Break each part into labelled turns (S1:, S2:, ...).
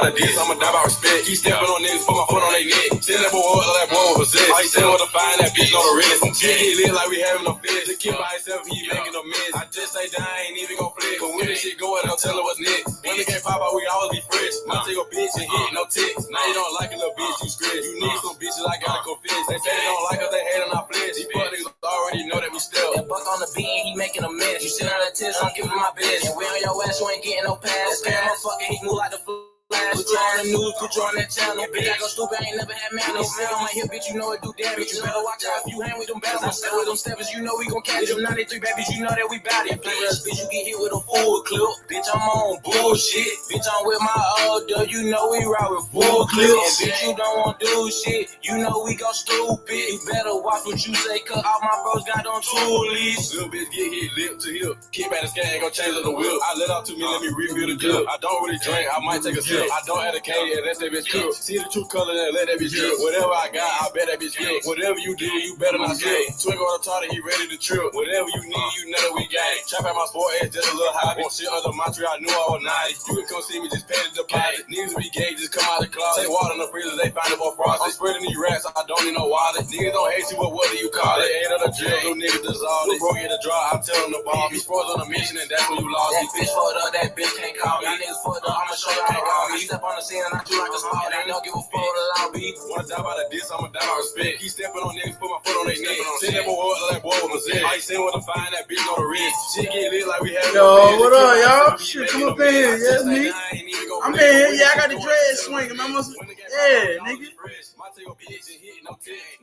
S1: by the diss, I'ma die by respect. Keep stepping on niggas, put my foot on their neck. Send that boy up like boy was possessed. I said what to find that bitch on the wrist. Shit get lit like we having a fist. The kid by himself, he making a mess. I just say that I ain't even gon' flick. But when this shit go out, I'll tell her what's next. When the game pop out, we always be fresh. I take a bitch and hit, no ticks. Now you don't like a little bitch, you stress. You need some bitches, I gotta confess. They say they don't like us, they hate on our flesh. These fuck niggas already know that we still.
S2: That buck on the beat, he making a mess. You send out a test, I'm giving my best. And we on your ass, you ain't getting no pass. Scam motherfucker, he move like the flash. Put you on the news, put you on that channel. Bitch, I go stupid, I ain't never had manners. Sit on my hip, bitch, you know it do damage. You better watch out if you hang with them battles. I step with them steppers, you know we gon' catch them. 93 babies, you know that we bout it. Play with us, bitch, you get hit with a full clip. Bitch, I'm on bullshit. Bitch, I'm with my older, you know we ride with full clips. And bitch, you don't want to do shit, you know we go stupid. You better watch what you say, cause all my bros got on toolies.
S1: Little bitch get hit lip to hip. Keep at the scan, ain't gon' change up the whip. I let out to me, let me refill the clip. I don't really drink, I might take a sip. I don't have a cane unless that bitch cook. See the true color and let that bitch drip. Whatever I got, I bet that bitch flip. Whatever you do, you better not slip. Twinkle on the target, he ready to trip. Whatever you need, you know that we got it. Trap at my sport ass, just a little hobby. Want shit under my tree, I knew I was naughty. You can come see me, just pay the deposit. Niggas be gay, just come out the closet. Take water in the freezer, they find it more frosty. I'm spreading these rats, I don't need no wallet. Niggas don't hate you, but what do you call it? Ain't on the drill, no niggas dissolve it. Broke in the draw, I'm telling the ball. You sports on a mission, and that's when you lost.
S2: That bitch fucked up, that bitch can't call me. Niggas fucked up, I'ma show you can't call me. Step on the scene and I do like a small. They don't give a fuck what the law be.
S1: Wanna die by the diss, I'ma die by respect. Keep stepping on niggas, put my foot on their neck. Send that boy up like boy was possessed. I ain't saying what to find that bitch on the wrist. Shit get lit like we having
S3: Yo, what up, y'all? Shit, come up in here, yeah, me. I'm in here, yeah, I got the dread swinging. Yeah, nigga.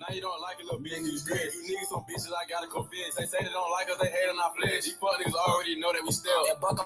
S1: Now you don't like a little bitch, you stress. You niggas some bitches, I gotta confess. They say they don't like us, they hate on our flesh. These fuck niggas already know that we still.
S2: That buck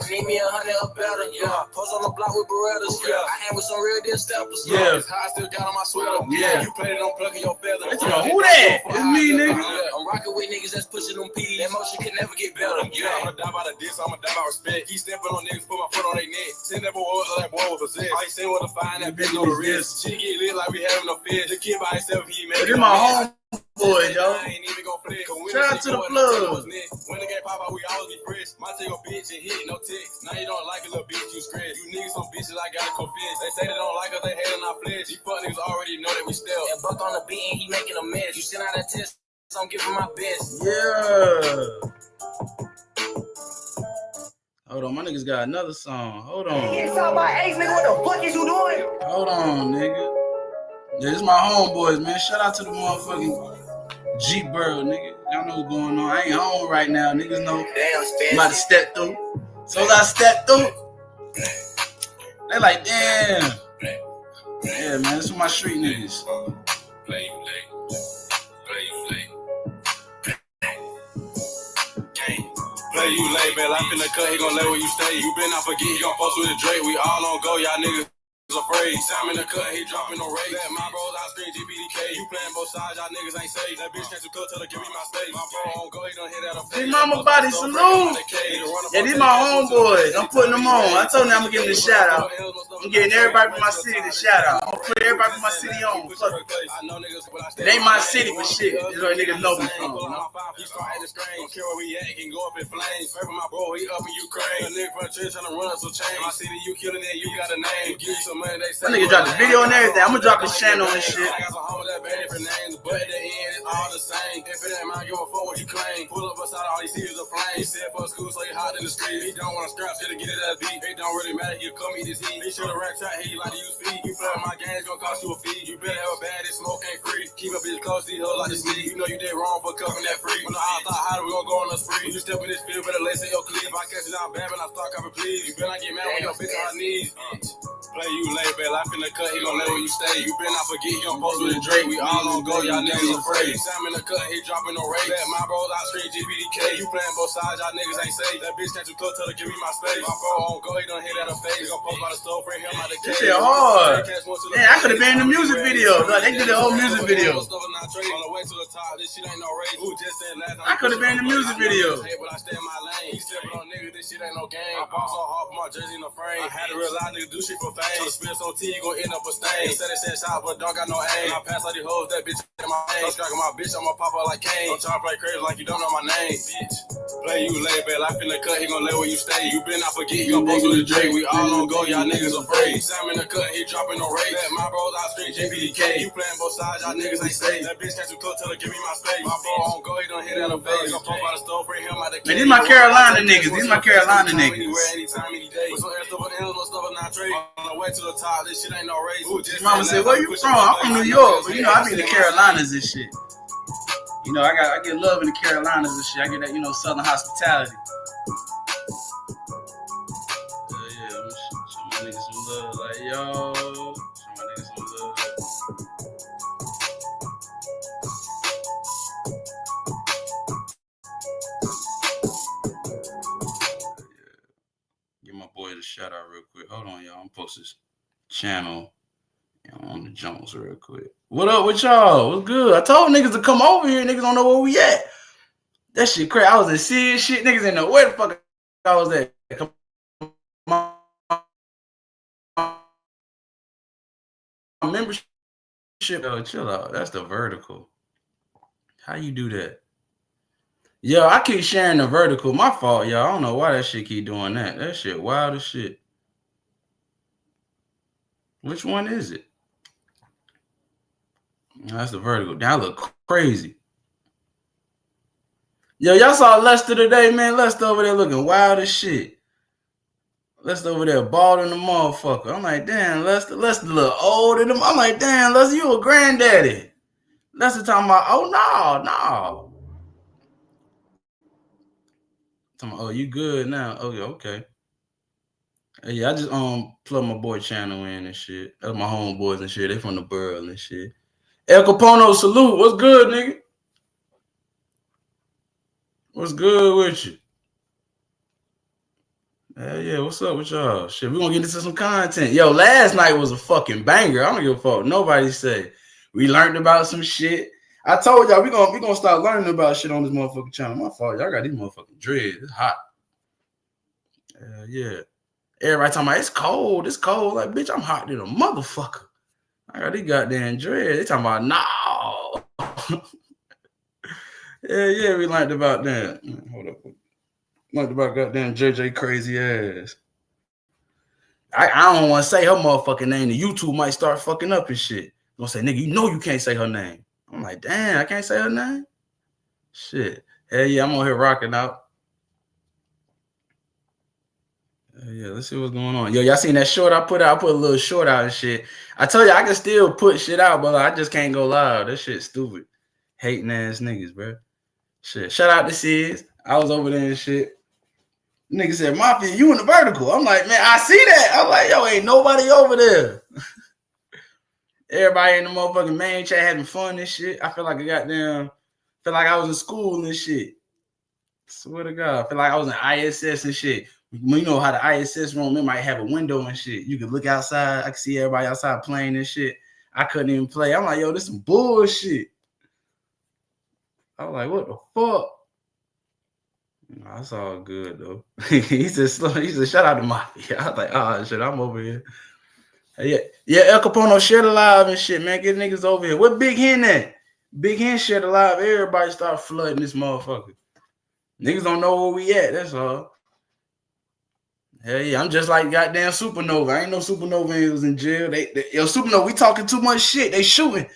S2: need me 100 up better, yeah. Post on the block with Berettas, yeah. I hang with some real deal steppers,
S3: yeah.
S1: I still got on my sweater,
S3: yeah.
S1: You played it on plucking your feather.
S3: Who that? It's me, nigga.
S2: I'm rocking with niggas that's pushing them P's. That motion can never get better, yeah.
S1: I'ma die by the diss, I'ma die by respect. Keep stepping on niggas, put my foot on their neck. Send that boy up like boy was possessed. I ain't saying what to find that bitch on the wrist. She get lit like we having a fist. The kid by himself, he made
S3: it. This my home. Boy, yo.
S1: Shout
S3: out to the plug.
S1: When the game pop out, we always be fresh. Might take a bitch and hit, no ticks. Now you don't like a little bitch, you stress. You niggas some bitches, I gotta confess. They say they don't like us, they hate on our flesh. These fuck niggas already know that we still.
S2: That buck on the beat and he making a mess. You send out a test, so I'm giving my best.
S3: Yeah. Hold on, my niggas got another song. Hold on.
S2: It's all my ace, nigga. What the fuck is you doing?
S3: Hold on, nigga. Yeah, this my homeboys, man. Shout out to the motherfucking Jeep Bird, nigga. Y'all know what's going on. I ain't home right now. Niggas know I'm about to step through. So as I step through, they like, damn. Yeah, man, this is my street niggas.
S1: Play you late, man. Life in the cut, he gon' let where you stay. You better not forget, he gon' post with the Drake. We all on go, y'all niggas afraid. Sam in the cut, he dropping no rate. Let my bros out screen GBDK. You playing both sides, y'all niggas ain't safe. That bitch can't too cut till give me my space. My bro on go, he done hit out a face.
S3: Big Mama Body Salute. Yeah, these my homeboys. I'm putting them on. I told them I'm gonna give them a shout out. I'm getting everybody from my city to shout out. I'm gonna put everybody from my city on. Fuck it. It ain't my city, but shit. This is where niggas know me from.
S1: He started the strain. Don't care where we at, he can go up in flames. Pray for my bro, he up in Ukraine. A nigga from the church trying to run us some change. My city, you killing it, you got a name. Give you some money, they say.
S3: That nigga dropped the video and everything. I'm gonna drop his channel and shit.
S1: I got some homies that bear different names, but at the end, it's all the same. If it ain't mine, give a fuck what you claim. Pull up beside all he sees is a flame. He said for school, so he hot in the street. He don't wanna scrap shit to get it at a beat. It don't really matter, he'll come eat his heat. He should've racked out, he like to use feed. You play with my games, gonna cost you a fee. You better have a bad, this smoke ain't free. Keep a bitch close, these hoes like to sneeze. You know you did wrong for covering that free. When the odds thought how we gon' go on a spree. You step in this field, better lace in your cleave. If I catch it out bad, but I start cover, please. You better not get mad when your bitch on her knees. Play you late, man. Life in the cut, he gon' let where you stay. You better not forget, he gon' post with the Drake. We all on go, y'all niggas afraid. Sam in the cut, he dropping no rate. Let my bros out screen GBDK. You playing both sides, y'all niggas ain't safe. That bitch can't too cut till to give me my space. My bro on go, he done hit at a face. He gon' post by the stove, bring him out the cage.
S3: This shit hard. Man, I could've been in the music video. No, they did the whole music video. I could've been in the music video.
S1: But I stay in my lane. He stepping on niggas, this shit ain't no game. I bought so hard for my jersey in the frame. I had to realize niggas do shit for fame. So spill some tea, you gon' end up a stain. Said it said shot, but don't got no aim. I pass all these hoes, that bitch in my name. Don't strike my bitch, I'ma pop out like Kane. Don't try to play crazy like you don't know my name, bitch. Play you lay back, I finna cut, he gon' lay where you stay. You been, I forget, he gon' post with the J. We all on go, y'all niggas afraid. Sam in the cut, he dropping no rate. Let my bros out street, JPDK. You playing both sides, y'all niggas ain't safe. That bitch catch you close, tell her give me my space. My bro on go, he done hit out of face. Gon' pop out the stove, bring him out the
S3: Man, these my Carolina niggas. These my Carolina niggas.
S1: Anywhere, anytime, any day. With some air stuff on the hill, no stuff on not trade. On the way to the top, this shit ain't no race.
S3: Mama said, where you from? I'm from New York. But you know, I be in the Carolinas and shit. You know, I get love in the Carolinas and shit. I get that, you know, Southern hospitality. Yeah, I'm show my niggas some love. Like, yo, show my niggas some love. Give my boy the shout out real quick. Hold on, y'all. I'm post his channel on the Jones real quick. What up with y'all? What's good? I told niggas to come over here. Niggas don't know where we at. That shit crazy. I was in serious shit. Niggas didn't know where the fuck I was at. Come on. Membership. Oh, chill out. That's the vertical. How you do that? Yo, I keep sharing the vertical. My fault, y'all. I don't know why that shit keep doing that. That shit wild as shit. Which one is it? That's the vertical. That look crazy. Yo, y'all saw Lester today, man. Lester over there looking wild as shit. Lester over there bald in the motherfucker. I'm like, damn, Lester look old in them. I'm like, damn, Lester, you a granddaddy. Lester talking about, oh, no. Talking about, oh, you good now? Oh, yeah, okay. Yeah, I just plug my boy channel in and shit. That's my homeboys and shit. They from the borough and shit. El Capono, salute. What's good, nigga? What's good with you? Yeah, what's up with y'all? Shit, we gonna get into some content. Yo, last night was a fucking banger. I don't give a fuck. Nobody say. We learned about some shit. I told y'all we gonna start learning about shit on this motherfucking channel. My fault. Y'all got these motherfucking dreads. It's hot. Yeah. Everybody talking about it's cold. It's cold. Like, bitch, I'm hot than a motherfucker. I got these goddamn dreads. They talking about no. Yeah, we learned about that. Hold up. Learned about goddamn JJ crazy ass. I don't want to say her motherfucking name. The YouTube might start fucking up and shit. Gonna say, nigga, you know you can't say her name. I'm like, damn, I can't say her name? Shit. Hell yeah, I'm on here rocking out. Yeah, let's see what's going on. Yo, y'all seen that short I put out? I put a little short out and shit. I told you I can still put shit out, but I just can't go live. That shit's stupid. Hating ass niggas, bro. Shit. Shout out to Sis. I was over there and shit. Nigga said, Mafia, you in the vertical. I'm like, man, I see that. I'm like, yo, ain't nobody over there. Everybody in the motherfucking main chat having fun and shit. I feel like I was in school and shit. Swear to God. I feel like I was in ISS and shit. You know how the ISS room, it might have a window and shit. You could look outside. I could see everybody outside playing and shit. I couldn't even play. I'm like, yo, this some bullshit. I was like, what the fuck? No, that's all good though. he said, shout out to Mafia. I was like, oh shit, I'm over here. Yeah, El Capono share the live and shit, man. Get niggas over here. What Big Hen at? Big Hen share the live. Everybody start flooding this motherfucker. Niggas don't know where we at. That's all. Hell yeah, I'm just like goddamn Supernova. I ain't no Supernova was in jail. Yo, Supernova, we talking too much shit. They shooting.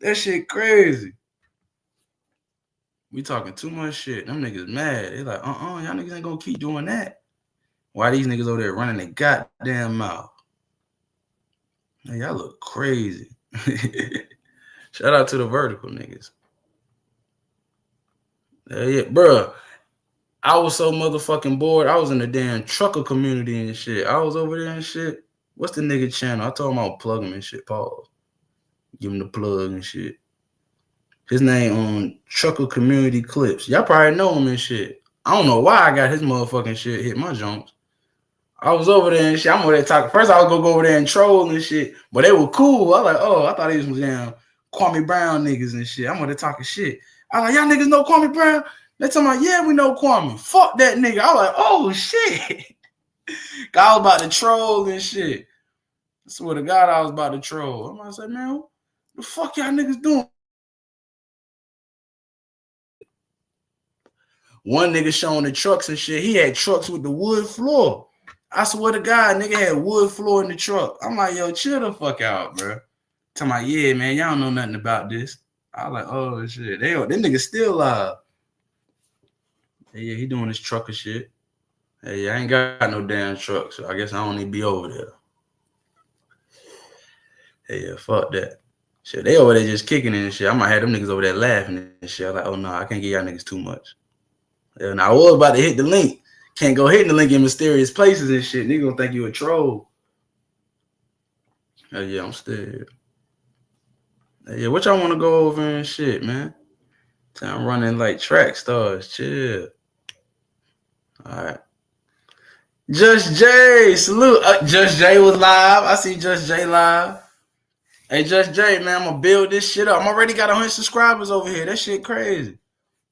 S3: That shit crazy. We talking too much shit. Them niggas mad. They like, y'all niggas ain't gonna keep doing that. Why these niggas over there running their goddamn mouth? Man, y'all look crazy. Shout out to the vertical niggas. Yeah, bro. I was so motherfucking bored. I was in the damn trucker community and shit. I was over there and shit. What's the nigga channel? I told him I'll plug him and shit. Pause. Give him the plug and shit. His name on Trucker Community Clips. Y'all probably know him and shit. I don't know why I got his motherfucking shit hit my jumps. I was over there and shit. I'm over there talking. First, I was gonna go over there and troll and shit, but they were cool. I was like, oh, I thought these was damn Kwame Brown niggas and shit. I'm over there talking shit. I was like, y'all niggas know Kwame Brown? They talking about, yeah, we know Kwame. Fuck that nigga. I was like, oh shit. I was about to troll and shit. I swear to God, I was about to troll. I'm about to say, man, what the fuck y'all niggas doing? One nigga showing the trucks and shit. He had trucks with the wood floor. I swear to God, nigga had wood floor in the truck. I'm like, yo, chill the fuck out, bro. Talking about, yeah, man, y'all don't know nothing about this. I was like, oh shit, them niggas still alive. Hey, yeah, he doing his trucker shit. Hey, yeah, I ain't got no damn truck, so I guess I don't need to be over there. Hey, yeah, fuck that. Shit, they over there just kicking it and shit. I might have them niggas over there laughing and shit. I'm like, oh no, I can't give y'all niggas too much. And I was about to hit the link. Can't go hitting the link in mysterious places and shit. Nigga gonna think you a troll. Hell yeah, I'm still here. Hey, yeah, what y'all want to go over and shit, man? I'm running like track stars. Chill. All right. Just J, salute. Just J was live. I see Just J live. Hey, Just J, man, I'm gonna build this shit up. I'm already got 100 subscribers over here. That shit crazy.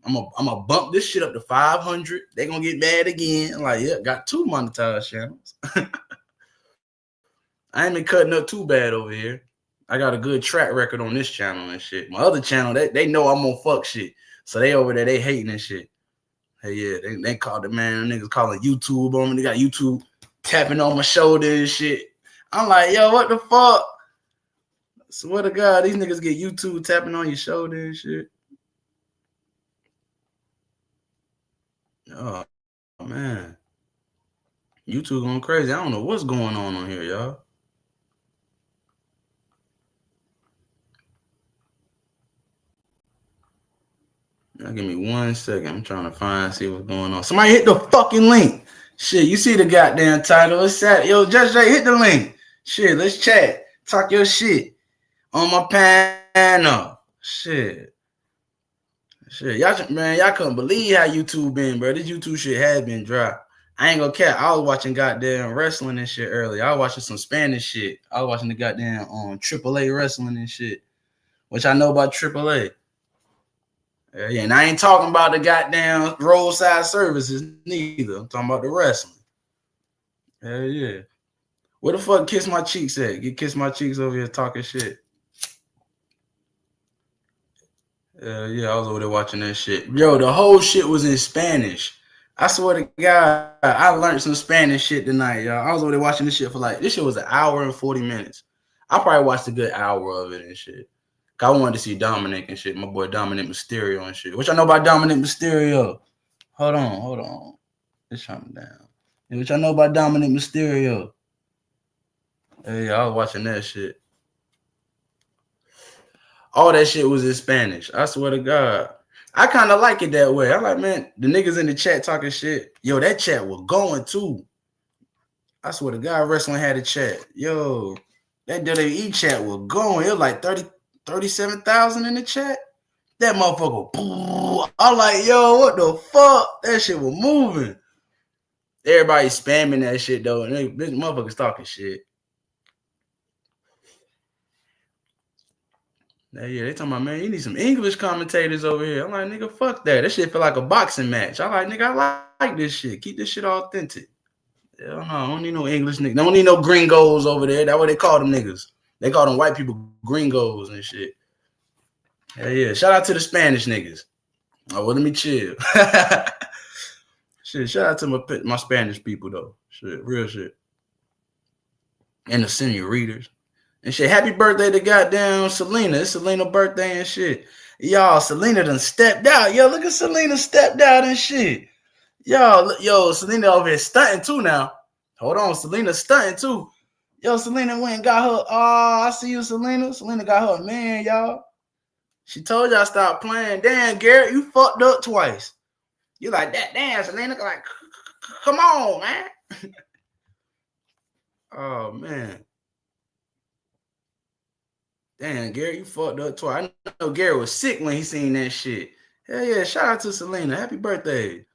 S3: I'm gonna bump this shit up to 500. They gonna get mad again. I'm like, yeah, got 2 monetized channels. I ain't been cutting up too bad over here. I got a good track record on this channel and shit. My other channel, they know I'm gonna fuck shit. So they over there, they hating and shit. Hey, yeah, they called the man, niggas calling YouTube on me. They got YouTube tapping on my shoulder and shit. I'm like, yo, what the fuck? Swear to God, these niggas get YouTube tapping on your shoulder and shit. Oh, man. YouTube going crazy. I don't know what's going on here, y'all. Now give me 1 second. I'm trying to see what's going on. Somebody hit the fucking link. Shit, you see the goddamn title. It's sad. Yo, Just Jay, hit the link. Shit, let's chat. Talk your shit on my panel. Shit, y'all couldn't believe how YouTube been, bro. This YouTube shit has been dry. I ain't gonna cap. I was watching goddamn wrestling and shit earlier. I was watching some Spanish shit. I was watching the goddamn AAA wrestling and shit, which I know about AAA. Yeah, and I ain't talking about the goddamn roadside services neither. I'm talking about the wrestling. Hell yeah. Where the fuck Kiss My Cheeks at? Get Kiss My Cheeks over here talking shit. Yeah, I was over there watching that shit. Yo, the whole shit was in Spanish. I swear to God, I learned some Spanish shit tonight, y'all. I was over there watching this shit for this shit was 1 hour and 40 minutes. I probably watched a good hour of it and shit. I wanted to see Dominic and shit. My boy Dominic Mysterio and shit. What y'all know about Dominic Mysterio? Hold on. Let's shut him down. Hey, what y'all know about Dominic Mysterio? Hey, I was watching that shit. All that shit was in Spanish. I swear to God. I kind of like it that way. I'm like, man, the niggas in the chat talking shit. Yo, that chat was going too. I swear to God, wrestling had a chat. Yo, that WWE chat was going. It was like 37,000 in the chat. That motherfucker. I'm like, yo, what the fuck? That shit was moving. Everybody spamming that shit though. And this motherfuckers talking shit. Yeah, they talking about, man, you need some English commentators over here. I'm like, nigga, fuck that. That shit feel like a boxing match. I'm like, nigga, I like this shit. Keep this shit authentic. Hell no, I don't need no English niggas. I don't need no gringos over there. That's what they call them niggas. They call them white people gringos and shit. Yeah. Shout out to the Spanish niggas. Oh, well, let me chill. Shit, shout out to my Spanish people, though. Shit, real shit. And the senior readers. And shit, happy birthday to goddamn Selena. It's Selena's birthday and shit. Y'all, Selena done stepped out. Yo, look at Selena stepped out and shit. Yo, Selena over here stunting too now. Hold on, Selena stunting too. Yo, Selena went and got her. I see you, Selena. Selena got her man, y'all. She told y'all stop playing. Damn, Garrett, you fucked up twice. You like that? Damn, Selena, like, come on, man. Oh man. Damn, Gary, you fucked up twice. I know Gary was sick when he seen that shit. Hell yeah, shout out to Selena. Happy birthday.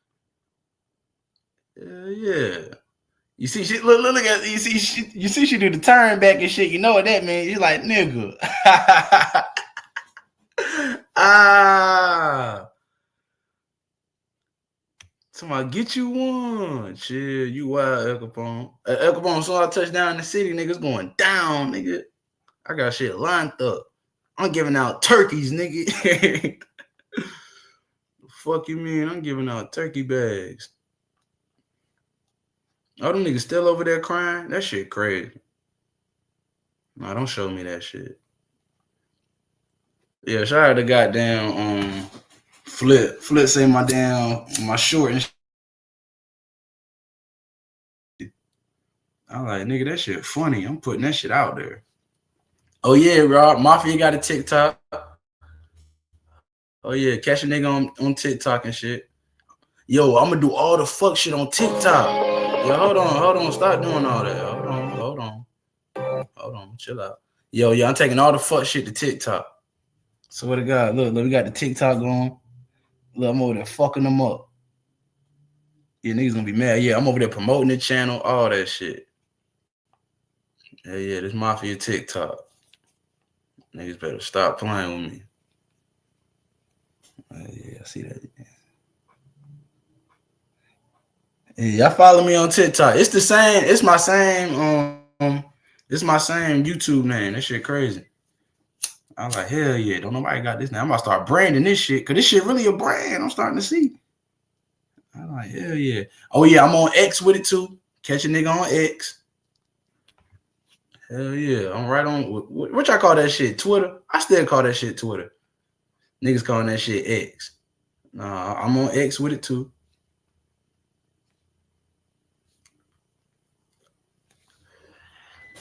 S3: Hell yeah. You see, she look at you see she do the turn back and shit. You know what that means? You're like, nigga. Somebody get you one. Chill, you wild, El Capone. El Capone, as soon as I touch down in the city, niggas going down, nigga. I got shit lined up. I'm giving out turkeys, nigga. Fuck you mean? I'm giving out turkey bags. Oh, them niggas still over there crying? That shit crazy. Nah, don't show me that shit. Yeah, shout out to goddamn Flip. Flip say my short and shit. I'm like, nigga, that shit funny. I'm putting that shit out there. Oh yeah, Rob. Mafia got a TikTok. Oh yeah, catch a nigga on TikTok and shit. Yo, I'm gonna do all the fuck shit on TikTok. Yo, hold on. Stop doing all that. Hold on. Chill out. Yo, I'm taking all the fuck shit to TikTok. Swear to God, look, we got the TikTok going. Look, I'm over there fucking them up. Yeah, niggas gonna be mad. Yeah, I'm over there promoting the channel, all that shit. Yeah, this Mafia TikTok. Niggas better stop playing with me. Yeah, I see that. Yeah, y'all follow me on TikTok. It's the same. It's my same. It's my same YouTube name. That shit crazy. I'm like, hell yeah. Don't nobody got this now. I'm about to start branding this shit because this shit really a brand. I'm starting to see. I'm like, hell yeah. Oh yeah, I'm on X with it too. Catch a nigga on X. Hell yeah. I'm right on. What y'all call that shit? Twitter? I still call that shit Twitter. Niggas calling that shit X. Nah, I'm on X with it too.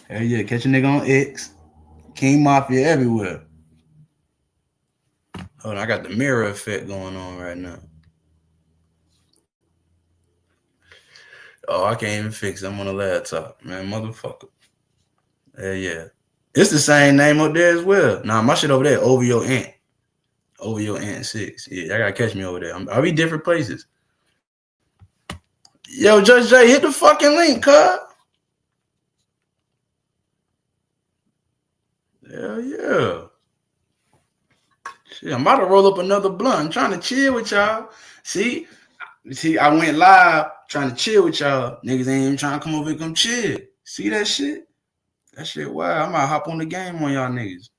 S3: Hell yeah, catch a nigga on X. King Mafia everywhere. Hold on, I got the mirror effect going on right now. Oh, I can't even fix it. I'm on a laptop, man, motherfucker. Hell yeah. It's the same name up there as well. Nah, my shit over there, Over Your Ant. Over Your Ant 6. Yeah, I gotta catch me over there. I'll be different places. Yo, Judge J, hit the fucking link, cuz. Hell yeah. Shit, I'm about to roll up another blunt. I'm trying to chill with y'all. See, I went live trying to chill with y'all. Niggas ain't even trying to come over and come chill. See that shit? That shit wild. I might hop on the game on y'all niggas.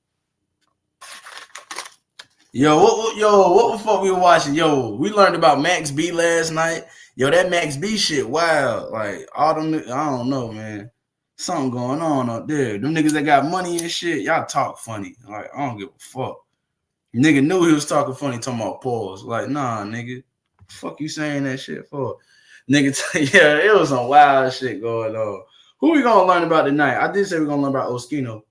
S3: Yo, what the fuck we were watching? Yo, we learned about Max B last night. Yo, that Max B shit wild. Like, all them, I don't know, man. Something going on up there. Them niggas that got money and shit, y'all talk funny. Like, I don't give a fuck. Nigga knew he was talking funny, talking about pause. Like, nah, nigga. Fuck you saying that shit for? Nigga, yeah, it was some wild shit going on. Who we gonna learn about tonight? I did say we're gonna learn about Oskino.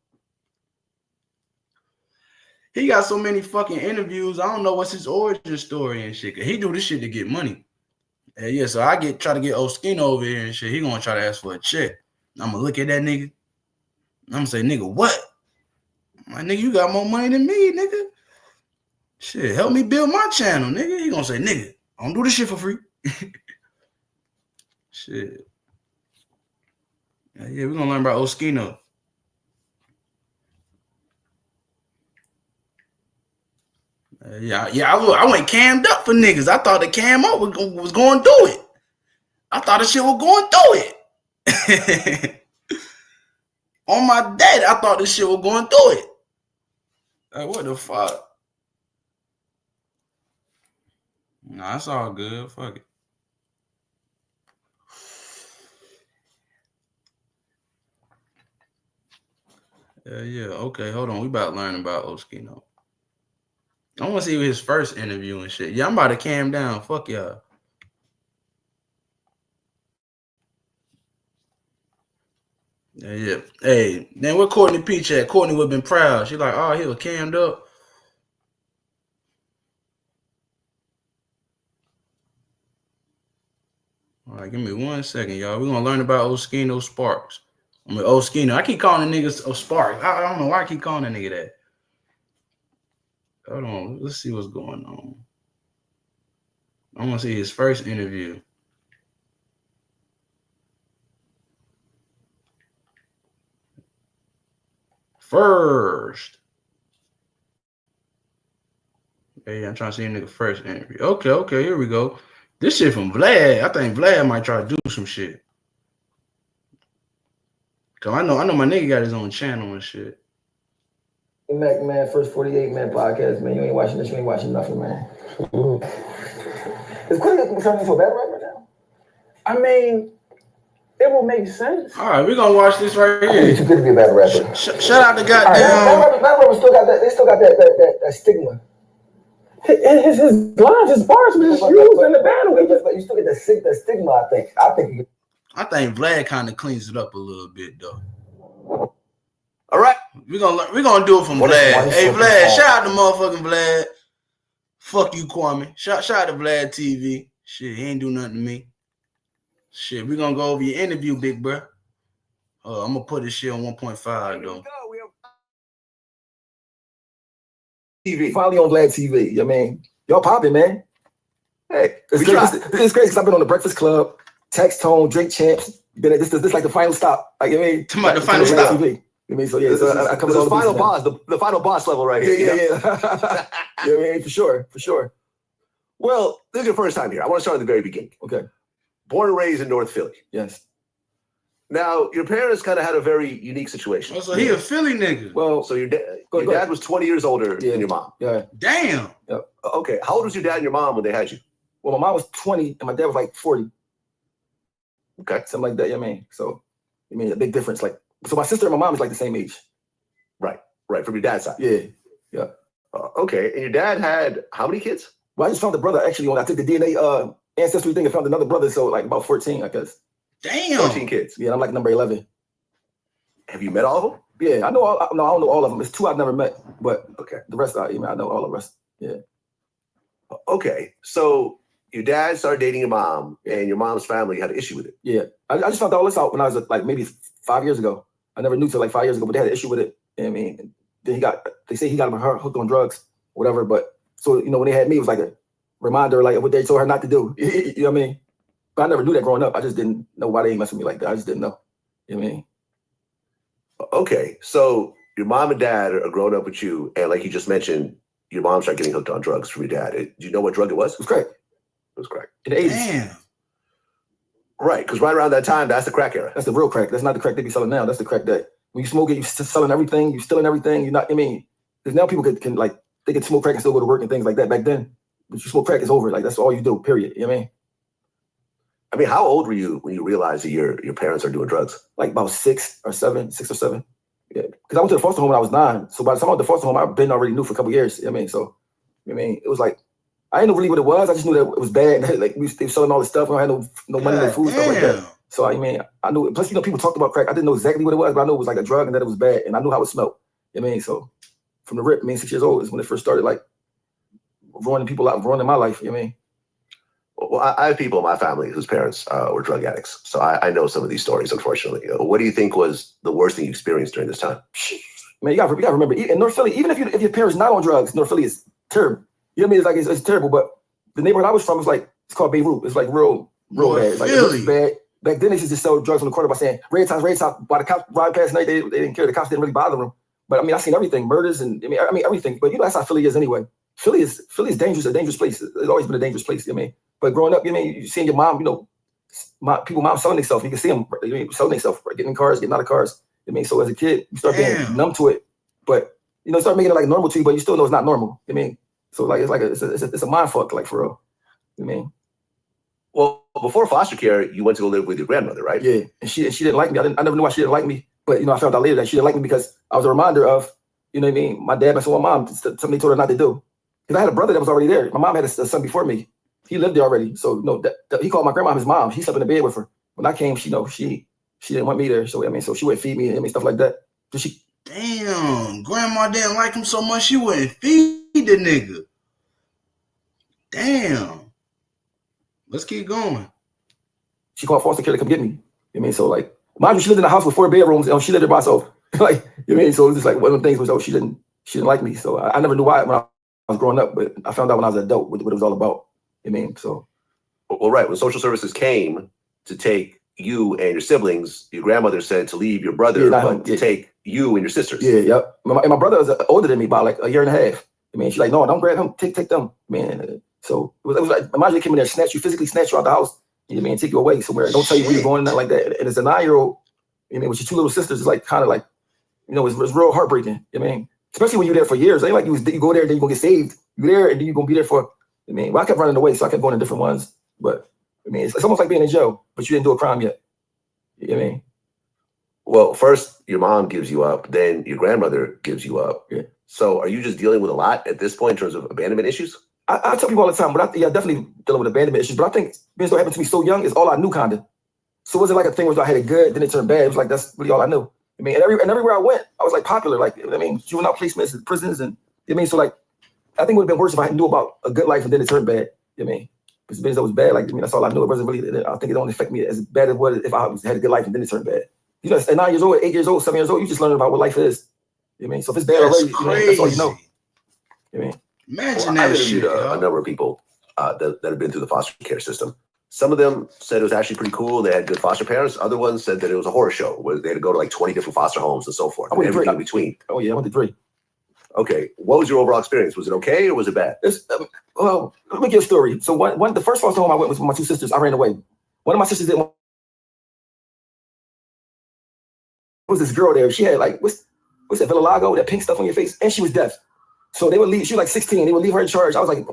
S3: He got so many fucking interviews. I don't know what's his origin story and shit. Cause he do this shit to get money. Yeah, so I try to get Oskino over here and shit. He gonna try to ask for a check. I'm gonna look at that nigga. I'm gonna say, nigga, what? My nigga, you got more money than me, nigga. Shit, help me build my channel, nigga. He gonna say, nigga, I don't do this shit for free. Shit. Yeah, we're gonna learn about Oskino. I went cammed up for niggas. I thought the cam up was going through it. I thought the shit was going through it. On my dad, I thought this shit was going through it. Like, what the fuck? Nah, it's all good. Fuck it. Yeah. Okay, hold on. We about to learn about Oskino. I want to see his first interview and shit. Yeah, I'm about to cam down. Fuck y'all. Yeah. Hey, then where Courtney Peach at? Courtney would have been proud. She like, oh, he was cammed up. All right, give me 1 second, y'all. We're going to learn about Oskino Sparks. I mean, Oskino. I keep calling the niggas Sparks. I don't know why I keep calling that nigga that. Hold on. Let's see what's going on. I want to see his first interview. First. Hey, I'm trying to see a nigga first interview. Okay, here we go. This shit from Vlad. I think Vlad might try to do some shit. Cause I know my nigga got his own channel and shit.
S4: Mac, man, first 48 man podcast, man. You ain't watching this, you ain't watching nothing, man. Is Quiddy turning into a battle rapper now?
S1: I mean, it will make sense.
S3: All right, we're gonna watch this right
S4: I
S3: here.
S4: think too good to be a battle rapper.
S3: Shout out to
S4: Battle
S3: goddamn.
S4: rappers still got that. They still got that stigma.
S1: His lines, his bars were just used in the battle.
S4: But you still get that stigma. I think
S3: Vlad kind of cleans it up a little bit though.
S5: All right,
S3: we're gonna do it from Vlad. Hey Vlad, shout out to motherfucking Vlad. Fuck you, Kwame. Shout out to Vlad TV. Shit, he ain't do nothing to me. Shit, we're gonna go over your interview, big bro. I'm gonna put this shit on 1.5 though.
S4: TV. Finally on Vlad TV. I mean, y'all popping, man. Hey, it's crazy because I've been on the Breakfast Club, Text Tone, Drink Champs. This like the final stop. Like, I mean,
S3: like the final stop.
S4: TV. I mean, so yeah, I come
S5: the final boss, the final boss level right here.
S4: Yeah. I mean, for sure.
S5: Well, this is your first time here. I want to start at the very beginning.
S4: Okay.
S5: Born and raised in North Philly.
S4: Yes.
S5: Now, your parents kind of had a very unique situation.
S3: Oh, so he a Philly nigga.
S4: Well,
S5: so your dad was 20 years older than your mom.
S4: Yeah.
S3: Damn.
S4: Yeah.
S5: Okay. How old was your dad and your mom when they had you?
S4: Well, my mom was 20 and my dad was like 40.
S5: Okay.
S4: Something like that, you know what I mean? So, I mean, a big difference. Like, so my sister and my mom is like the same age.
S5: Right. From your dad's side.
S4: Yeah.
S5: Okay. And your dad had how many kids?
S4: Well, I just found the brother actually when I took the DNA ancestry thing and found another brother. So like about 14, I guess.
S3: Damn.
S5: 14 kids.
S4: Yeah, I'm like number 11.
S5: Have you met all of them?
S4: Yeah, I know all. No, I don't know all of them. It's 2 I've never met, but
S5: okay,
S4: the rest I know all the rest. Yeah.
S5: Okay, so your dad started dating your mom, and your mom's family had an issue with it.
S4: Yeah, I just found all this out when I was like maybe 5 years ago. I never knew till like 5 years ago, but they had an issue with it. I mean, then they say he got hooked on drugs, whatever. But so when they had me, it was like a reminder, like what they told her not to do. You know what I mean? But I never knew that growing up. I just didn't know why they ain't messing with me like that. I just didn't know. You know what I mean?
S5: Okay, so your mom and dad are growing up with you, and like you just mentioned, your mom started getting hooked on drugs from your dad. Do you know what drug it was?
S4: It was crack.
S5: It was crack.
S4: In the 80s.
S3: Damn.
S5: Right, because right around that time, that's the crack era.
S4: That's the real crack. That's not the crack they be selling now. That's the crack that when you smoke it, you're selling everything, you're stealing everything. You're not, I mean, because now people can like, they can smoke crack and still go to work and things like that. Back then, but you smoke crack, it's over. Like, that's all you do, period. You know what I mean?
S5: I mean, how old were you when you realized that your parents are doing drugs?
S4: Like about 6 or 7. Yeah, because I went to the foster home when I was 9. So by the time I went to the foster home, I've been already knew for a couple of years. You know what I mean? So, I mean, it was like, I didn't know really what it was. I just knew that it was bad. Like, they were selling all this stuff. I had no money, no food, stuff like that. So, I mean, I knew, plus, people talked about crack. I didn't know exactly what it was, but I knew it was like a drug and that it was bad. And I knew how it smelled. You know what I mean? So, from the rip, 6 years old is when it first started, like, ruining people out, ruining my life. You know what I mean?
S5: Well, I have people in my family whose parents were drug addicts. So I know some of these stories, unfortunately. What do you think was the worst thing you experienced during this time?
S4: Man, you gotta remember, in North Philly, even if your parents not on drugs, North Philly is terrible. You know what I mean? It's terrible, but the neighborhood I was from was like, it's called Beirut. It's like real bad. It's like really bad. Back then, they used to sell drugs on the corner by saying, red top. While the cops ride past night, they didn't care. The cops didn't really bother them. But I mean, I seen everything, murders and I mean everything. But that's how Philly is anyway. Philly is dangerous, a dangerous place. It's always been a dangerous place. You know what I mean? But growing up, you seeing your mom, moms selling themselves. You can see them selling themselves, getting in cars, getting out of cars. I mean, so as a kid, you start being numb to it. But start making it like normal to you, but you still know it's not normal. I mean, so like it's a mind fuck, like for real. I mean,
S5: well, before foster care, you went to go live with your grandmother, right?
S4: Yeah, and she didn't like me. I never knew why she didn't like me, but I found out later that she didn't like me because I was a reminder of, what I mean, my dad messing with my mom. Something they told her not to do. Because I had a brother that was already there. My mom had a son before me. He lived there already. So he called my grandma his mom. He slept in the bed with her. When I came, she didn't want me there. So so she wouldn't feed me and stuff like that. So
S3: damn, grandma didn't like him so much she wouldn't feed the nigga. Damn. Let's keep going.
S4: She called foster care to come get me. You know what I mean? So like, mind you, she lived in a house with 4 bedrooms and she lived there by herself. Like, you know what I mean? So it was just like one of the things was, she didn't like me. So I never knew why when I was growing up, but I found out when I was an adult what it was all about. You know what I mean? So.
S5: Well, right. When social services came to take you and your siblings, your grandmother said to leave your brother, but to take you and your sisters.
S4: Yeah, yep. And my brother was older than me by like a year and a half. I mean, she's like, no, don't grab him. Take them, man. So it was like, imagine they came in there, physically snatch you out the house, you know what I mean, take you away somewhere. Don't tell you where you're going, nothing like that. And as a 9-year-old, you know what I mean, with your 2 little sisters, it's like kind of like, it's real heartbreaking. You know what I mean? Especially when you're there for years. It ain't like you go there and then you're gonna get saved. You're there and then you're gonna be there for I mean, well, I kept running away, so I kept going to different ones. But I mean, it's almost like being in jail, but you didn't do a crime yet. You know what I mean?
S5: Well, first your mom gives you up, then your grandmother gives you up.
S4: Yeah.
S5: So are you just dealing with a lot at this point in terms of abandonment issues?
S4: I tell people all the time, but I definitely dealing with abandonment issues. But I think being so happened to me so young is all I knew, kind of. So it wasn't like a thing where I had it good, then it turned bad. It was like that's really all I knew. I mean, and everywhere I went, I was like popular. Like I mean, juvenile placements and prisons, and I mean, so like I think it would have been worse if I knew about a good life and then it turned bad. I mean, because being so was bad, like I mean, that's all I knew. It wasn't really. I think it don't affect me as bad as what if I had a good life and then it turned bad. You know, at 9 years old, 8 years old, 7 years old, you just learning about what life is. You know what I mean? So if it's bad already, you know, that's all you know. You know what I mean?
S3: Imagine
S5: I
S3: that shit.
S5: interviewed a number of people that have been through the foster care system. Some of them said it was actually pretty cool. They had good foster parents. Other ones said that it was a horror show where they had to go to like 20 different foster homes and so forth.
S4: I went to
S5: everything in
S4: 3.
S5: between.
S4: Oh yeah, I went to 3.
S5: Okay, what was your overall experience? Was it okay or was it bad?
S4: Well, let me give you a story. So the first foster home I went was with my 2 sisters. I ran away. One of my sisters didn't. Was this girl there? She had like what's that vitiligo, that pink stuff on your face, and she was deaf. So they would leave. She was like 16. They would leave her in charge. I was like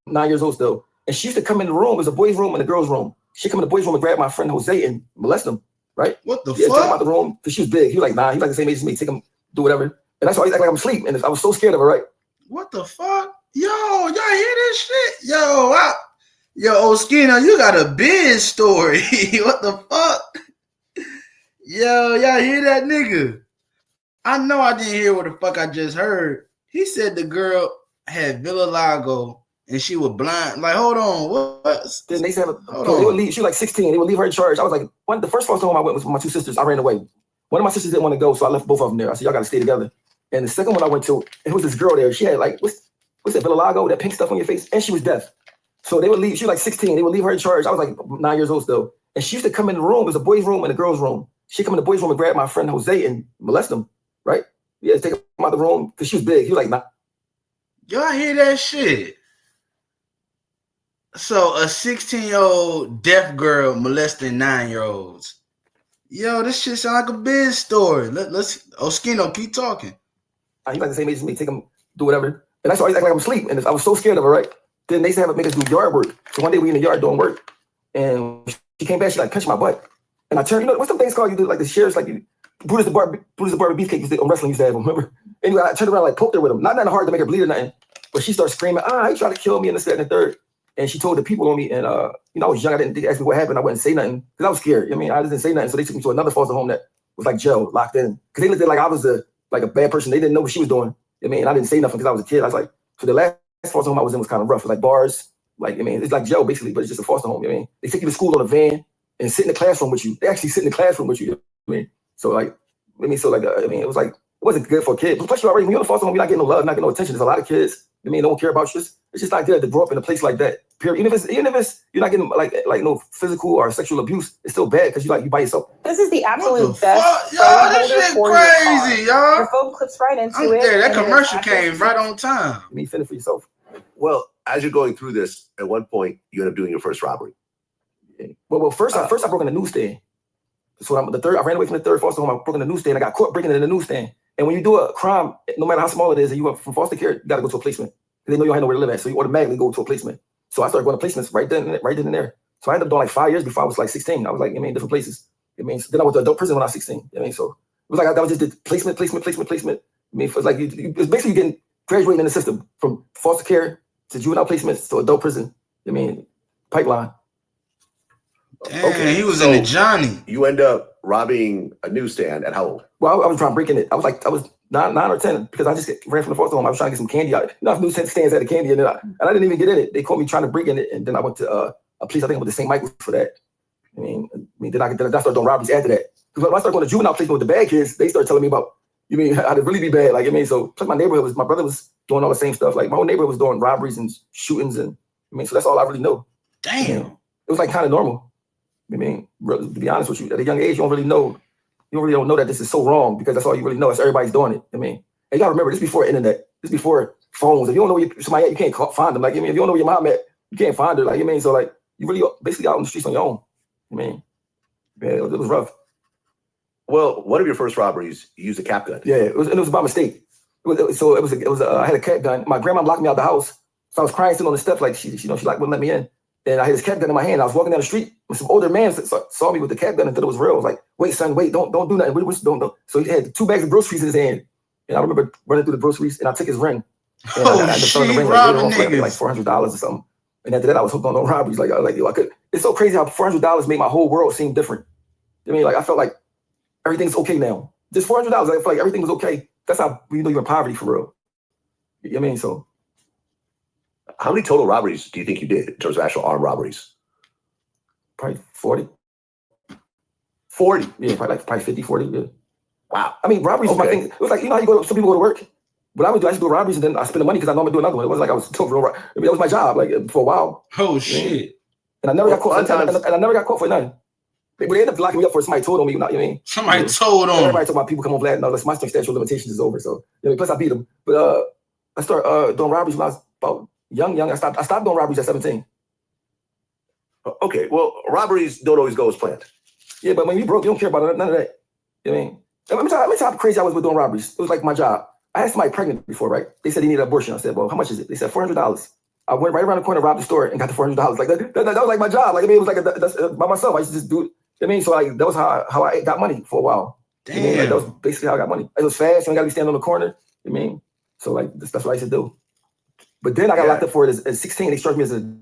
S4: 9 years old still, and she used to come in the room. It was a boys' room and a girls' room. She'd come in the boys' room and grab my friend Jose and molest him. Right?
S3: What the
S4: Take him
S3: fuck?
S4: out the room because she was big. He was like 9. He was like the same age as me. Take him, do whatever. And that's why I act like I'm asleep. And I was so scared of her. Right?
S3: What the fuck? Yo, y'all hear this shit? Yo, Oskino, you got a biz story. What the fuck? Yo, y'all hear that nigga? I know I didn't hear what the fuck I just heard. He said the girl had vitiligo and she was blind. Like, hold on, what?
S4: Then they said they would leave. She was like 16. They would leave her in charge. I was like, the first foster home I went was with my 2 sisters. I ran away. One of my sisters didn't want to go, so I left both of them there. I said, y'all got to stay together. And the second one I went to, it was this girl there. She had like what's that vitiligo, that pink stuff on your face, and she was deaf. So they would leave. She was like 16. They would leave her in charge. I was like 9 years old still, and she used to come in the room. It was a boys' room and a girls' room. She'd come in the boys' room and grab my friend Jose and molest him. Right? Yeah, take him out the room because she was big. He was like, nah.
S3: Y'all hear that shit? So a 16-year-old deaf girl molesting 9-year-olds. Yo, this shit sound like a biz story. Let's Oskino, keep talking.
S4: He's like the same age as me. Take him, do whatever. And that's why I act like I'm asleep. And I was so scared of her, right? Then they used to make us do yard work. So one day we in the yard doing work, and she came back. She like punched my butt, and I turned. You know what's the things called? You do like the shares, like you. Brutus the Barber Beefcake used to, on wrestling used to have him. Remember? Anyway, I turned around like poked her with him. Not nothing hard to make her bleed or nothing, but she started screaming, he tried to kill me and this, that, and the third. And she told the people on me, and you know, I was young. I didn't ask me what happened. I wouldn't say nothing because I was scared. I mean, I didn't say nothing. So they took me to another foster home that was like jail, locked in, because they looked at like I was like a bad person. They didn't know what she was doing. I mean, and I didn't say nothing because I was a kid. I was like, so the last foster home I was in was kind of rough. It was like bars, like I mean, it's like jail basically, but it's just a foster home. I mean, they take you to school on a van and sit in the classroom with you. They actually sit in the classroom with you. I mean, so like. I mean, it was like, it wasn't good for a kid. Plus, when you're in a foster home, you're not getting no love, not getting no attention. There's a lot of kids, I mean, don't care about you. It's just not good to grow up in a place like that. Period. Even if it's you're not getting like no physical or sexual abuse, it's still bad because you by yourself.
S6: This is the absolute best.
S3: Y'all, this shit crazy, y'all.
S6: Your phone clips right into it.
S3: Yeah, that commercial came right on time.
S4: I mean, fend for yourself.
S5: Well, as you're going through this, at one point, you end up doing your first robbery.
S4: Well, first I broke in the newsstand. So I ran away from the third foster home. I broke in the newsstand. I got caught breaking in the newsstand. And when you do a crime, no matter how small it is, and you went from foster care, you got to go to a placement. They know you don't have nowhere to live at, so you automatically go to a placement. So I started going to placements right then and there. So I ended up doing like 5 years before I was like 16. I was like, different places. Then I went to adult prison when I was 16. So it was like that was just the placement. I mean, it was like it's basically getting graduating in the system from foster care to juvenile placements to adult prison. Pipeline.
S3: Damn, okay, he was in the Johnny.
S5: You end up robbing a newsstand at how old?
S4: Well, I was trying to break in it. I was 9 or 10 because I just ran from the foster home. I was trying to get some candy out. Newsstand stands had the candy in it, and I didn't even get in it. They caught me trying to break in it, and then I went to a place I think it was the St. Michael's for that. Then I started doing robberies after that. Because when I started going to juvenile placement with the bad kids, they started telling me about how to really be bad. So plus my neighborhood my brother was doing all the same stuff. Like my whole neighborhood was doing robberies and shootings, and so that's all I really know.
S3: Damn,
S4: it was like kind of normal. To be honest with you, at a young age, you don't really don't know that this is so wrong because that's all you really know. It's everybody's doing it. And you gotta remember, this before internet, this before phones. If you don't know where somebody at, you can't find them. If you don't know where your mom at, you can't find her. So you really basically out on the streets on your own. It was rough.
S5: Well, one of your first robberies, you used a cap gun.
S4: Yeah, it was by mistake. I had a cap gun. My grandma locked me out of the house, So I was crying sitting on the steps like she like wouldn't let me in. And I had this cap gun in my hand. I was walking down the street and some older man saw me with the cap gun and thought it was real. I was like, wait, son, wait, don't do nothing. Don't. So he had 2 bags of groceries in his hand. And I remember running through the groceries and I took his ring. And I ended up selling the ring like $400 or something. And after that, I was hooked on robberies. Like, I was like, yo, I could. It's so crazy how $400 made my whole world seem different. I mean, like I felt like everything's okay now. Just $400, I felt like everything was okay. That's how you're in poverty for real. You know what I mean? So.
S5: How many total robberies do you think you did in terms of actual armed robberies?
S4: Probably 40.
S5: 40?
S4: Yeah, probably 50, 40, yeah.
S5: Wow.
S4: I mean, robberies was my thing. It was like, you know how some people go to work? What I would do, I used to do robberies and then I spend the money because I know I'm going to do another one. It wasn't like I was told real. I mean, that was my job, like, for a while.
S3: Oh, shit.
S4: And I never got caught. And I never got caught for nothing. But they ended up locking me up for somebody told on me, you know what I mean?
S3: Somebody told on.
S4: Everybody talking about people come on flat. No, that's my statute of limitations is over. So, plus I beat them. But I started doing robberies when I was about young. I stopped doing robberies at 17.
S5: Okay, well, robberies don't always go as planned.
S4: Yeah, but when you broke, you don't care about none of that. You know what I mean? Let me tell you how crazy I was with doing robberies. It was like my job. I had somebody pregnant before, right? They said they needed an abortion. I said, well, how much is it? They said $400. I went right around the corner, robbed the store, and got the $400. Like that was like my job. Like I mean, it was like that's by myself. I used to just do it. I mean, so like that was how I got money for a while.
S3: Damn.
S4: You know, like, that was basically how I got money. It was fast. You ain't got to be standing on the corner. You know what I mean? So like that's what I used to do. But then I got locked up for it at 16. They charged me as a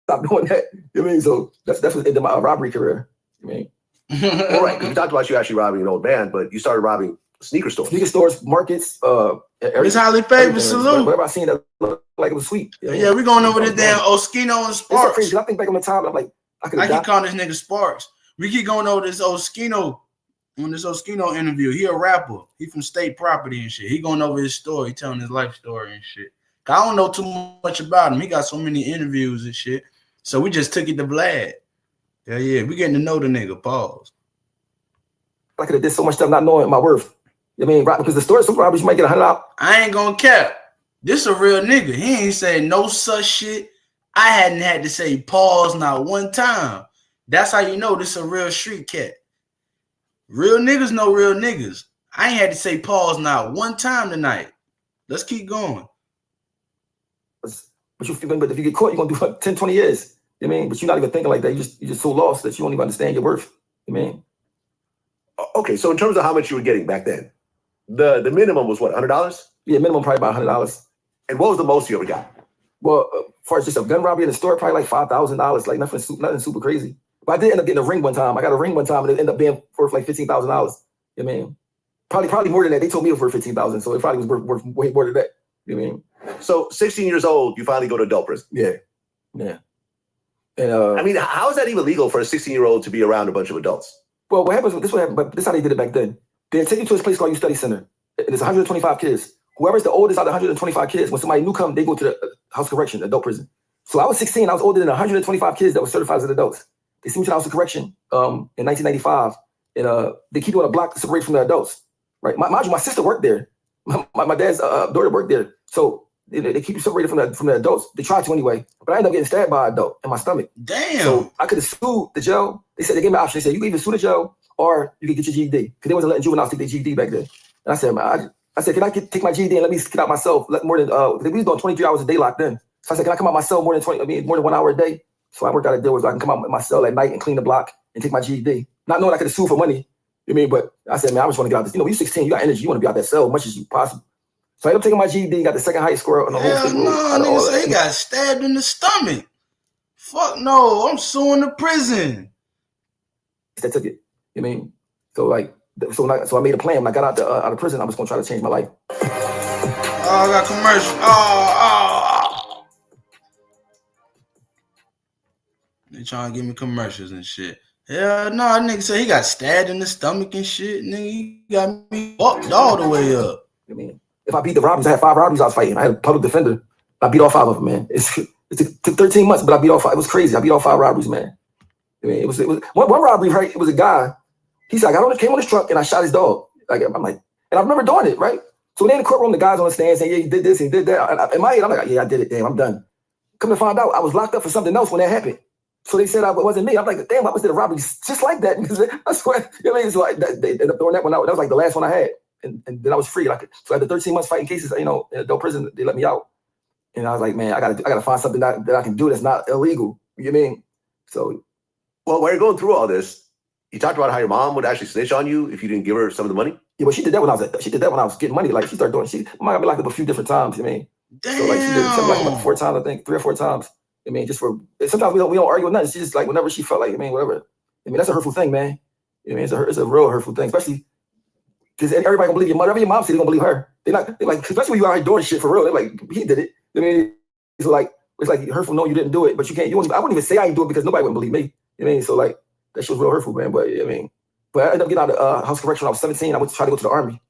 S4: stop doing that. You know what I mean? So that's what ended my robbery career. You know what I mean?
S5: All right, because you talked about you actually robbing an old man, but you started robbing sneaker stores.
S4: Sneaker stores, markets,
S3: It's highly favored. Salute.
S4: Whatever I seen that looked like it was sweet.
S3: Yeah, we're going over there damn Oskino and Sparks.
S4: So crazy. I think back on the time, I'm like, I
S3: keep calling this nigga Sparks. We keep going over this Oskino on this Oskino interview. He a rapper. He from State Property and shit. He going over his story, he telling his life story and shit. I don't know too much about him. He got so many interviews and shit. So we just took it to Vlad. Yeah, we getting to know the nigga. Pause.
S4: I could have did so much stuff not knowing my worth. I mean, because the store, some robbers you might get $100.
S3: I ain't gonna cap. This a real nigga. He ain't saying no such shit. I hadn't had to say pause not one time. That's how you know this a real street cat. Real niggas know real niggas. I ain't had to say pause not one time tonight. Let's keep going.
S4: But if you get caught, you're gonna do 10, 20 years. You know what I mean? But you're not even thinking like that. You're just so lost that you don't even understand your worth. You know what I mean?
S5: Okay, so in terms of how much you were getting back then, the minimum was what, $100?
S4: Yeah, minimum probably about $100.
S5: And what was the most you ever got?
S4: Well, as far as just a gun robbery in the store, probably like $5,000. Like nothing super crazy. But I did end up getting a ring one time. I got a ring one time and it ended up being worth like $15,000. You know what I mean? Probably more than that. They told me it was worth $15,000, so it probably was worth way more than that. You know what I mean?
S5: So 16 years old, you finally go to adult prison.
S4: Yeah. And
S5: I mean, how is that even legal for a 16-year-old to be around a bunch of adults?
S4: Well, what happens? This what happened, but this is how they did it back then. They take you to this place called Youth Study Center. And it's 125 kids. Whoever's the oldest out of 125 kids, when somebody new come, they go to the house correction, adult prison. So I was 16. I was older than 125 kids that were certified as adults. They sent me to the house of correction in 1995, and they keep you on a block separated from the adults. Right? Mind you, my sister worked there. My dad's daughter worked there. So they keep you separated from the adults. They tried to anyway, but I ended up getting stabbed by an adult in my stomach.
S3: Damn.
S4: So I could have sued the jail. They said they gave me an option. They said you can either sue the jail or you can get your GED, because they wasn't letting juveniles take their GED back then. And I said, man, I said, can I take my GED and let me get out myself? More than we was doing 23 hours a day locked in. So I said, can I come out my cell more than 1 hour a day? So I worked out a deal where I can come out my cell at night and clean the block and take my GED. Not knowing I could have sued for money. You know what I mean? But I said, man, I just want to get out this. You know, when you're 16, you got energy. You want to be out that cell as much as you possible. So I ended up taking my GED, got the second highest score on the whole state.
S3: Nigga say he got stabbed in the stomach. Fuck no, I'm suing the prison.
S4: That took it. You know what I mean? So I made a plan. When I got out of prison, I was going to try to change my life.
S3: Oh, I got commercial. Oh. They trying to give me commercials and shit. Hell no, nigga said he got stabbed in the stomach and shit. Nigga, he got me fucked all the way up.
S4: I mean, if I beat the robberies, I had 5 robberies I was fighting. I had a public defender. I beat all 5 of them, man. It took 13 months, but I beat all 5. It was crazy. I beat all 5 robberies, man. I mean, it was one robbery, right? It was a guy. He said, came on his truck and I shot his dog. I'm like, and I remember doing it, right? So then in the courtroom, the guys on the stand saying, yeah, you did this and did that. In my head, I'm like, yeah, I did it. Damn, I'm done. Come to find out, I was locked up for something else when that happened. So they said it wasn't me. I'm like, damn, I was did a robbery just like that. I swear. You know what I mean? So they ended up throwing that one out. That was like the last one I had. and then I was free. So after 13 months fighting cases, in adult prison, they let me out. And I was like, man, I gotta find something that I can do that's not illegal. You know what I mean? So,
S5: well, while you're going through all this, you talked about how your mom would actually snitch on you if you didn't give her some of the money.
S4: Yeah, but she did that when I was getting money. Like she started doing. I got me locked up a few different times. You know what I mean?
S3: Damn.
S4: So like she did locked up 4 times, I think 3 or 4 times. I mean, just for sometimes we don't argue with nothing. She just like whenever she felt like, whatever. I mean, that's a hurtful thing, man. You know what I mean? It's a real hurtful thing, especially because everybody gonna believe your mother. Whatever your mom said, they gonna believe her. They like, especially when you out here doing shit for real. They're like, he did it. I mean, it's like hurtful. No, you didn't do it, but you can't. I wouldn't even say I didn't do it because nobody wouldn't believe me. You know what I mean? So like that shit was real hurtful, man. But I ended up getting out of house correction when I was 17. I went to try to go to the army.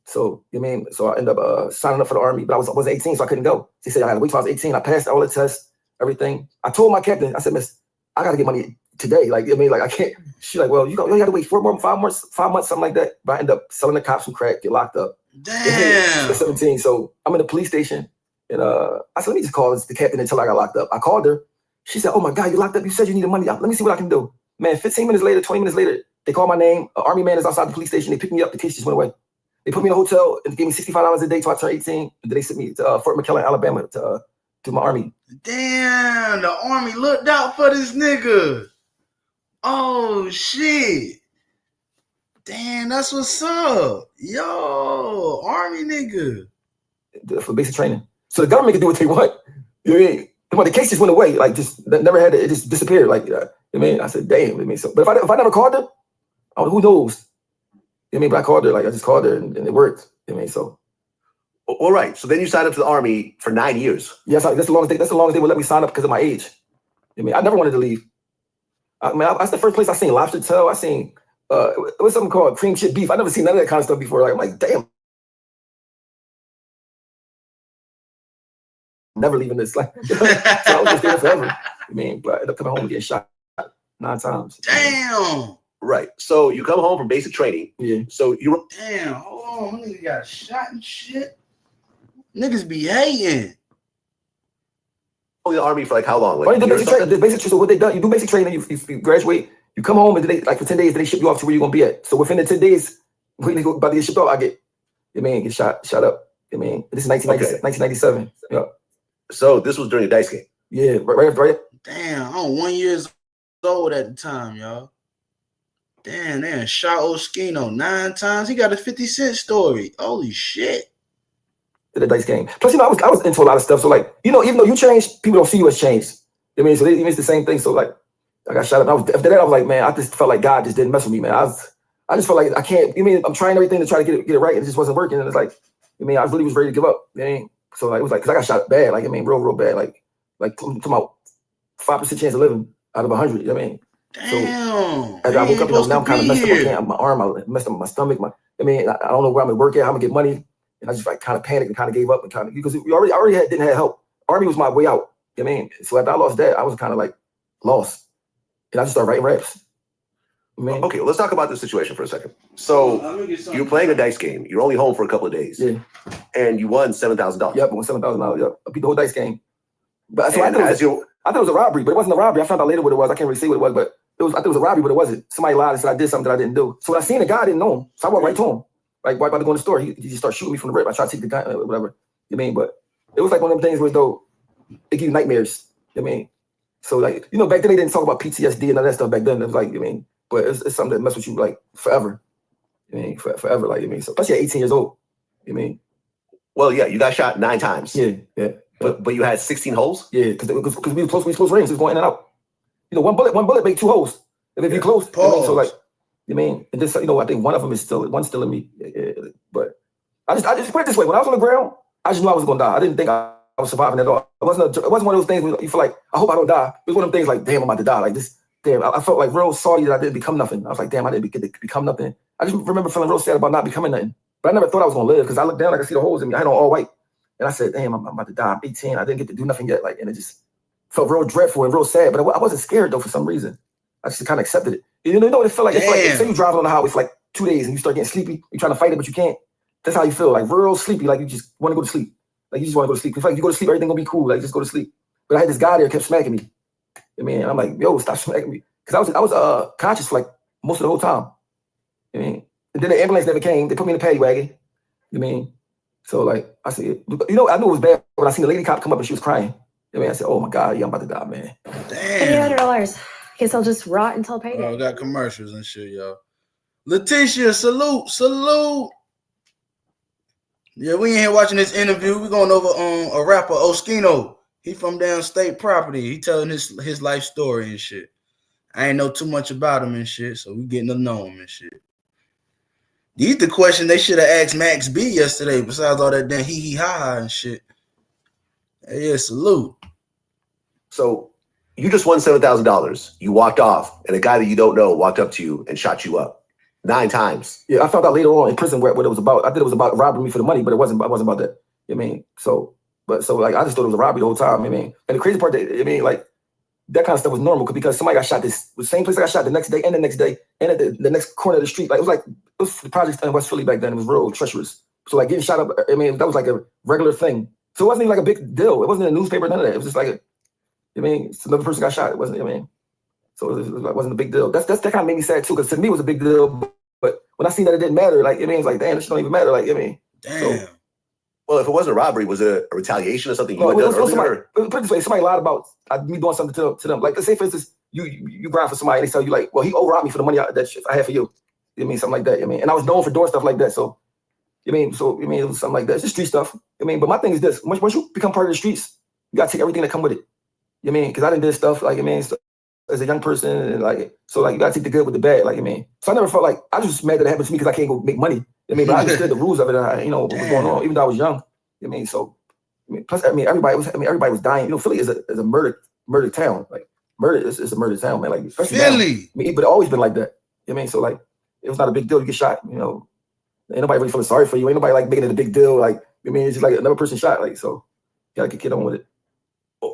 S4: So you know what I mean? So I ended up signing up for the army, but I wasn't 18, so I couldn't go. They said I had to wait till I was 18. I passed all the tests, everything. I told my captain, I said, Miss, I gotta get money today. Like, I mean, like I can't. She's like, well, you got to wait 5 months, something like that. But I end up selling the cops some crack, get locked up.
S3: Damn.
S4: At 17. So I'm in the police station, and I said, let me just call the captain until I got locked up. I called her. She said, oh my God, you locked up. You said you needed money. Let me see what I can do. Man, 15 minutes later, 20 minutes later, they call my name. An army man is outside the police station. They picked me up. The case just went away. They put me in a hotel and gave me $65 a day till I turned 18. And then they sent me to Fort McClellan, Alabama to do my army.
S3: Damn, the army looked out for this nigga. Oh, shit. Damn, that's what's up. Yo, army nigga.
S4: For basic training. So the government can do what they want. You know what I mean? The case just went away. Like, just never had it. It just disappeared. Like, I mean, I said, damn. I mean, so, but if I never called her, who knows? I mean, but I called her. Like, I just called her and it worked. I mean, so.
S5: All right. So then you signed up to the army for 9 years.
S4: Yes, that's the longest they would let me sign up because of my age. I mean, I never wanted to leave. I mean, that's the first place I seen lobster tail. I seen it was something called cream chip beef. I never seen none of that kind of stuff before. Like, I'm like, damn. Never leaving this. Like, so I was just there forever. I mean, but I ended up coming home and getting shot 9 times.
S3: Damn.
S5: Right. So you come home from basic training.
S4: Yeah.
S5: So you were.
S3: Damn, hold on. Niggas got shot and shit. Niggas be hating.
S5: In the army for like how long? Like
S4: well, the basic training. So what they done? You do basic training. You graduate. You come home and like for 10 days, they ship you off to where you're gonna be at. So within the 10 days, when you go about to get shipped off, get shot up. I mean, this is 1997. Yeah.
S5: So this was during a dice game.
S4: Yeah, right.
S3: Damn, I'm 1 year old at the time, y'all. Damn, they shot Oskino 9 times. He got a 50 Cent story. Holy shit.
S4: The dice game. Plus, I was into a lot of stuff. So like, even though you change, people don't see you as changed. I mean, so it's the same thing. So like, I got shot up. After that, I was like, man, I just felt like God just didn't mess with me, man. I just felt like I can't. I'm trying everything to try to get it right, and it just wasn't working. And it's like, I really was ready to give up. So like, it was like, because I got shot bad. Like, real bad. Like talking about 5% chance of living out of 100. You know what I mean?
S3: Damn.
S4: So as I woke up, now I'm kind of messed up my arm. I messed up my stomach. I don't know where I'm gonna work at. How I'm gonna get money. And I just like kind of panicked and kind of gave up and because I already didn't have help. Army was my way out. You know what I mean? So after I lost that, I was kind of like lost. And I just started writing raps.
S5: Okay, well, let's talk about this situation for a second. So you're playing a dice game. You're only home for a couple of days.
S4: Yeah.
S5: And you won $7,000.
S4: Yep, I won $7,000. Yep. I beat the whole dice game. But so I thought it was a robbery, but it wasn't a robbery. I found out later what it was. I can't really say what it was, but I thought it was a robbery, but it wasn't. Somebody lied and said I did something that I didn't do. So when I seen the guy, I didn't know him. So I walked right to him. Like, right about to go in the store, he just started shooting me from the rip. I tried to take the gun, whatever. You know what I mean? But it was like one of them things where, though, it give you nightmares. You know what I mean? So, like, back then they didn't talk about PTSD and all that stuff back then. It was like, but it's something that mess with you, like, forever. You know what I mean? Forever, like, so plus you're 18 years old. You know what I mean?
S5: Well, yeah, you got shot 9 times.
S4: Yeah.
S5: But you had 16 holes?
S4: Yeah, because we were close range, so it was going in and out. One bullet make 2 holes. If you close, so like, and this, I think one of them one's still in me. But I just put it this way: when I was on the ground, I just knew I was gonna die. I didn't think I was surviving at all. It wasn't one of those things where you feel like I hope I don't die. It was one of them things like, damn, I'm about to die. Like this, damn. I felt like real sorry that I didn't become nothing. I was like, damn, I didn't get to become nothing. I just remember feeling real sad about not becoming nothing. But I never thought I was gonna live because I looked down, like I see the holes in me. I had on all white, and I said, damn, I'm about to die. I'm 18. I didn't get to do nothing yet. Like, and it just felt real dreadful and real sad. But I wasn't scared though for some reason. I just kind of accepted it. You know what it felt like? It's like say you drive on the highway for like 2 days and you start getting sleepy. You're trying to fight it, but you can't. That's how you feel, like real sleepy, like you just want to go to sleep. Like you just want to go to sleep. It's like you go to sleep, everything gonna be cool. Like just go to sleep. But I had this guy there kept smacking me. And I'm like, yo, stop smacking me. Because I was conscious for like most of the whole time. And then the ambulance never came. They put me in the paddy wagon. You mean? So like I said, you know, I knew it was bad when I seen the lady cop come up and she was crying. I mean, I said, oh my God, yeah, I'm about to die, man.
S3: Damn.
S7: $200. Guess I'll just rot until payday.
S3: Oh, got commercials and shit, y'all. Letitia, salute. Yeah, we ain't here watching this interview. We going over a rapper, Oskino. He from downstate property. He telling his life story and shit. I ain't know too much about him and shit, so we getting to know him and shit. These the question they should have asked Max B yesterday, besides all that damn hee-hee-ha-ha and shit. Hey, yeah, salute.
S5: So you just won $7,000. You walked off, and a guy that you don't know walked up to you and shot you up 9 times.
S4: Yeah, I found out later on in prison what it was about. I thought it was about robbing me for the money, but it wasn't about that. You know what I mean? So like I just thought it was a robbery the whole time. You know what I mean? And the crazy part, like that kind of stuff was normal because somebody got shot the same place I got shot the next day and the next day and at the next corner of the street. Like it was the projects in West Philly back then. It was real treacherous. So like getting shot up, I mean, that was like a regular thing. So it wasn't even like a big deal. It wasn't in the newspaper, none of that. It was just like, I mean, another person got shot. It wasn't, I mean, so it wasn't a big deal. That kind of made me sad too, because to me it was a big deal. But when I seen that it didn't matter, like, I mean, it's like, damn, this don't even matter. Like, I mean,
S3: damn.
S4: So,
S5: well, if it wasn't a robbery, was it a retaliation or something you had done earlier?
S4: Put it this way, somebody lied about me doing something to them. Like, let's say, for instance, you grind for somebody and they tell you, like, well, he overrobbed me for the money that I had for you. You know, something like that. I mean, and I was known for doing stuff like that. So, it was something like that. It's just street stuff. I mean, but my thing is this: once you become part of the streets, you gotta take everything that come with it. You know, because I didn't do stuff like, as a young person, and like, so like you gotta take the good with the bad. Like, so I never felt like I was just mad that it happened to me because I can't go make money. But I understood the rules of it. And what was going on, even though I was young. Plus, everybody was dying. You know, Philly is a murder town. Like, murder is a murder town, man. Like, especially
S3: Philly.
S4: Now. But it always been like that. You know what I mean? So like, it was not a big deal. You get shot. You know, ain't nobody really feeling sorry for you. Ain't nobody like making it a big deal. Like, it's just like another person shot. Like, so you gotta get on with it.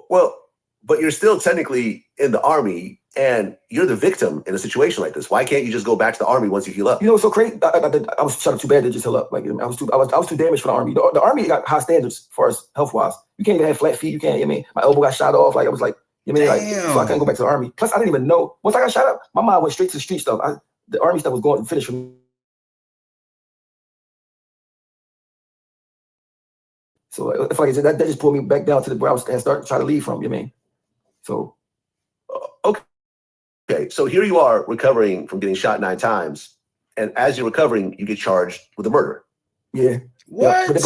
S5: Well, but you're still technically in the Army, and you're the victim in a situation like this. Why can't you just go back to the Army once you heal up?
S4: You know, it's so crazy. I was shot up too bad to just heal up. Like, I was too damaged for the Army. The Army got high standards as far as health wise. You can't even have flat feet. You can't. My elbow got shot off. Like, I was like, so I couldn't go back to the Army. Plus, I didn't even know. Once I got shot up, my mind went straight to the street stuff. The Army stuff was going to finish for me. So if like I said, that just pulled me back down to where I was and started trying to leave from. You know what I mean? So
S5: okay. So here you are recovering from getting shot 9 times, and as you're recovering, you get charged with a murder.
S4: Yeah.
S3: What?
S4: Yeah, but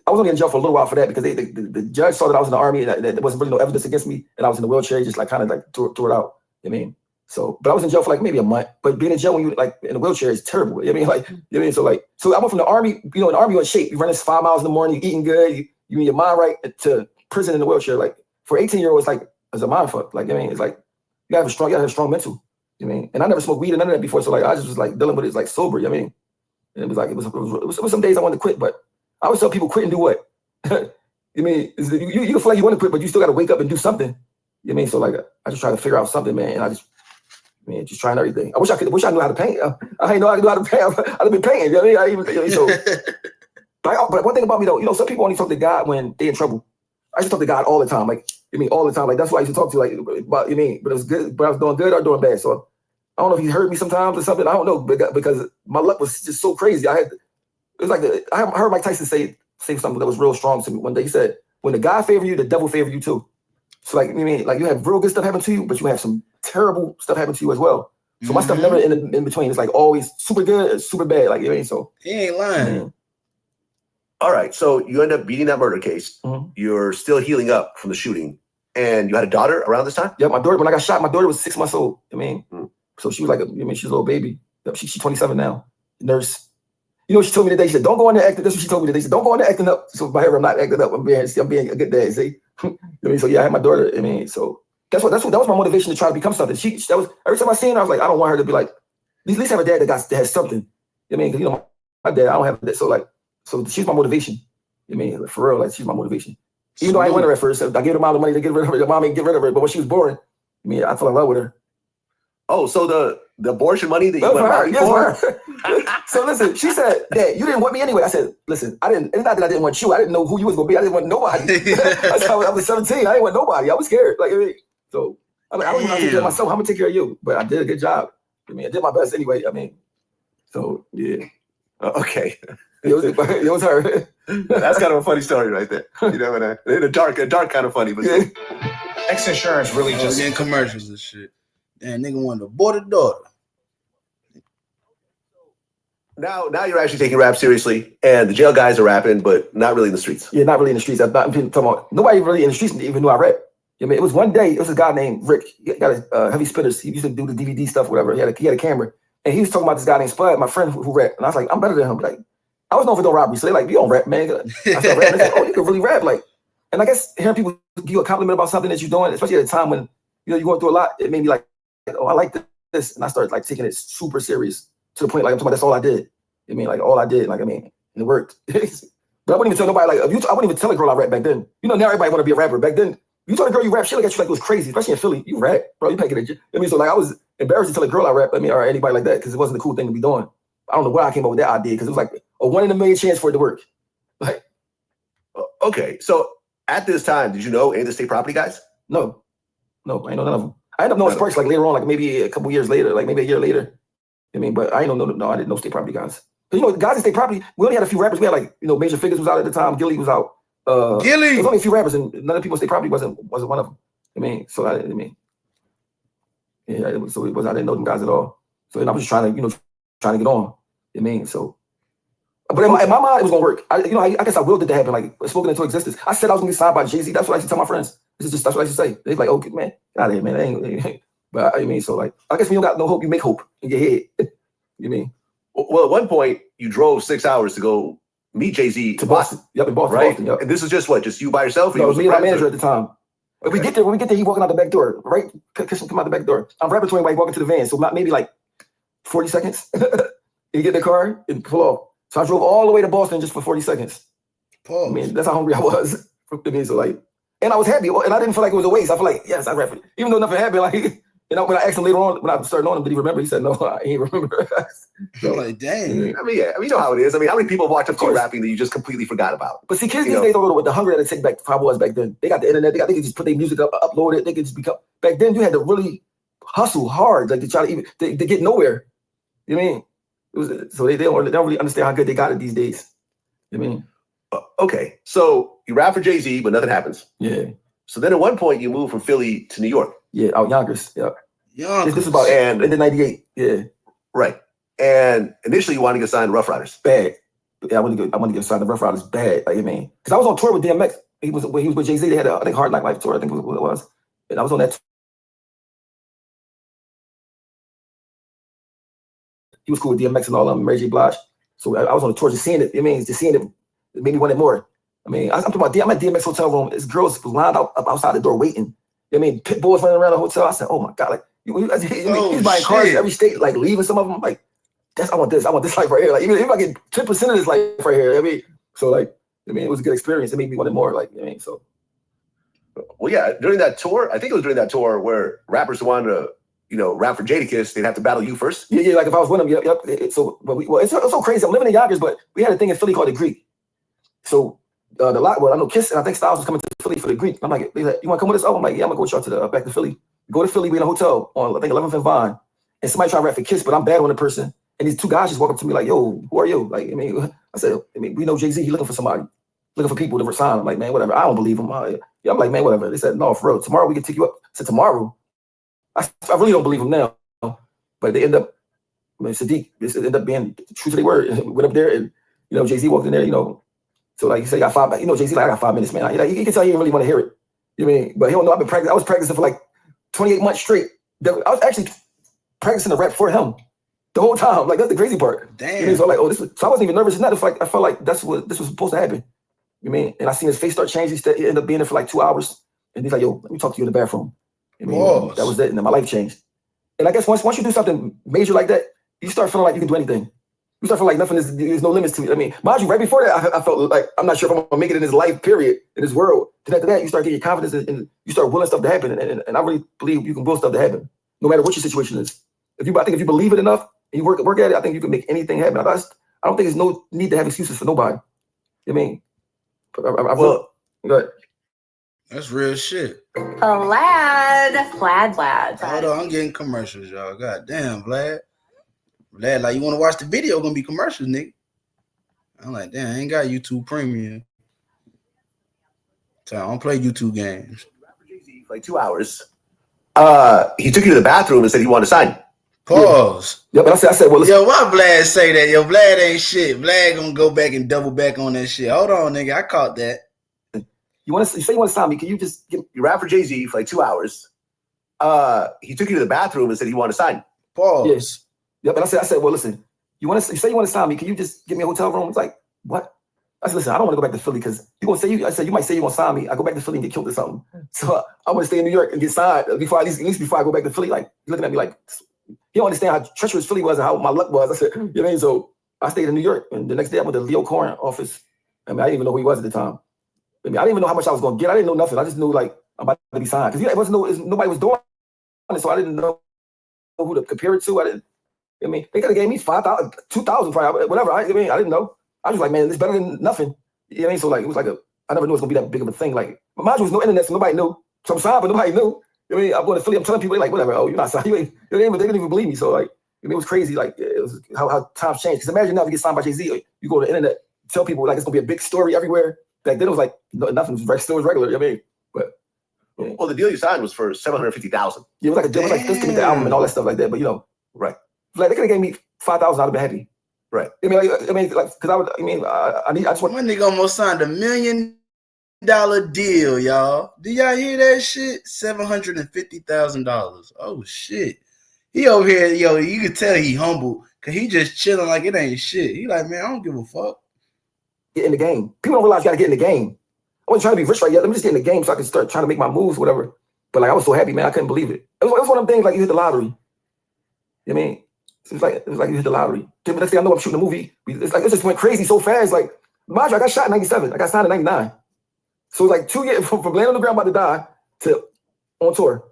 S4: I was only in jail for a little while for that because the judge saw that I was in the Army and there wasn't really no evidence against me, and I was in the wheelchair. He just like kind of like threw it out. You know what I mean? So, but I was in jail for like maybe a month. But being in jail when you like in a wheelchair is terrible. You know what I mean? So I went from the Army. You know, in the Army, you're in shape. You running 5 miles in the morning. You eating good. You in your mind right, to prison in the wheelchair. Like for 18-year-olds, like it's a mind fuck. Like it's like you gotta have a strong mental. You know what I mean? And I never smoked weed or none of that before. So like I just was like dealing with it like sober. You know what I mean? And it was some days I wanted to quit, but I always tell people quit and do what? You mean you feel like you want to quit, but you still got to wake up and do something. You know what I mean? So like I just try to figure out something, man. And I just trying everything. I wish I knew how to paint. I didn't know I knew how to paint. I'd have been painting. You know what I mean? So, but one thing about me though, some people only talk to God when they're in trouble. I used to talk to God all the time, like all the time. Like that's why I used to talk to like about but it was good, but I was doing good or doing bad. So I don't know if he heard me sometimes or something. I don't know, because my luck was just so crazy. I heard Mike Tyson say something that was real strong to me one day. He said, "When the God favor you, the devil favor you too." So like you have real good stuff happen to you, but you have some terrible stuff happen to you as well. So my stuff never in between. It's like always super good, super bad. Like so
S3: he ain't lying.
S4: Man.
S5: All right, so you end up beating that murder case.
S4: Mm-hmm.
S5: You're still healing up from the shooting, and you had a daughter around this time.
S4: Yeah, my daughter. When I got shot, my daughter was 6 months old. So she was like she's a little baby. She's 27 now. Nurse. You know, she told me today. She said, "Don't go in there acting." That's what she told me today. She said, "Don't go in there acting up." So by her, I'm not acting up. I'm being a good dad. See, so yeah, I had my daughter. So that was my motivation to try to become something. That was every time I seen her, I was like, I don't want her to be like, at least have a dad that has something. Because my dad, I don't have that. So she's my motivation. For real, like she's my motivation. Even though I didn't want her at first, I gave her all the money to get rid of her. The mom ain't get rid of her. But when she was born, I fell in love with her.
S5: Oh, so the abortion money that you went
S4: for? So listen, she said, "Dad, you didn't want me anyway." I said, "Listen, I didn't. It's not that I didn't want you. I didn't know who you was gonna be. I didn't want nobody. I was 17. I didn't want nobody. I was scared. So I'm like, I don't even know how to take care of myself. I'm gonna take care of you. But I did a good job. I did my best anyway. So yeah.
S5: Okay.
S4: It was her.
S5: That's kind of a funny story right there. You know, in a dark kind of funny, but
S4: Yeah.
S8: X Insurance really just
S3: getting commercials and shit. Damn, nigga wanted to abort a daughter.
S5: Now you're actually taking rap seriously, and the jail guys are rapping, but not really in the streets.
S4: Yeah, not really in the streets. I'm talking about nobody really in the streets even knew I rap. I mean, it was one day. It was a guy named Rick. He got a heavy spitters. He used to do the DVD stuff, whatever. He had a camera, and he was talking about this guy named Spud, my friend who rapped. And I was like, I'm better than him. Like, I was known for doing robbery, so they like, you don't rap, man. I started rapping. Like, oh, you can really rap, like. And I guess hearing people give you a compliment about something that you're doing, especially at a time when you're going through a lot, it made me like, oh, I like this, and I started like taking it super serious to the point like I'm talking about that's all I did. I mean, like all I did, like I mean, and it worked. But I wouldn't even tell nobody like I wouldn't even tell a girl I rap back then. You know, now everybody want to be a rapper. Back then, you told a girl you rap, she look at you like it was crazy, especially in Philly. You rap, bro. You can't get it. I mean, so like I was embarrassed to tell a girl I rap. I mean, or anybody like that because it wasn't a cool thing to be doing. I don't know where I came up with that idea because it was like a 1 in a million chance for it to work. Like,
S5: okay, so at this time, did you know any of the state property guys?
S4: No, I ain't know none of them. I ended up knowing Sparks like later on, like maybe a couple years later, like maybe a year later. I mean, but I ain't no, I didn't know state property guys. You know, guys in state property, we only had a few rappers. We had like, you know, Major Figures was out at the time. Gilly was out.
S3: Gilly.
S4: There was only a few rappers, and none of the people in state property wasn't one of them. I mean, so I didn't know them guys at all. So I was just trying to get on. I mean, so. But in my mind, it was gonna work. I guess I willed it to happen, like spoken into existence. I said I was gonna get signed by Jay-Z. That's what I used to tell my friends. That's what I used to say. They're like, "Oh, man, get out of here, man." Ain't. But I mean, so like, I guess when you don't got no hope, you make hope in your head. You mean?
S5: Well, at one point, you drove 6 hours to go meet Jay-Z
S4: to Boston. Yep, in Boston,
S5: right?
S4: Boston, yep.
S5: And this is just what? Just you by yourself?
S4: No, it was me and my manager at the time.
S5: Okay.
S4: When we get there, he walking out the back door, right? Christian come out the back door. I'm right between while he walking to the van, so maybe like 40 seconds. He get in the car and pull off. So I drove all the way to Boston just for 40 seconds.
S3: Pause.
S4: I mean, that's how hungry I was. I mean, so like, and I was happy, and I didn't feel like it was a waste. I feel like, yes, I rap it. Even though nothing happened, like, when I asked him later on, when I started knowing him, did he remember? He said, no, I ain't remember.
S3: So like, dang.
S5: I mean, yeah, you know how it is. I mean, how many people walked up to you rapping that you just completely forgot about?
S4: But see, kids these days don't know what the hunger that they take back how it was back then. They got the internet. They could just put their music up, upload it. They could just become. Back then, you had to really hustle hard, like to try to even to get nowhere. You know what I mean? It was, so they don't really understand how good they got it these days. You know what I mean?
S5: Okay, so you rap for Jay-Z, but nothing happens.
S4: Yeah.
S5: So then at one point you moved from Philly to New York.
S4: Yeah, out Yonkers. Yeah.
S3: Yonkers.
S4: This is about in the 98. Yeah.
S5: Right. And initially you wanted to get signed to Rough Riders.
S4: Bad. Yeah, I want to get signed to Rough Riders bad. Like, I mean, because I was on tour with DMX. He was with Jay-Z. They had I think Hard Knock Life tour. I think was what it was. And I was on that. He was cool with DMX and all of them, Mary J. Blige. So I was on the tour just seeing it. I mean, just seeing it made me want it more. I mean, I'm talking about I'm at DMX hotel room. This girls lined up outside the door waiting. I mean, pit bulls running around the hotel. I said, "Oh my god!" Like, he's buying cars in every state, like leaving some of them. Like, I want this life right here. Like, even if I get 10% of this life right here, I mean, so like, I mean, it was a good experience. It made me want it more. Like, I mean, so.
S5: Well, yeah, during that tour, I think it was during that tour where rappers who wanted to, rap for Jadakiss, they'd have to battle you first.
S4: Yeah, like if I was with him, yep. It's so crazy. I'm living in Yonkers, but we had a thing in Philly called the Greek. So I know Kiss and I think Styles was coming to Philly for the Greek. I'm like, you want to come with us? Oh, I'm like, yeah, I'm gonna go with y'all to back to Philly. Go to Philly, we in a hotel on I think 11th and Vine, and somebody trying to rap for Kiss, but I'm bad on the person. And these two guys just walk up to me like, yo, who are you? Like, I mean, I said, we know Jay-Z. He looking for somebody, looking for people to sign. I'm like, man, whatever. I don't believe him. I'm like, man, whatever. They said, no, for real. Tomorrow we can take you up. I said, tomorrow? I really don't believe him now. But they end up, Sadiq, this ended up being true to their word. Went up there and, Jay-Z walked in there, So like you say, I got 5 minutes. Jay-Z like, I got 5 minutes, man. He can tell he didn't really want to hear it. You know what I mean? But he don't know I've been practicing. I was practicing for like 28 months straight. I was actually practicing to rap for him the whole time. Like, that's the crazy part.
S3: Damn.
S4: You know, so like, so I wasn't even nervous. It's like I felt like this was supposed to happen. You know what I mean? And I seen his face start changing. He ended up being there for like 2 hours. And he's like, yo, let me talk to you in the bathroom. You know, that was it. And then my life changed. And I guess once you do something major like that, you start feeling like you can do anything. You start feeling like there's no limits to it. I mean, mind you, right before that, I felt like I'm not sure if I'm gonna make it in this life, period, in this world. Then after that, you start getting your confidence and you start willing stuff to happen. And I really believe you can will stuff to happen, no matter what your situation is. I think if you believe it enough and you work at it, I think you can make anything happen. I don't think there's no need to have excuses for nobody. You know what I mean? Go ahead.
S3: That's real shit.
S6: Vlad.
S3: Hold on, I'm getting commercials, y'all. God damn, Vlad, like you want to watch the video? Gonna be commercials, nigga. I'm like, damn, I ain't got YouTube Premium. So I don't play YouTube games.
S5: Like 2 hours. He took you to the bathroom and said he wanted to sign.
S3: Pause.
S4: Yeah, but I said, well,
S3: yo, why Vlad say that? Yo, Vlad ain't shit. Vlad gonna go back and double back on that shit. Hold on, nigga. I caught that.
S4: You say you want to sign me? Can you just give?
S5: You rap for Jay-Z for like 2 hours. He took you to the bathroom and said he wanted to sign.
S3: Pause.
S4: Yes. Yeah, but I said, well, listen. You say you want to sign me? Can you just give me a hotel room? It's like, what? I said, listen, I don't want to go back to Philly because you gonna say I said you might say you want to sign me. I go back to Philly and get killed or something. So I want to stay in New York and get signed before at least before I go back to Philly. Like looking at me like you don't understand how treacherous Philly was and how my luck was. I said, you know what I mean? So I stayed in New York, and the next day I went to Leo Cohen office. I mean, I didn't even know who he was at the time. I mean, I didn't even know how much I was gonna get. I didn't know nothing. I just knew like I'm about to be signed because nobody was doing it, so I didn't know who to compare it to. I didn't. I mean, they could have gave me 5,000, 2,000 probably, whatever. I mean, I didn't know. I was like, man, it's better than nothing. You know what I mean? So like, it was like I never knew it was gonna be that big of a thing. Like, but mind you, there was no internet, so nobody knew. So I'm signed, but nobody knew. You know what I mean? I'm going to Philly. I'm telling people, like, whatever. Oh, you're not signed. You ain't. They didn't even believe me. So like, I mean, it was crazy. Like, it was how times changed. Because imagine now if you get signed by Jay-Z, you go to the internet, tell people like it's gonna be a big story everywhere. Back then it was like nothing. It was still regular. You know what I mean? But yeah.
S5: Well, the deal you signed was for $750,000.
S4: Yeah, it was like a deal. It was like this to make the album and all that stuff like that. But you know,
S5: right?
S4: Like they could have gave me 5,000. I'd have been happy.
S5: Right.
S4: I mean, because I just want.
S3: My nigga almost signed $1 million deal, y'all. Do y'all hear that shit? $750,000. Oh shit. He over here, yo. You can tell he humble because he just chilling like it ain't shit. He like, man, I don't give a fuck.
S4: Get in the game. People don't realize you gotta get in the game. I wasn't trying to be rich right yet. Let me just get in the game so I can start trying to make my moves, whatever. But like I was so happy, man. I couldn't believe it. It was one of them things like you hit the lottery. You know what I mean? It was like you hit the lottery. The next thing I know, I'm shooting a movie. It's like it just went crazy so fast. Like, mind you, I got shot in 97. I got signed in 99. So it was like 2 years from laying on the ground about to die to on tour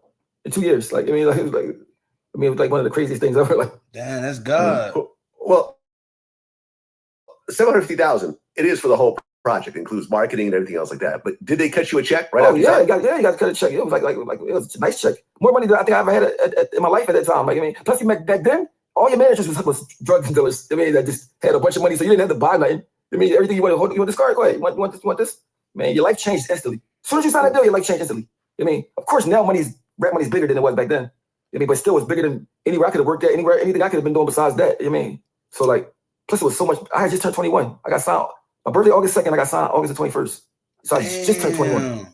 S4: in 2 years. Like, it was like one of the craziest things ever. Like,
S3: damn, that's God.
S5: Well, $750,000. It is for the whole project. It includes marketing and everything else like that. But did they cut you a check right after
S4: you got to cut a check. It was like it was a nice check. More money than I think I ever had in my life at that time. Like, I mean, plus back then, all your managers was drug dealers. I mean, that just had a bunch of money, so you didn't have to buy nothing. I mean, everything you want this card? Go ahead. You want this? Man, your life changed instantly. As soon as you sign that deal, your life changed instantly. I mean, of course, now rap money's bigger than it was back then. I mean, but still, it's bigger than anywhere I could have worked at, anything I could have been doing besides that. I mean, so like, plus it was so much. I had just turned 21. I got signed. My birthday, August 2nd. I got signed August the 21st. So I just turned 21.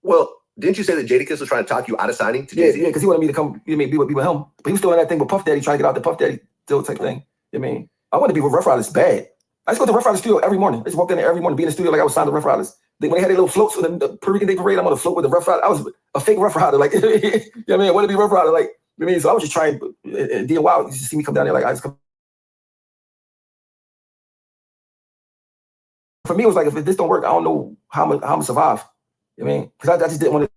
S5: Well, didn't you say that Jadakiss was trying to talk you out of signing to Jay-Z?
S4: Yeah, because he wanted me to come, be with him. But he was still in that thing with Puff Daddy, trying to get out the Puff Daddy deal type thing. I mean, I wanted to be with Rough Riders bad. I used to go to Rough Riders studio every morning. I just walked in there every morning, be in the studio like I was signed to Rough Riders. When they had their little floats with the Puerto Rican Day Parade, I'm on a float with the Rough Rider. I was a fake Rough Rider, like, you know what I mean? I want to be Rough Rider, like, you know what I mean? So I was just trying, and D&Y used to see me come down there, like, I just come. For me, it was like, if this don't work, I don't know how I'm going to survive. You know what I mean? Because I just didn't want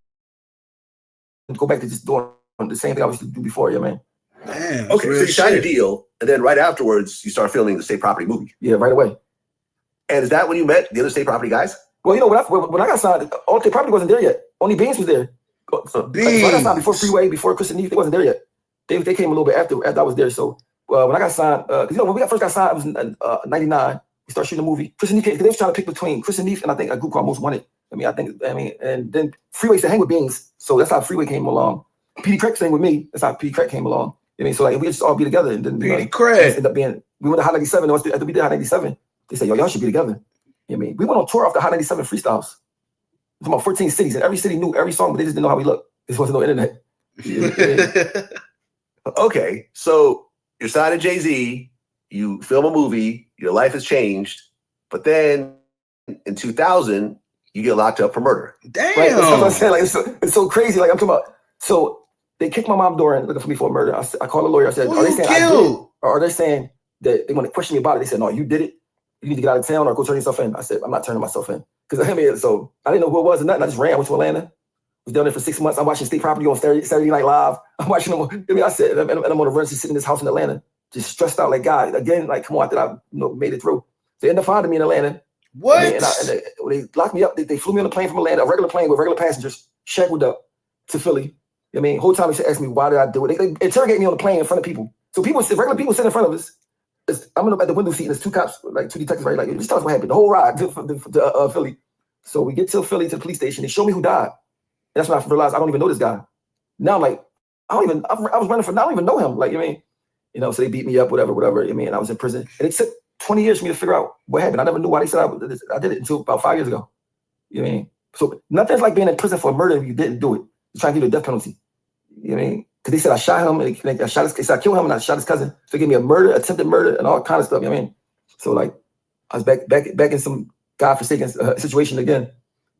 S4: to go back to just doing the same thing I used to do before, you know what I mean?
S3: Damn,
S5: okay, so you signed a deal, and then right afterwards, you start filming the State Property movie.
S4: Yeah, right away.
S5: And is that when you met the other State Property guys?
S4: Well, you know, when I got signed, all State Property wasn't there yet. Only Beans was there. So I got signed before Freeway, before Chris and Neef. They wasn't there yet. They came a little bit after I was there. So when I got signed, because you know when we first got signed, it was 99. We started shooting a movie. Chris and Neef, they was trying to pick between Chris and Neef and I think a group called Most Wanted. And then Freeway used to hang with Beans, so that's how Freeway came along. P.D. Craig sang with me. That's how P.D. Craig came along. I mean, so like we just all be together, and then
S3: P.D. Craig
S4: ended up being. We went to Hot 97. After we did Hot 97, they said, "Yo, y'all should be together." You know what I mean, we went on tour off the Hot 97 freestyles. It's about 14 cities, and every city knew every song, but they just didn't know how we looked. There wasn't no internet. Yeah.
S5: Okay, so you're signed to Jay-Z, you film a movie, your life has changed, but then in 2000, you get locked up for murder.
S3: Damn.
S4: Right? That's what I'm saying. Like, it's so crazy. Like, I'm talking about, so they kicked my mom door in looking for me for a murder. I called a lawyer. I said, are they saying I did it? Or are they saying that they want to question me about it? They said, no, you did it. You need to get out of town or go turn yourself in. I said, I'm not turning myself in. Because I mean, so I didn't know who it was or nothing. I just ran. I went to Atlanta. Was down there for 6 months. I'm watching State Property on Saturday Night Live. I'm watching them. I mean, I said, and I'm on the run, just sitting in this house in Atlanta, just stressed out like, God, again, like, come on, I thought I made it through. They ended up finding me in Atlanta.
S3: What?
S4: And they locked me up. They flew me on a plane from Atlanta, a regular plane with regular passengers, shackled up to Philly. I mean, whole time they asked me, why did I do it? They interrogate me on the plane in front of people. So regular people sit in front of us. I'm at the window seat, and there's two cops, like two detectives, right? Like, just tell us what happened. The whole ride to Philly. So we get to Philly to the police station. They show me who died. And that's when I realized I don't even know this guy. Now I'm like, I was running for, I don't even know him. Like, you know what I mean? You know, so they beat me up, whatever. I mean, I was in prison. And it took 20 years for me to figure out what happened. I never knew why they said I did it until about 5 years ago. You know what I mean? So nothing's like being in prison for a murder if you didn't do it. They're trying to give you a death penalty. You know what I mean? Because they said I shot him, and they said I killed him, and I shot his cousin. So they gave me a murder, attempted murder, and all kind of stuff. You know what I mean? So like, I was back in some godforsaken situation again.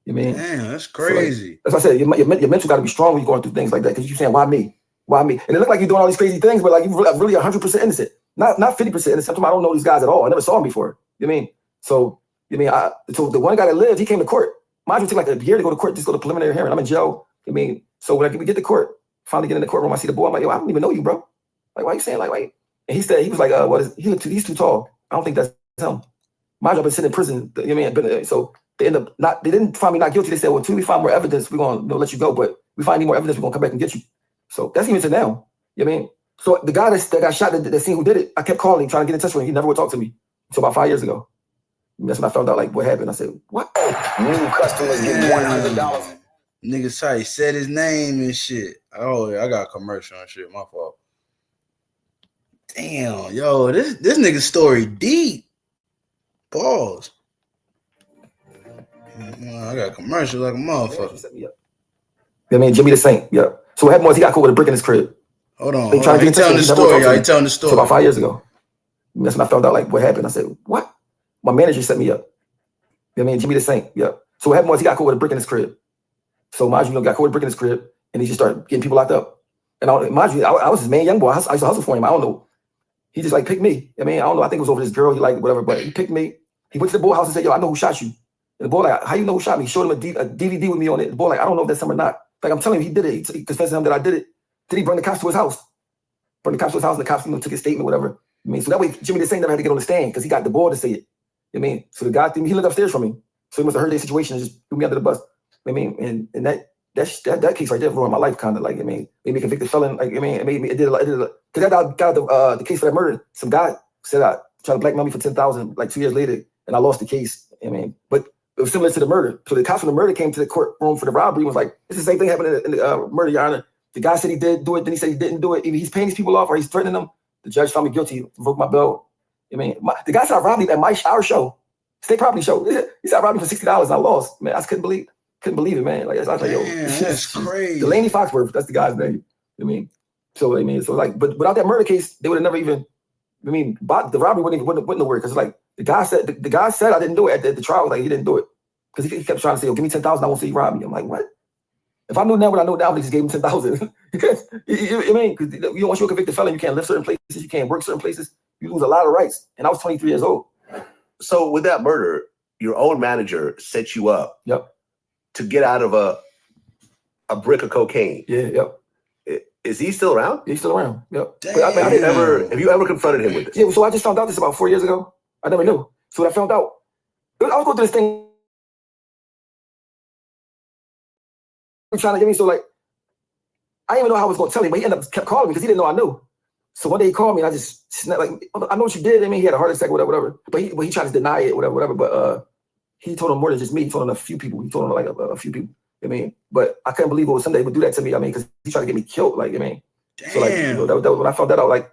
S4: You know what I mean?
S3: Damn, that's crazy.
S4: So like, that's what I said. Your mental got to be strong when you're going through things like that. Because you're saying, why me? Why me? And it looked like you're doing all these crazy things, but like you're really 100% innocent. Not 50% innocent. Sometimes I don't know these guys at all. I never saw them before. You know what I mean? So, you know what I mean? So the one guy that lived, he came to court. Mind you, it took like a year to go to court, just go to preliminary hearing. I'm in jail. You know what I mean? So when we get to court, finally get in the courtroom, I see the boy. I'm like, yo, I don't even know you, bro. Like, why are you saying like, wait? And he said, he was like, he's too tall. I don't think that's him. Mind you, I've been sitting in prison. You know what I mean? So they didn't find me not guilty. They said, well, until we find more evidence, we're going to let you go. But we find any more evidence, we're going to come back and get you. So that's even to now. You know what I mean? So the guy that got shot, that seen who did it, I kept calling, trying to get in touch with him. He never would talk to me until about 5 years ago. And that's when I found out, like, what happened. I said, what?
S8: New customers get $100.
S3: Nigga sorry, said his name and shit. Oh, I got a commercial and shit. My fault. Damn, yo, this nigga's story deep. Pause. I got a commercial like a motherfucker.
S4: You know what I mean? Jimmy the Saint. Yeah. So what happened was he got caught with a brick in his crib.
S3: Hold on. He telling the story. He telling the story.
S4: So about 5 years ago. And that's when I found out, like, what happened. I said, what? My manager set me up. You know what I mean? Jimmy the Saint. Yeah. So what happened was he got caught with a brick in his crib. So mind you, got caught with a brick in his crib, and he just started getting people locked up. And mind you, I was his main young boy. I used to hustle for him. I don't know. He just like picked me. I mean, I don't know. I think it was over this girl. He like whatever, but he picked me. He went to the boy house and said, yo, I know who shot you. And the boy like, how you know who shot me? He showed him a DVD with me on it. The boy like, I don't know if that's him or not. Like I'm telling you, he did it. He confessed to him that I did it. Then he brought the cops to his house. Brought the cops to his house, and the cops took his statement, whatever. I mean, so that way Jimmy the Saint never had to get on the stand because he got the boy to say it. I mean, so the guy, he lived upstairs from me. So he must have heard their situation and just threw me under the bus. I mean, and that case right there ruined my life, kind of like, I mean, made me a convicted felon. Like, I mean, it did because that got the case for that murder. Some guy said I tried to blackmail me for $10,000 like 2 years later, and I lost the case. I mean, but it was similar to the murder. So the cops from the murder came to the courtroom for the robbery. Was like, it's the same thing happened in the murder, Your Honor. The guy said he did do it, then he said he didn't do it. Either he's paying these people off or he's threatening them. The judge found me guilty, revoked my bail. I mean, the guy said I robbed him at our show, state property show. He said I robbed him for $60 and I lost. Man, I couldn't believe it, man. Like I was like, yo,
S3: that's crazy.
S4: Delaney Foxworth, that's the guy's name. I mean, so like, but without that murder case, they would have never even. I mean, the robbery wouldn't nowhere because like the guy said I didn't do it at the trial. Like he didn't do it because he kept trying to say, "Oh, give me $10,000, I won't say you robbed me." I'm like, what? If I knew now what I know now, they just gave him $10,000. I mean, because once you're a convicted felon, you can't live certain places, you can't work certain places, you lose a lot of rights. And I was 23 years old.
S5: So with that murder, your own manager set you up.
S4: Yep.
S5: To get out of a brick of cocaine.
S4: Yeah, yep.
S5: Is he still around?
S4: He's still around. Yep.
S5: But I mean, have you ever confronted him with this?
S4: Yeah, so I just found out this about 4 years ago. I never knew. So when I found out, I was going through this thing trying to get me, so like I didn't even know how I was going to tell him, but he ended up kept calling me because he didn't know I knew. So one day he called me and I just snapped, like, I know what you did. I mean, he had a heart attack, whatever. But he tried to deny it, whatever. But he told him more than just me. He told him a few people. He told him like a few people. I mean, but I couldn't believe it was somebody would do that to me. I mean, because he tried to get me killed. Like, I mean, so like, that was when I found that out. Like,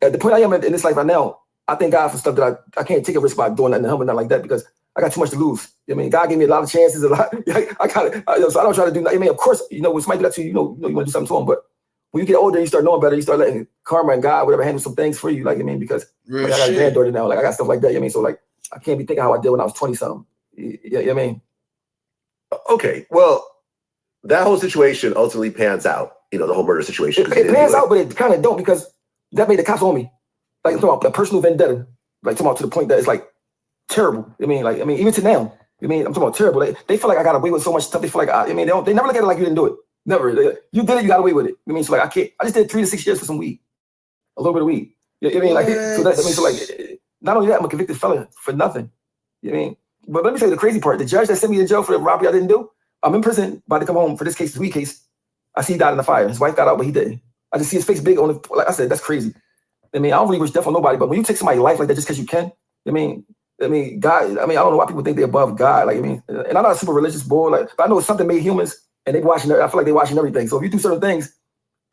S4: at the point I am in this life right now, I thank God for stuff that I can't take a risk by doing nothing to him and nothing like that because I got too much to lose. I mean, God gave me a lot of chances, a lot. So I don't try to do that. I mean, of course, when somebody do that to you, you want to do something to them. But when you get older, you start knowing better. You start letting karma and God, whatever, handle some things for you. Like, I mean, because I got a granddaughter now. Like, I got stuff like that. I mean, so like, I can't be thinking how I did when I was 20-something. I mean.
S5: Okay, well, that whole situation ultimately pans out. The whole murder situation.
S4: It pans out, but it kind of don't because that made the cops on me. Like, I'm talking about a personal vendetta. Like, talking about to the point that it's like terrible. I mean, even to now. I mean, I'm talking about terrible. They feel like I got away with so much stuff. They feel like, they never look at it like you didn't do it. Never. You did it, you got away with it. I mean, so like, I just did 3 to 6 years for some weed. A little bit of weed. I mean, like, so like, not only that, I'm a convicted felon for nothing. I mean, but let me tell you the crazy part. The judge that sent me to jail for the robbery I didn't do, I'm in prison, about to come home for this case, this weed case. I see he died in the fire. His wife got out, but he didn't. I just see his face big on the, like I said, that's crazy. I mean, I don't really wish death on nobody, but when you take somebody's life like that just because you can, I mean, God, I don't know why people think they're above God. Like, I mean, and I'm not a super religious boy, like, but I know it's something made humans and I feel like they're watching everything. So if you do certain things,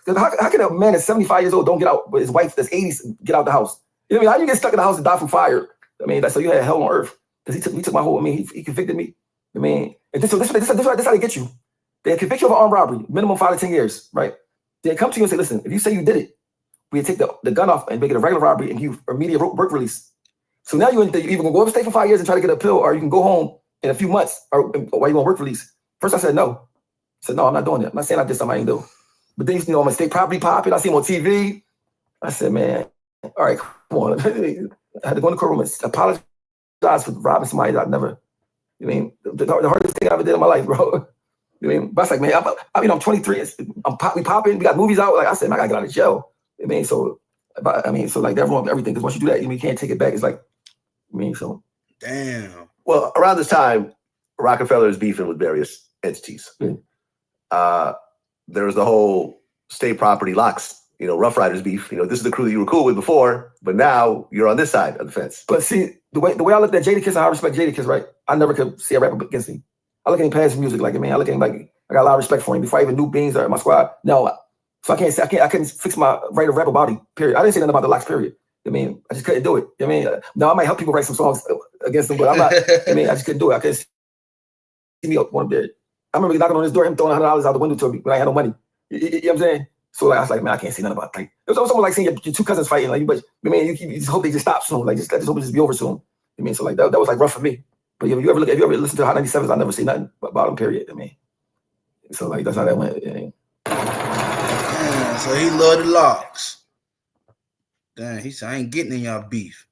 S4: how can a man that's 75 years old don't get out, but his wife that's 80 get out the house? You know what I mean? How you get stuck in the house and die from fire? I mean, that's so you had hell on earth. Because he took my whole, I mean, he convicted me. I mean, and this how they get you. They convict you of an armed robbery, minimum 5 to 10 years, right? They come to you and say, listen, if you say you did it, we take the gun off and make it a regular robbery and give you immediate work release. So now you either gonna go upstate for 5 years and try to get a pill, or you can go home in a few months, or while you on work release. First I said no. I said, no, I'm not doing it. I'm not saying I did something I ain't do. But then, you know, my state property popping, I see him on TV. I said, man, all right, come on. I had to go in the courtroom and apologize for robbing somebody that I never, I mean, the hardest thing I ever did in my life, bro. I mean, but it's like, man, I'm 23. We popping. We got movies out. Like I said, man, I gotta get out of jail. I mean, so like everyone, everything. Because once you do that, you can't take it back. It's like, I mean, so.
S3: Damn.
S5: Well, around this time, Rockefeller is beefing with various entities.
S4: Yeah.
S5: There was the whole state property locks, Rough Riders beef. This is the crew that you were cool with before, but now you're on this side of the fence.
S4: But see, the way I looked at Jadakiss and how I respect Jadakiss, right? I never could see a rapper against him. I look at him past his music, like, man, I look at him like I got a lot of respect for him. Before I even knew Beans or my squad, no. So I couldn't fix my right of rap about him, period. I didn't say nothing about the locks, period. I mean, I just couldn't do it. I mean, now I might help people write some songs against them, but I'm not. I mean, I just couldn't do it. I couldn't see me up one of them. I remember knocking on his door, him throwing $100 out the window to me when I had no money. You know what I'm saying? So like, I was like, man, I can't say nothing about it. Like, it was almost like seeing your two cousins fighting. Like, but I mean, you just hope they just stop soon. Like, just hope it just be over soon. I mean, so like that was like rough for me. But if you ever listen to Hot 97s, I never say nothing about them, period. I mean, so like that's how that went.
S3: Yeah, so he loved the locks. Damn, he said I ain't getting in y'all beef.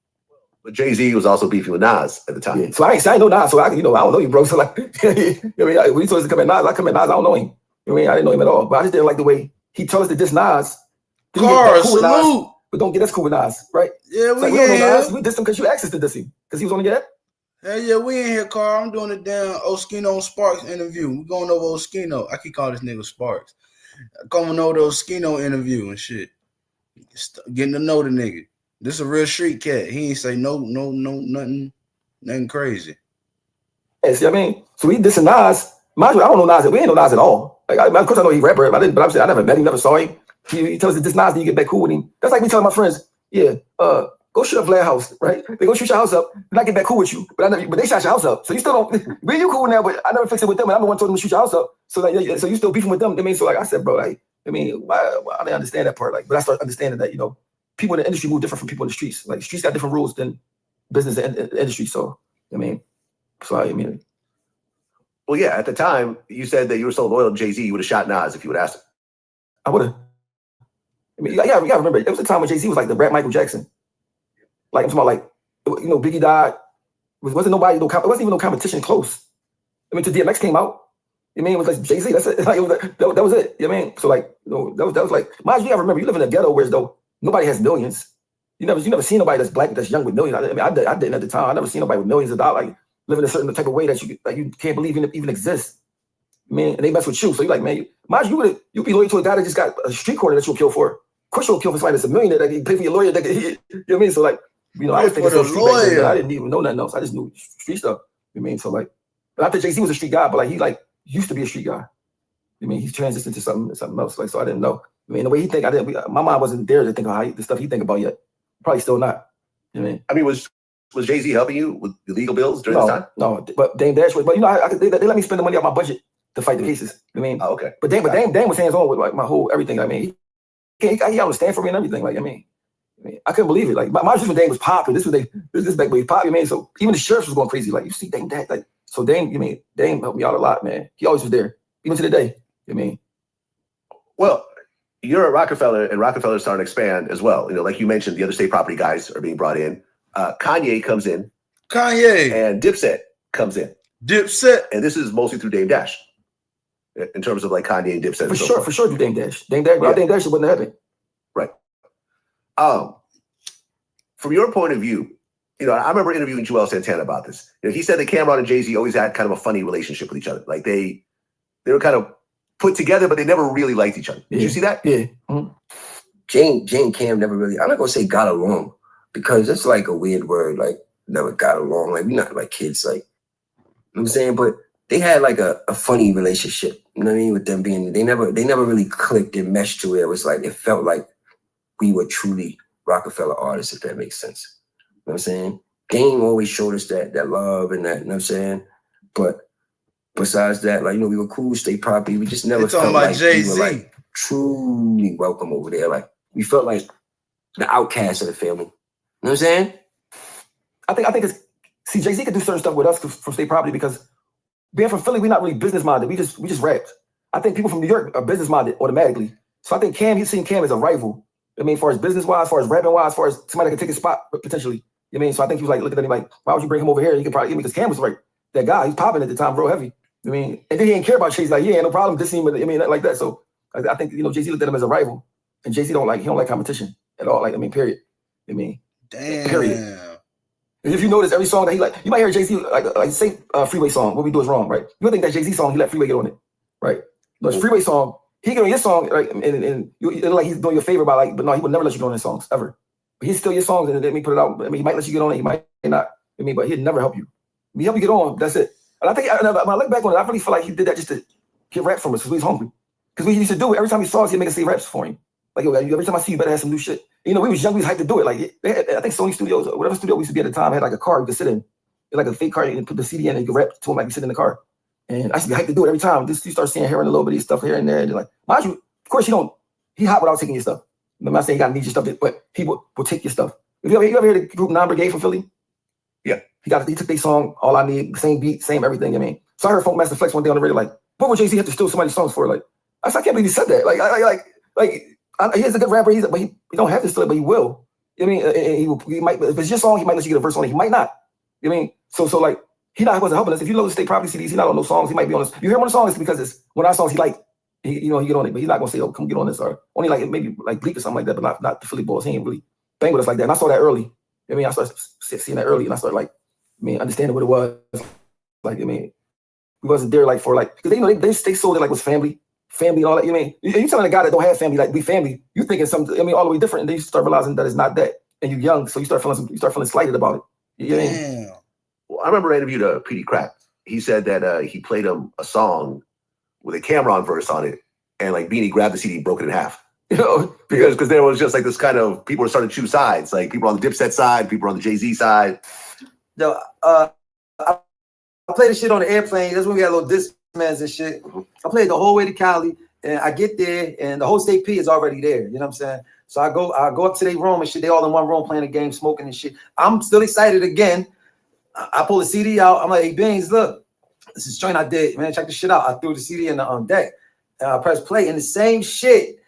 S5: But Jay-Z was also beefing with Nas at the time.
S4: Yeah. So I ain't know Nas, so I don't know you, bro. So like, I mean, when he told us to come at Nas, I come at Nas, I don't know him. I mean, I didn't know him at all. But I just didn't like the way he told us to diss Nas.
S3: Car,
S4: cool
S3: salute.
S4: Nas, but don't get us cool with Nas, right?
S3: Yeah,
S4: we don't know Nas. We dissed him because you asked us to diss him. Because he was on the get.
S3: Hell yeah, we in here, Carl. I'm doing a damn Oskino and Sparks interview. We're going over Oskino. I keep calling this nigga Sparks. Coming over the Oskino interview and shit. Getting to know the nigga. This is a real street cat. He ain't say no, nothing crazy.
S4: Yeah, see what I mean? So we dissing Nas. Mind you, I don't know Nas. We ain't know Nas at all. Like, of course I know he rapper, but I'm saying I never met him, never saw him. He tells us this Nas, then you get back cool with him. That's like me telling my friends, yeah, go shoot up Vlad house, right? They go shoot your house up, then I get back cool with you. But they shot your house up. So you still don't, we you cool now, but I never fixed it with them, and I'm the one told them to shoot your house up. So like, so you still beefing with them. I mean, so like I said, bro, like, I mean, why I didn't understand that part. Like, but I started understanding that, people in the industry move different from people in the streets. Like, the streets got different rules than business and industry. So, I mean,
S5: well, yeah, at the time, you said that you were so loyal to Jay-Z, you would have shot Nas if you would have asked him.
S4: I would have. I mean, you gotta remember, it was a time when Jay-Z was like the rap Michael Jackson. Like, I'm talking about, like, Biggie died. It wasn't even no competition close. I mean, till DMX came out, I mean, it was like Jay-Z. That's it. Like, that was it. You know what I mean? So, like, that was like, mind you, gotta remember, you live in a ghetto where though nobody has millions. You never see nobody that's black, that's young with millions. I mean, I didn't at the time. I never seen nobody with millions of dollars, like, living a certain type of way that you can't believe even exists. I mean, and they mess with you. So you're like, man, mind you, you'd be loyal to a guy that just got a street corner that you'll kill for. Of course you'll kill for somebody that's a millionaire that can pay for your lawyer. You know what I mean? So like, I was thinking so street back then, I didn't even know nothing else. I just knew street stuff. You know what I mean? So like, but I think Jay-Z was a street guy, but like he like used to be a street guy. I mean, he's transitioned to something else. Like, so I didn't know. I mean, the way he think, my mind wasn't there to think of the stuff he think about yet. Probably still not. You know what I mean? I mean,
S5: was Jay-Z helping you with the legal bills during this time?
S4: No, but Dame Dash was. But they let me spend the money out my budget to fight the cases. You know what I mean?
S5: Oh, okay.
S4: But Dame was hands on with like my whole everything. I mean, he always stand for me and everything. Like, I mean, I couldn't believe it. Like, my just when Dame was popping. This back when he popped. I mean, so even the sheriffs was going crazy. Like, you see Dame Dash. Like, so Dame helped me out a lot, man. He always was there, even to the day. You know what I mean?
S5: Well, you're at Rockefeller, and Rockefeller's starting to expand as well. Like you mentioned, the other state property guys are being brought in. Kanye comes in. And Dipset comes in. And this is mostly through Dame Dash. In terms of like Kanye and Dipset.
S4: For sure through Dame Dash. Dame Dash it wouldn't have happened.
S5: Right. From your point of view, I remember interviewing Joel Santana about this. He said that Cameron and Jay-Z always had kind of a funny relationship with each other. Like they were kind of put together, but they never really liked each other. Did you see that?
S4: Yeah. Mm-hmm.
S9: Jane Cam never really, I'm not gonna say got along because it's like a weird word, like never got along. Like we're not like kids, like, you know what I'm saying? But they had like a funny relationship, you know what I mean? With them being, they never really clicked and meshed to it. It was like, it felt like we were truly Rockefeller artists, if that makes sense. You know what I'm saying? Game always showed us that love and that, you know what I'm saying? But besides that, like, you know, we were cool, stay property. We just never felt like we were like truly welcome over there. Like we felt like the outcast of the family. You know what I'm saying?
S4: I think it's, see, Jay-Z could do certain stuff with us from state property because being from Philly, we're not really business minded. We just rapped. I think people from New York are business minded automatically. So I think he's seen Cam as a rival. I mean, as far as business wise, as far as rapping wise, as far as somebody that could take his spot potentially. You know what I mean? So I think he was like looking at him like, why would you bring him over here? He could probably, because Cam was like that guy. He's popping at the time, real heavy. I mean, and then he didn't care about Chase. Like, yeah, no problem. This team, I mean, like that. So I think, you know, Jay-Z looked at him as a rival, and Jay-Z don't like competition at all. Like, I mean, period. I mean,
S3: damn.
S4: Period. And if you notice every song that he like, you might hear Jay-Z like say Freeway song. What We Do Is Wrong, right? You would think that Jay-Z song he let Freeway get on it, right? No, it's Freeway song. He get on your song, right? And you like he's doing your favor by like, but no, he would never let you get on his songs ever. But he's still your songs, and let me put it out. I mean, he might let you get on it, he might not. I mean, but he'd never help you. He help you get on. That's it. And I think when I look back on it, I really feel like he did that just to get raps from us because we was hungry. Because we used to do it every time he saw us, he'd make us say raps for him. Like, every time I see you, better have some new shit. You know, we was young, we was hyped to do it. Like, I think Sony Studios, or whatever studio we used to be at the time, had like a car you could sit in. Like a fake car, you can put the CD in and you could rap to him like you sit in the car. And I used to be hyped to do it every time. Just you start seeing hearing a little bit of stuff here and there. And like, mind you, of course he hot without taking your stuff. I'm not saying he got to need your stuff, but he will take your stuff. You ever hear the group Non-Brigade from Philly?
S5: Yeah.
S4: He took their song, All I Need, same beat, same everything. I mean, so I heard Funk Master Flex one day on the radio, like, what would Jay-Z have to steal somebody's songs for? Like, I can't believe he said that. He's a good rapper, but he don't have to steal it, but he will. I mean, he might, if it's your song, he might let you get a verse on it. He might not. I mean, so like, he wasn't helping us. If you know the state property CDs, he's not on those songs. He might be on this. You hear him on the song, it's because it's one of our songs he like. He get on it, but he's not gonna say, "Oh, come get on this," or only like maybe like Bleak or something like that, but not the Philly Boys. He ain't really bang with us like that. And I saw that early. I mean, I started seeing that early, and I started like, understanding what it was. Like, we wasn't there like for like, because they sold it like was family and all that. You telling a guy that don't have family like we family, you thinking something. All the way different, and then you start realizing that it's not that, and you're young, so you start feeling slighted about it. You know what I mean?
S5: Well, I remember I interviewed Petey Crack. He said that he played him a song with a Cameron verse on it, and like Beanie grabbed the CD, broke it in half. Because there was just like this kind of, people were starting to choose sides, like people on the Dipset side, people on the Jay-Z side.
S10: Yo, I played the shit on the airplane. That's when we had little Discmans and shit. I played the whole way to Cali, and I get there, and the whole state P is already there. You know what I'm saying? So I go up to their room and shit. They all in one room playing a game, smoking and shit. I'm still excited again. I pull the CD out. I'm like, hey, Beans, look. This is joint I did, man. Check this shit out. I threw the CD in the deck. And I pressed play. And the same shit,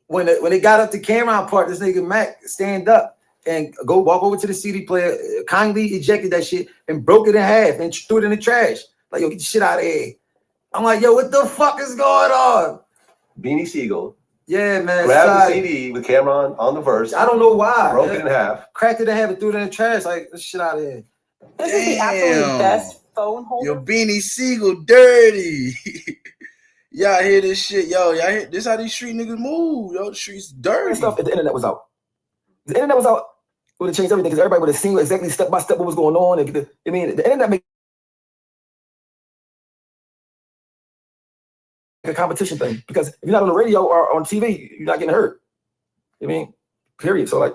S10: when they got up the Cameron part, this nigga Mac stand up and walk over to the CD player, kindly ejected that shit and broke it in half and threw it in the trash. Like, yo, get the shit out of here. I'm like, yo, what the fuck is going on?
S5: Beanie Siegel.
S10: Yeah, man.
S5: Grabbed the CD with Cameron on the verse.
S10: I don't know why.
S5: Broke it in half.
S10: Cracked it in half and threw it in the trash. Like, get the shit out of here.
S6: This is the absolute best phone holder.
S3: Your Beanie Siegel dirty. Y'all hear this shit? Yo, y'all hear this? How these street niggas move? Yo, the streets dirty.
S4: Stuff if the internet was out. If the internet was out, it would have changed everything because everybody would have seen exactly step by step what was going on. And the internet makes a competition thing because if you're not on the radio or on TV, you're not getting heard. Period. So like,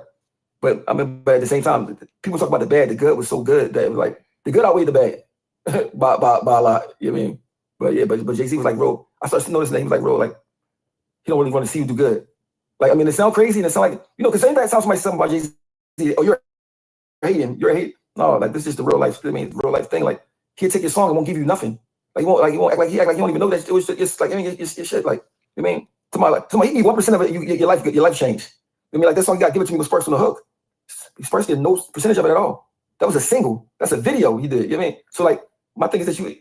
S4: but but at the same time, people talk about the bad. The good was so good that it was like the good outweighed the bad by a lot. You know what I mean? But yeah, but Jay-Z was like, bro, I started noticing that he was like, bro, like he don't really want to see you do good. Like, it sounds crazy and it sounds like, because anytime somebody says something about Jay-Z, oh, you're hating. No, like this is the real life. Real life thing. Like he'll take your song and won't give you nothing. Like he won't act like he don't even know that it was just like it's shit. Like somebody he need 1% of it, your life changed. Like that song you got Give It To Me was first on the hook. First did no percentage of it at all. That was a single. That's a video he did. You know what I mean? So like my thing is that you're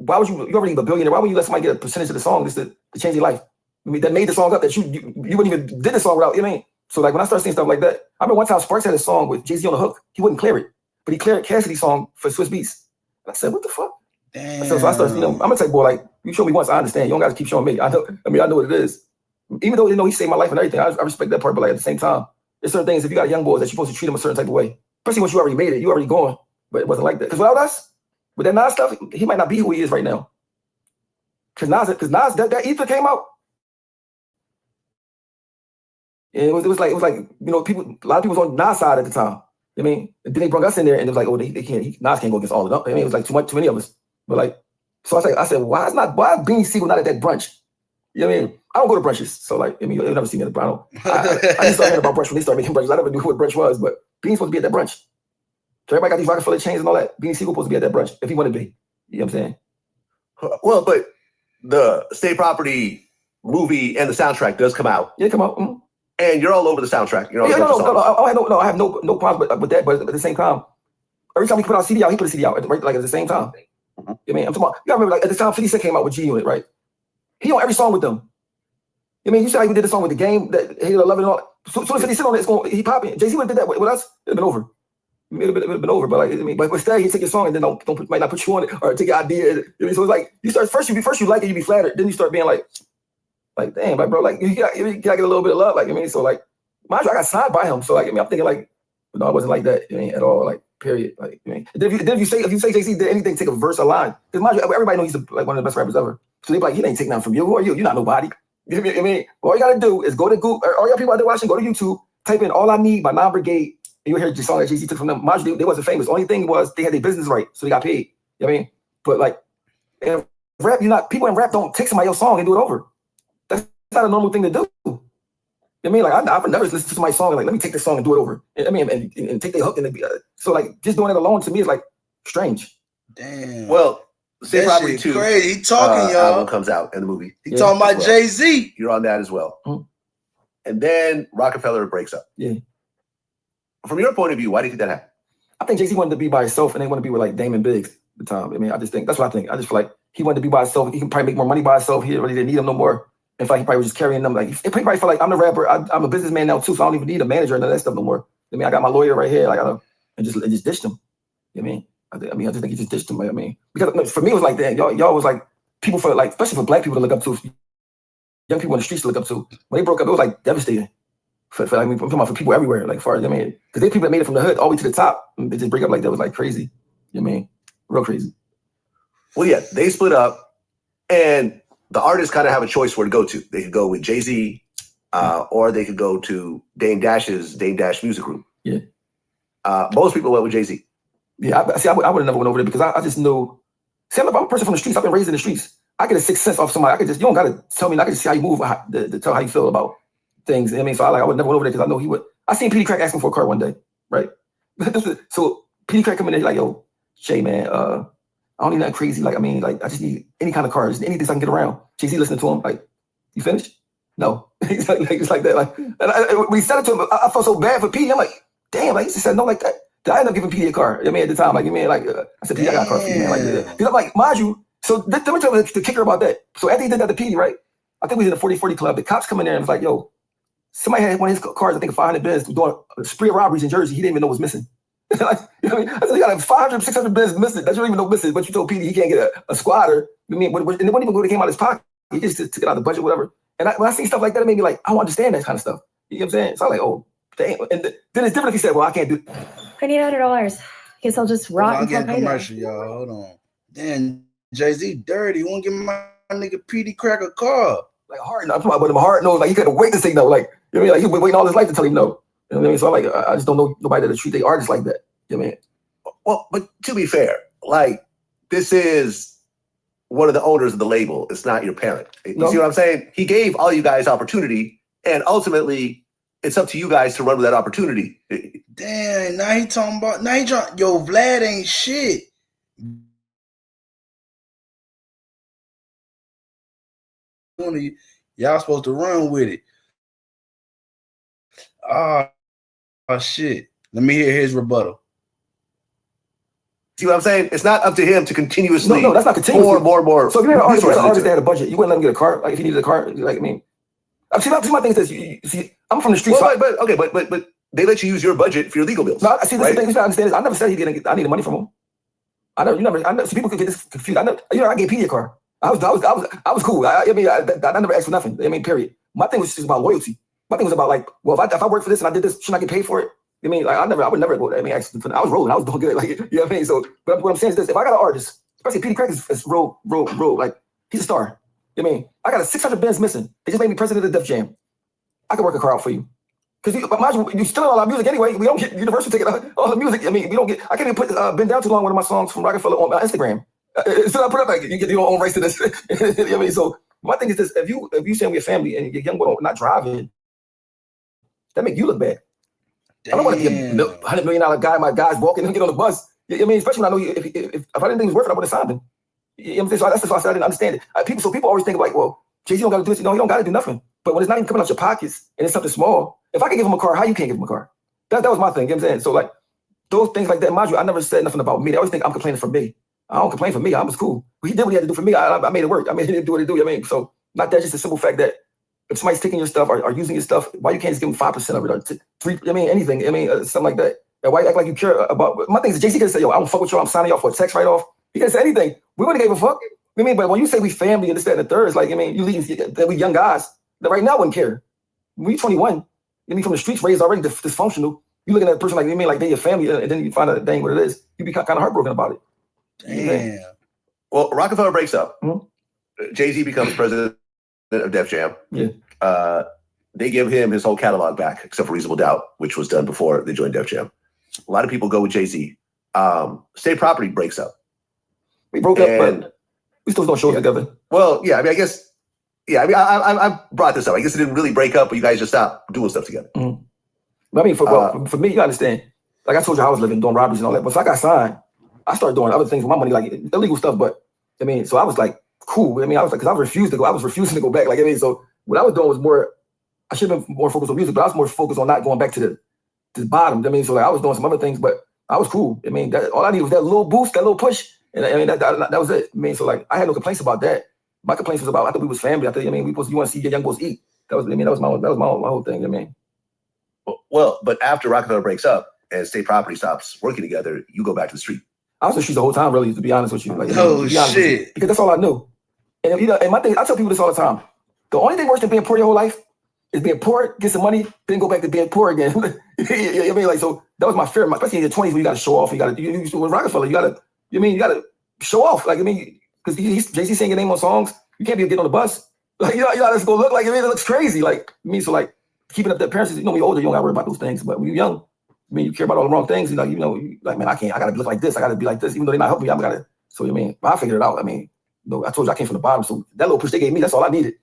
S4: already a billionaire. Why would you let somebody get a percentage of the song just to change your life? That made the song up that you wouldn't even did the song without, you know what I mean? So like when I started seeing stuff like that, I remember one time Sparks had a song with Jay-Z on the hook. He wouldn't clear it, but he cleared Cassidy's song for Swiss Beats. And I said, what the fuck?
S3: Damn.
S4: So I started, I'm gonna say, boy, like you show me once, I understand. You don't gotta keep showing me. I know what it is. Even though he saved my life and everything, I respect that part. But like at the same time, there's certain things. If you got young boys, that you're supposed to treat them a certain type of way, especially once you already made it, you already going. But it wasn't like that. Because without us, with that Nas stuff, he might not be who he is right now. Because Nas, that ether came out. And it was like people, a lot of people was on Nas side at the time. I mean, and then they brought us in there, and it was like, oh, they can't. Nas can't go against all of them. I mean, it was like too many of us. But like, so I said, why is Beanie Siegel not at that brunch? You know what I mean? I don't go to brunches, so like, I mean, you'll never see me at a brunch. I just started hearing about brunch when they started making brunches. I never knew what brunch was, but Beanie's supposed to be at that brunch. So everybody got these Rockefeller chains and all that. Beanie Siegel supposed to be at that brunch if he wanted to be. You know what I'm saying?
S5: Well, but the State Property movie and the soundtrack does come out.
S4: Yeah, come out. Mm-hmm.
S5: And you're all over the soundtrack. You're all
S4: I have no problems with that. But at the same time, every time he put out a CD out, he put a CD out right, like at the same time. Mm-hmm. You know what I mean? I'm talking about, you gotta remember, like at the time 50 Cent came out with G Unit, right? He on every song with them. I mean, you said like we did the song with The Game, that Hate or Love and all. So as 50 Cent on it, he popping. Jay-Z would have did that with us, it'd been over. It would have been over, but like, I mean, but instead he take your song and then might not put you on it or take your idea. I mean, so it's like you start first you like it, you be flattered, then you start being like damn, like bro, like you gotta get a little bit of love, like I mean, so like mind you, I got signed by him, so like I mean, I'm thinking like, no, it wasn't like that, I mean, at all, like period, like I mean, if you say Jay-Z did anything, take a verse or line, because mind you, everybody knows he's like one of the best rappers ever, so they be like, he ain't taking nothing from you. Who are you? You're not nobody. You know what I mean? All you gotta do is go to Google, or all y'all people out there watching, go to YouTube, type in "All I Need" by Non Brigade. And you'll hear the song that Jay-Z took from them. Mind you, they wasn't famous. The only thing was they had their business right, so they got paid. You know what I mean? But like, in rap, people in rap don't take somebody else's song and do it over. That's not a normal thing to do. You know what I mean? Like, I've never listened to somebody's song and like, let me take this song and do it over. I mean, and take their hook and so like, just doing it alone to me is like strange.
S3: Damn.
S5: Well, State Property 2.
S3: Crazy. He talking, y'all.
S5: Album comes out in the movie.
S3: He talking about Jay-Z.
S5: You're on that as well.
S4: Mm-hmm.
S5: And then Rockefeller breaks up.
S4: Yeah.
S5: From your point of view, why do you think that happened?
S4: I think Jay-Z wanted to be by himself and they wanted to be with like Damon Biggs at the time. I mean, I just think that's what I think. I just feel like he wanted to be by himself. He can probably make more money by himself. He really didn't need him no more. In fact, he probably was just carrying them. Like he probably felt like I'm the rapper. I'm a businessman now too, so I don't even need a manager and none of that stuff no more. I mean, I got my lawyer right here. Like and just dished him. You know what I mean? I just think he just dished him. I mean, because for me it was like that. Y'all was like people for like, especially for black people to look up to, young people in the streets to look up to. When they broke up, it was like devastating. For like, I'm talking about for people everywhere, like far as I mean, because they people that made it from the hood all the way to the top, and they just break up like that was like crazy. You know what I mean? Real crazy.
S5: Well, yeah, they split up, and the artists kind of have a choice where to go to. They could go with Jay-Z, or they could go to Dame Dash's Dame Dash Music Group.
S4: Yeah.
S5: Most people went with Jay-Z.
S4: Yeah, I would have never went over there because I just knew. See, I'm a person from the streets. I've been raised in the streets. I get a sixth sense off somebody. You don't gotta tell me. I can just see how you move, to tell how you feel about things. I mean, so I would never went over there because I know he would. I seen Petey Crack asking for a car one day, right? So Petey Crack come in there like, yo, Jay, man, I don't need nothing crazy. Like, I mean, like, I just need any kind of car, just anything so I can get around. Jay-Z listening to him, like, you finished? No. He's like, it's like that. Like, and we said it to him, I felt so bad for Petey. I'm like, damn, like, he just said no like that. I ended up giving Petey a car. I mean, at the time, like, I said, Petey, I got a car for you, man. Like, because I'm like, mind you, so let me tell you the kicker about that. So after he did that to Petey, right? I think we was in the 40-40 club. The cops come in there and was like, yo, somebody had one of his cars, I think 500 Benz, doing a spree of robberies in Jersey. He didn't even know was missing. Like, you know what I mean? I said, you got like 500, 600 Benz missing that you don't even know missing, but you told Petey he can't get a squatter. I mean, and it wasn't even what came out of his pocket. He just took it out of the budget, whatever. And when I see stuff like that, it made me like, I don't understand that kind of stuff. You know what I'm saying? So I'm like, oh, damn. And then it's different if he said, well, I can't do.
S7: I need $100. Guess I'll just rot until
S3: payday. Commercial, y'all. Hold on. Damn, Jay-Z dirty. You won't give my nigga Petey Crack a car.
S4: Like a hard no. I'm talking about him hard no. Like he couldn't wait to say no. Like, you know what I mean? Like he was waiting all his life to tell him no. You know what I mean? So I'm like, I just don't know nobody that treat their artists like that. You know what I mean?
S5: Well, but to be fair, like this is one of the owners of the label. It's not your parent. You see what I'm saying? He gave all you guys opportunity, and ultimately, it's up to you guys to run with that opportunity.
S3: Damn, now he talking about yo, Vlad ain't shit. Y'all supposed to run with it. Oh shit. Let me hear his rebuttal. See
S5: what I'm saying? It's not up to him to continuously.
S4: No, that's not continuously.
S5: More.
S4: So if you had an artist that had a budget, you wouldn't let him get a car. Like if he needed a car, like I mean, see my thing is this. You see, I'm from the streets.
S5: Well, but they let you use your budget for your legal bills.
S4: No, I see. Right? The thing you understand is I never said I needed money from him. I never. See, people could get this confused. I gave Petey a car. I was cool. I never asked for nothing. I mean, period. My thing was just about loyalty. My thing was about like, well, if I work for this and I did this, shouldn't I get paid for it? I mean, like I would never go. I mean, actually, I was rolling, I was doing good. Like, you know what I mean? So, but what I'm saying is this: if I got an artist, especially Petey Craig is real, like he's a star. You know what I mean? I got a 600 bands missing. They just made me president of Def Jam. I could work a car out for you. Because you stealing all our music anyway. We don't get Universal ticket all the music. I mean, we don't get. I can't even put "Been Down Too Long," one of my songs from Rockefeller, on Instagram. So I put up like you get your own rights to this. You know what I mean? So my thing is this: if you saying we're family and your young boy not driving, that make you look bad. Damn. I don't want to be a $100 million guy. My guys walking and get on the bus. You know what I mean? Especially when I know if I didn't think it was worth it, I would have signed him. You know what I'm saying? So that's why I said I didn't understand it. So people always think like, well, Jay-Z don't got to do this. No, you don't got to do nothing. But when it's not even coming out your pockets and it's something small, if I can give him a car, how you can't give him a car? That was my thing. You know what I'm saying? So like those things like that, mind you, I never said nothing about me. They always think I'm complaining for me. I don't complain for me. I was cool. But he did what he had to do for me. I made it work. I made him do what he do. You know what I mean? So not that, just a simple fact that if somebody's taking your stuff or using your stuff, why you can't just give them 5% of it or 3? I mean, anything. I mean, something like that. And why you act like you care about? My thing is, Jay-Z could say, yo, I don't fuck with you. I'm signing you off for a text write-off. He could say anything. We wouldn't give a fuck. I mean, but when you say we family and this, that, and the third, it's like, I mean, you leave that we young guys that right now wouldn't care. When you're 21, you mean from the streets raised already dysfunctional. You looking at a person like you mean like they're your family, and then you find out dang what it is. You be kind of heartbroken about it.
S3: Damn.
S5: Well, Rockefeller breaks up. Jay-Z becomes president of Def Jam.
S4: Yeah.
S5: They give him his whole catalog back, except for Reasonable Doubt, which was done before they joined Def Jam. A lot of people go with Jay-Z. State Property breaks up.
S4: We broke up, but we still don't show it together.
S5: Well, yeah, I mean, I guess, yeah, I mean, I brought this up. I guess it didn't really break up, but you guys just stopped doing stuff together.
S4: But I mean, for me, you understand, like I told you, I was living, doing robberies and all that. But so I got signed, I started doing other things with my money, like illegal stuff. But I mean, so I was like, cool. I mean, I was like, because I refusing to go back. Like, I mean, so what I was doing was more, I should have been more focused on music, but I was more focused on not going back to the bottom. I mean, so like I was doing some other things, but I was cool. I mean, all I needed was that little boost, that little push. And I mean, that was it. I mean, so like I had no complaints about that. My complaints was about, I thought we was family. I thought, I mean, you want to see your young boys eat. That was my whole thing. I mean.
S5: Well, but after Rockefeller breaks up and State Property stops working together, you go back to the street. I
S4: was in the streets the whole time, really, to be honest with you. Like,
S3: shit.
S4: Because that's all I knew. And and my thing, I tell people this all the time. The only thing worse than being poor your whole life is being poor, get some money, then go back to being poor again. You know what I mean? Like, so that was my fear, especially in your 20s, where you got to show off. With Rockefeller, you got to show off. Like, I mean, because Jay-Z saying your name on songs, you can't be getting on the bus. Like, you know, it's gonna look like, I mean, it looks crazy. Like, I mean, so like keeping up the appearances, when you're older, you don't gotta worry about those things. But when you're young, I mean, you care about all the wrong things. Like, man, I gotta look like this. I gotta be like this. Even though they're not helping me, I gotta. So, I mean, I figured it out. I mean, I told you I came from the bottom. So that little push they gave me, that's all I needed.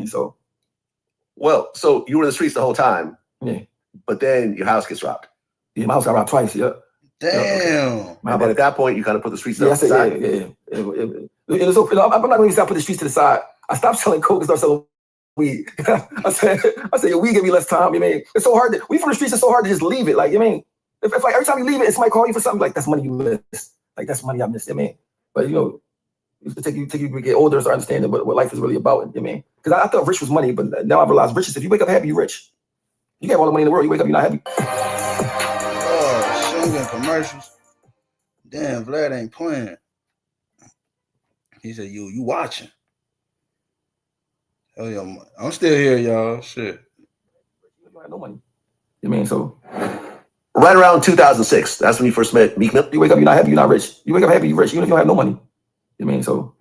S4: So.
S5: Well, so you were in the streets the whole time.
S4: Yeah.
S5: But then your house gets robbed.
S4: Yeah, my house got robbed twice. Yeah.
S3: Damn.
S5: Okay. And then at that point, you kind of put the streets to the
S4: side. Yeah. I'm not going to say I put the streets to the side. I stopped selling coke and started selling weed. I said, your weed give me less time. You mean, it's so hard. We from the streets, it's so hard to just leave it. Like, you mean, if like every time you leave it, somebody call you for something, like that's money you missed. Like that's money I missed. I mean, but you take you get older, start understanding what life is really about. I mean, because I thought rich was money, but now I realize rich is if you wake up happy, you're rich. You have all the money in the world, you wake up, you're not happy.
S3: Oh, singing commercials. Damn, Vlad ain't playing. He said, you watching. Hell yeah, I'm still here, y'all. Shit.
S4: You have no money. You mean, so.
S5: Right around 2006, that's when you first met Meek Mill.
S4: You wake up, you're not happy, you're not rich. You wake up happy, you're rich, even if you don't have no money. You mean, so.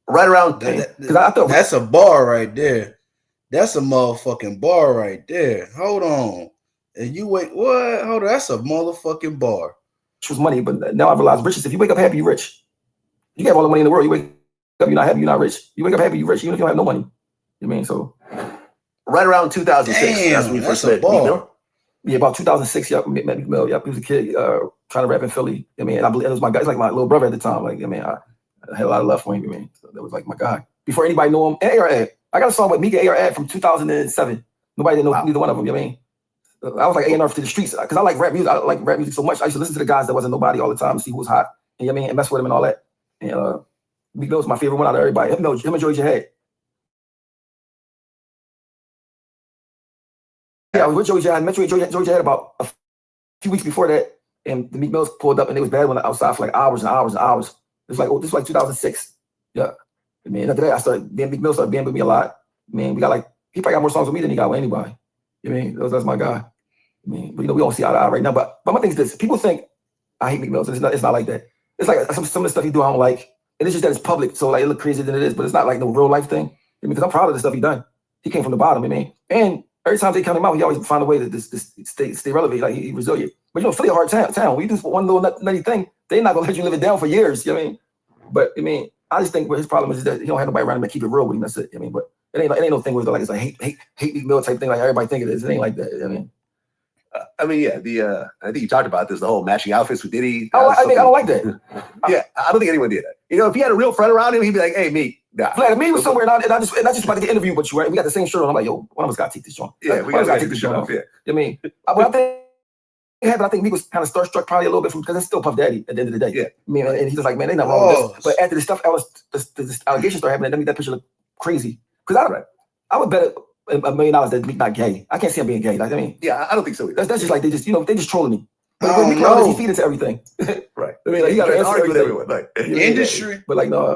S5: Right around.
S3: Because I thought that's a bar right there. That's a motherfucking bar right there. Hold on. And you wait, what? Hold on, that's a motherfucking bar.
S4: Which was money, but now I realize riches. If you wake up happy, you're rich. You have all the money in the world. You wake up, you're not happy, you're not rich. You wake up happy, you're rich, even if you don't have no money. You mean, so.
S5: Right around 2006, that's when you first met Meek Mill.
S4: Yeah, about 2006, yeah, met Meek Mill. Yep, he was a kid trying to rap in Philly. I mean, I believe it was my guy. It's like my little brother at the time. Like, I mean, I had a lot of love for him. I mean, so that was like my guy. Before anybody knew him, and A.R.A. I got a song with Meek and A.R.A. from 2007. Nobody didn't know neither one of them. You know what I mean? I was like A&R to the streets because I like rap music. I like rap music so much. I used to listen to the guys that wasn't nobody all the time, see who was hot. And, you know what I mean? And mess with them and all that. And Meek Mill was my favorite one out of everybody. Him and Joey Jihad. Yeah, I was with Joey Jihad. I met Joey Jihad about a few weeks before that. And the Meek Mills pulled up and it was bad when I was outside for like hours and hours and hours. It was like, this was like 2006. Yeah. I mean, after that, Meek Mill started being with me a lot. Man, he probably got more songs with me than he got with anybody. You know what I mean? That's my guy. I mean, but we don't see eye to eye right now. But my thing is this: people think I hate Meek Mill. It's not like that. It's like some of the stuff he do I don't like, and it's just that it's public, so like it look crazier than it is. But it's not like no real life thing. I mean, because I'm proud of the stuff he done. He came from the bottom. I mean, and every time they come him out, he always find a way to stay relevant. Like he's resilient. But Philly a hard town. When you do one little nutty thing, they're not gonna let you live it down for years. You know what I mean? But I mean, I just think what his problem is that he don't have nobody around him to keep it real with him. That's it. I mean, but it ain't no thing where like it's like hate Meek Mill type thing like everybody think it is. It ain't like that. I mean,
S5: yeah. I think you talked about this, the whole matching outfits with Diddy.
S4: I don't like that.
S5: Yeah, I don't think anyone did that. If he had a real friend around him, he'd be like, "Hey, Meek." Nah.
S4: Vlad, me was somewhere, and I just about to get interviewed with you, right? We got the same shirt on. I'm like, yo, one of us got to take this joint.
S5: Yeah, we got to take this joint off. Yeah.
S4: I mean, I think Meek was kind of starstruck probably a little bit because it's still Puff Daddy at the end of the day.
S5: Yeah.
S4: I mean, and he was like, man, they not wrong with this. But after the stuff, this allegation started happening, that picture looked crazy. Because I would bet $1 million that Meek not gay. I can't see him being gay. Like, I mean,
S5: yeah, I don't think so either.
S4: That's just like they just trolling me. But Meek he feed into everything.
S5: Right.
S4: I mean, like, he got to
S5: argue with everyone. Like
S3: industry.
S4: But like, no,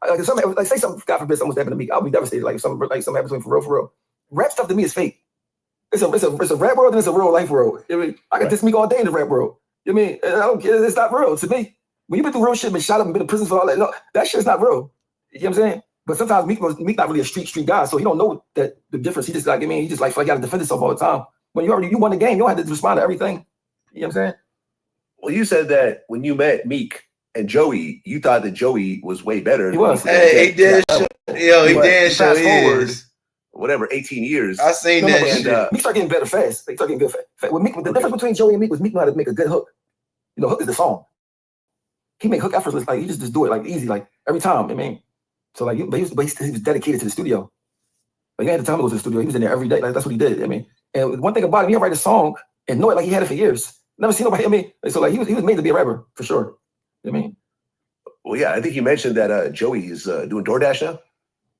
S4: like say something, God forbid, something's happened to Meek, I'll be devastated. Like, something happens to him for real. Rap stuff to me is fake. It's a rap world and it's a real life world. I mean, I can diss Meek all day in the rap world. I mean, I don't care. It's not real to me. When you've been through real shit, been shot up and been in prison for all that, no, that shit's not real. You know what I'm saying? But sometimes Meek not really a street guy, so he don't know that the difference. He just like, he just like got to defend himself all the time. When you won the game, you don't have to respond to everything. You know what I'm saying?
S5: Well, you said that when you met Meek and Joey, you thought that Joey was way better.
S4: He was.
S3: Hey, he did. He did show his.
S5: Whatever, 18 years.
S3: I seen that shit.
S4: Meek started getting better fast. They started getting good fast. The difference between Joey and Meek was Meek knew how to make a good hook. Hook is the song. He make hook effortless. Like, he just do it like easy, like every time. I mean, so like, he was dedicated to the studio. Like, you had to tell him to go to the studio. He was in there every day. Like, that's what he did. I mean, and one thing about him, he'll write a song and know it like he had it for years. Never seen nobody. I mean, so like he was made to be a rapper for sure. I mean,
S5: well, yeah, I think you mentioned that Joey is doing DoorDash now.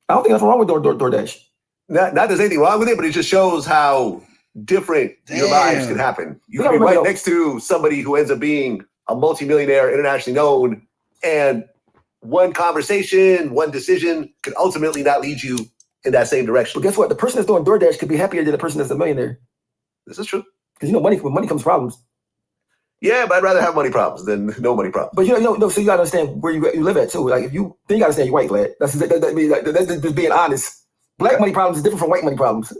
S4: I don't think nothing wrong with DoorDash.
S5: Not there's anything wrong with it, but it just shows how different your lives can happen. You can be right next to somebody who ends up being a multimillionaire, internationally known, and one conversation, one decision could ultimately not lead you in that same direction.
S4: But guess what? The person that's doing DoorDash could be happier than the person that's a millionaire.
S5: This is true.
S4: Because with money comes problems.
S5: Yeah, but I'd rather have money problems than no money problems.
S4: But so you gotta understand where you live at too. Like then you gotta understand you're white, Vlad. That's just being honest. Black money problems is different from white money problems.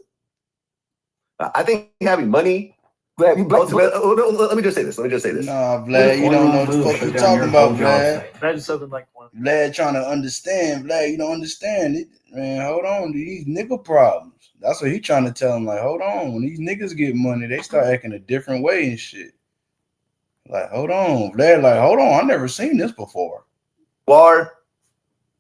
S5: I think having money.
S4: Vlad,
S5: let me just say this.
S3: Nah, Vlad, you don't know what the fuck you're talking about, Vlad.
S11: Imagine something like one.
S3: Vlad trying to understand. Vlad, you don't understand it. Man, hold on. These nigga problems. That's what he trying to tell him. Like, hold on. When these niggas get money, they start acting a different way and shit. Like, hold on. Vlad, like, hold on. I've never seen this before.
S5: Or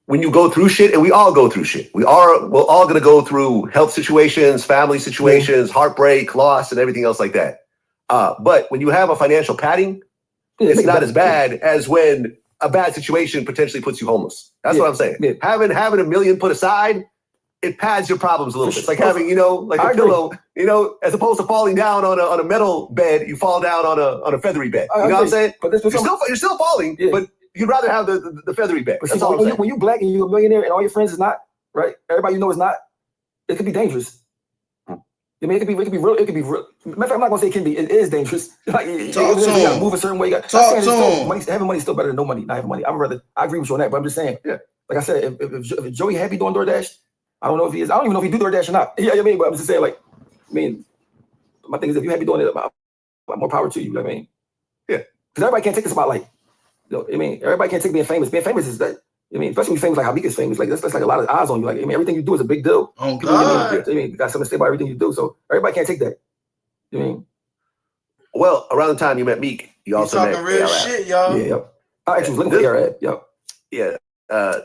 S5: when you go through shit, and we all go through shit. We're all going to go through health situations, family situations, heartbreak, loss, and everything else like that. But when you have a financial padding, it's not as bad as when a bad situation potentially puts you homeless. That's what I'm saying. Yeah. Having $1 million put aside, it pads your problems a little bit. It's like having, like a pillow, as opposed to falling down on a metal bed, you fall down on a feathery bed. You know what I'm saying? But you're still falling, but you'd rather have the feathery bed.
S4: But see, when you're black and you're a millionaire and all your friends is not, right? Everybody you know is not, it could be dangerous. I mean, it could be real. It could be real. Matter of fact, I'm not gonna say it can be. It is dangerous. Like, you gotta move a certain way. Having money is still better than no money. Not having money. I agree with you on that. But I'm just saying. Yeah. Like I said, if Joey happy doing DoorDash, I don't know if he is. I don't even know if he do DoorDash or not. Yeah, I mean, but I'm just saying, like, my thing is, if you happy doing it, more power to you. You know what I mean? Yeah. Because everybody can't take the spotlight. Everybody can't take being famous. Being famous is that. Especially when you're famous like how Meek is famous, like that's like a lot of eyes on you. Like, everything you do is a big deal.
S3: Oh, God.
S4: You got something to say about everything you do. So everybody can't take that.
S5: Well, around the time you met Meek, you also met
S3: real shit, y'all.
S4: Yeah, yep. I actually was looking for ARAB. Yep.
S5: Yeah.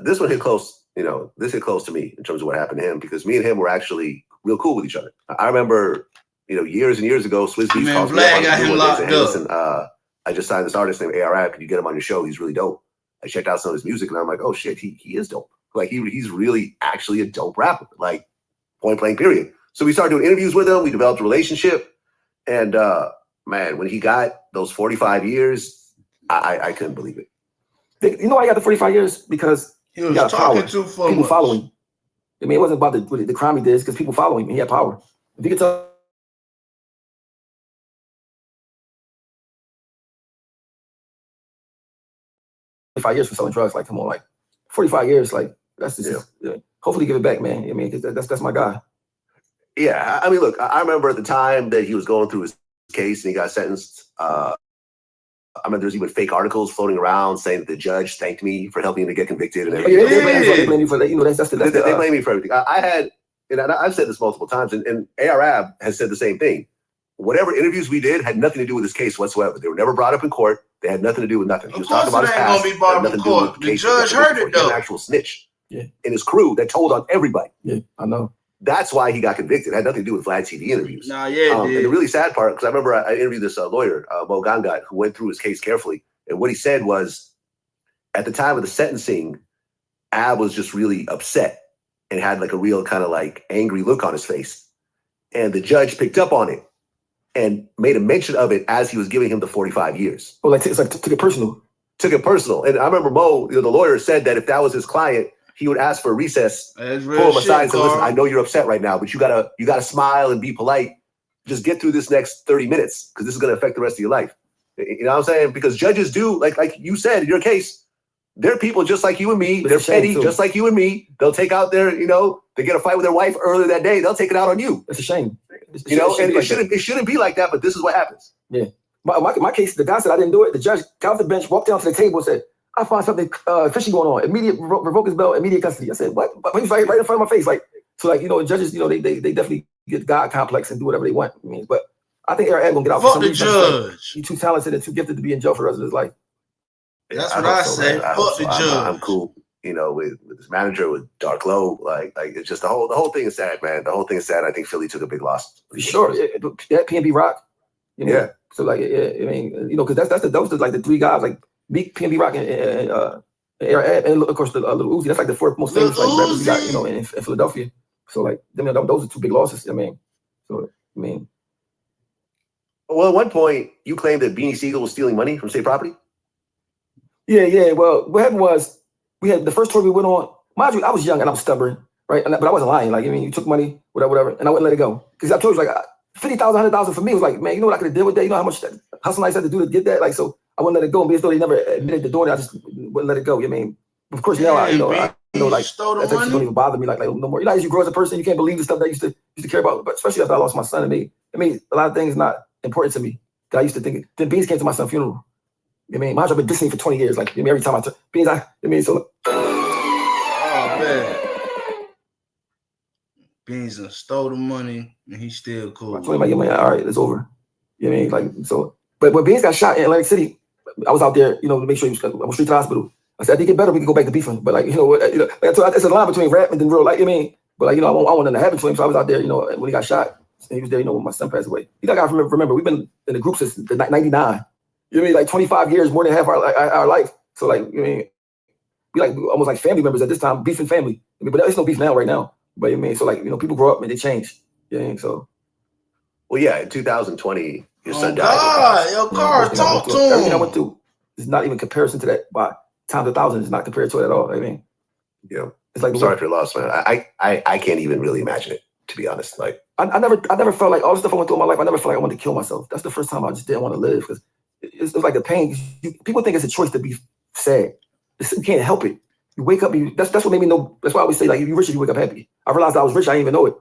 S5: This one hit close. This hit close to me in terms of what happened to him, because me and him were actually real cool with each other. I remember, years and years ago, Swizz Beatz called me up.
S3: Got him locked up.
S5: Listen, I just signed this artist named ARAB. Can you get him on your show? He's really dope. I checked out some of his music and I'm like, oh shit, he is dope. Like he's really actually a dope rapper, like point blank period. So we started doing interviews with him. We developed a relationship. And man, when he got those 45 years, I couldn't believe it.
S4: You know why he got the 45 years? Because
S3: he was talking too much.
S4: People following. I mean, it wasn't about the crime he did, because people follow him. He had power. If you could tell 45 years for selling drugs, like, come on, like 45 years, like that's just hopefully give it back, man. I mean, because that's my guy.
S5: Yeah, I mean, look, I remember at the time that he was going through his case and he got sentenced. I remember there's even fake articles floating around saying that the judge thanked me for helping him to get convicted and everything.
S4: They blame me for that. You know,
S5: they blame me for everything. I had, and I've said this multiple times, and Arab has said the same thing. Whatever interviews we did had nothing to do with this case whatsoever. They were never brought up in court. They had nothing to do with nothing. He was talking about his past.
S3: Be brought up in court. The judge heard it though.
S5: An actual snitch. Yeah. And his crew that told on everybody.
S4: Yeah, I know.
S5: That's why he got convicted. It had nothing to do with Vlad TV interviews.
S3: Nah, yeah,
S5: and the really sad part, because I remember I interviewed this lawyer, Mo Gangat, who went through his case carefully. And what he said was, at the time of the sentencing, Ab was just really upset and had like a real kind of like angry look on his face. And the judge picked up on it and made a mention of it as he was giving him the 45 years.
S4: Oh, like it's like took it personal.
S5: Took it personal. And I remember Mo, the lawyer, said that if that was his client, he would ask for a recess, pull him aside and say, listen, I know you're upset right now, but you gotta smile and be polite. Just get through this next 30 minutes because this is gonna affect the rest of your life. You know what I'm saying? Because judges do, like you said in your case, they're people just like you and me. They're petty, just like you and me. They'll take out their, they get a fight with their wife earlier that day. They'll take it out on you.
S4: It's a shame.
S5: It shouldn't be like that, but this is what happens.
S4: Yeah. My case, the guy said I didn't do it. The judge got off the bench, walked down to the table and said, I find something fishy going on. Immediate revoke his bail, immediate custody. I said, what? But he was right in front of my face. Like, so like, judges, they definitely get God complex and do whatever they want. I mean, but I think Eric gonna get out.
S3: Fuck the judge.
S4: He's too talented and too gifted to be in jail for the rest of his life.
S3: That's what I say. Fuck the judge.
S5: I'm cool. With his manager, with Dark Low, like it's just the whole thing is sad, man. The whole thing is sad. I think Philly took a big loss.
S4: For sure. That PNB Rock.
S5: Yeah.
S4: So like, I mean, because those are like the three guys, like Big PNB Rock and of course the Lil Uzi. That's like the four most famous like rappers we got, in Philadelphia. So like, those are two big losses. I mean,
S5: well, at one point you claimed that Beanie Siegel was stealing money from state property.
S4: Yeah. Well, what happened was we had the first tour we went on. Mind you, I was young and I'm stubborn, right? But I wasn't lying. Like, you took money, whatever, and I wouldn't let it go because I told you like 50,000, 100,000 for me was like, man, you know what I could have did with that? You know how much hustle I had to do to get that? Like, so I wouldn't let it go. And as though they never admitted to doing it, I just wouldn't let it go. You know what I mean? Of course, now I know like that type of shit don't even bother me like no more. As you grow as a person, you can't believe the stuff that I used to care about. But especially after I lost my son, I mean, a lot of things not important to me that I used to think. Then Beans came to my son's funeral. You know what I mean? I've been dissing for 20 years. Like, every time I turn Beans, so.
S3: Oh man. Beans done stole the money and he's still cool.
S4: I told him, like, all right, it's over. You know what I mean? Like, so, but when Beans got shot in Atlantic City, I was out there, to make sure he was, I was straight to the hospital. I said, I think it better, we can go back to beefing. But like, it's a line between rap and then real life, you know what I mean? But like, I want nothing to happen to him. So I was out there, when he got shot, and he was there, when my son passed away. You gotta remember, we've been in the group since 99. You know what I mean? Like 25 years, more than half our life. So like, you know what I mean? We like almost like family members at this time, beefing family. I mean, but there's no beef now, right now. But you know what I mean? So like, people grow up and they change. Yeah, so.
S5: Well, yeah, in 2020, your son died.
S3: Talk to him.
S4: Everything I went through is not even comparison to that. By times 1,000 is not compared to it at all. I mean,
S5: yeah, it's like, I'm sorry for your loss, man. I can't even really imagine it, to be honest. Like,
S4: I never felt like all the stuff I went through in my life. I never felt like I wanted to kill myself. That's the first time I just didn't want to live because it's like the pain. People think it's a choice to be sad. You can't help it. You wake up. That's what made me know. That's why I always say, like, if you're rich, you wake up happy. I realized I was rich. I didn't even know it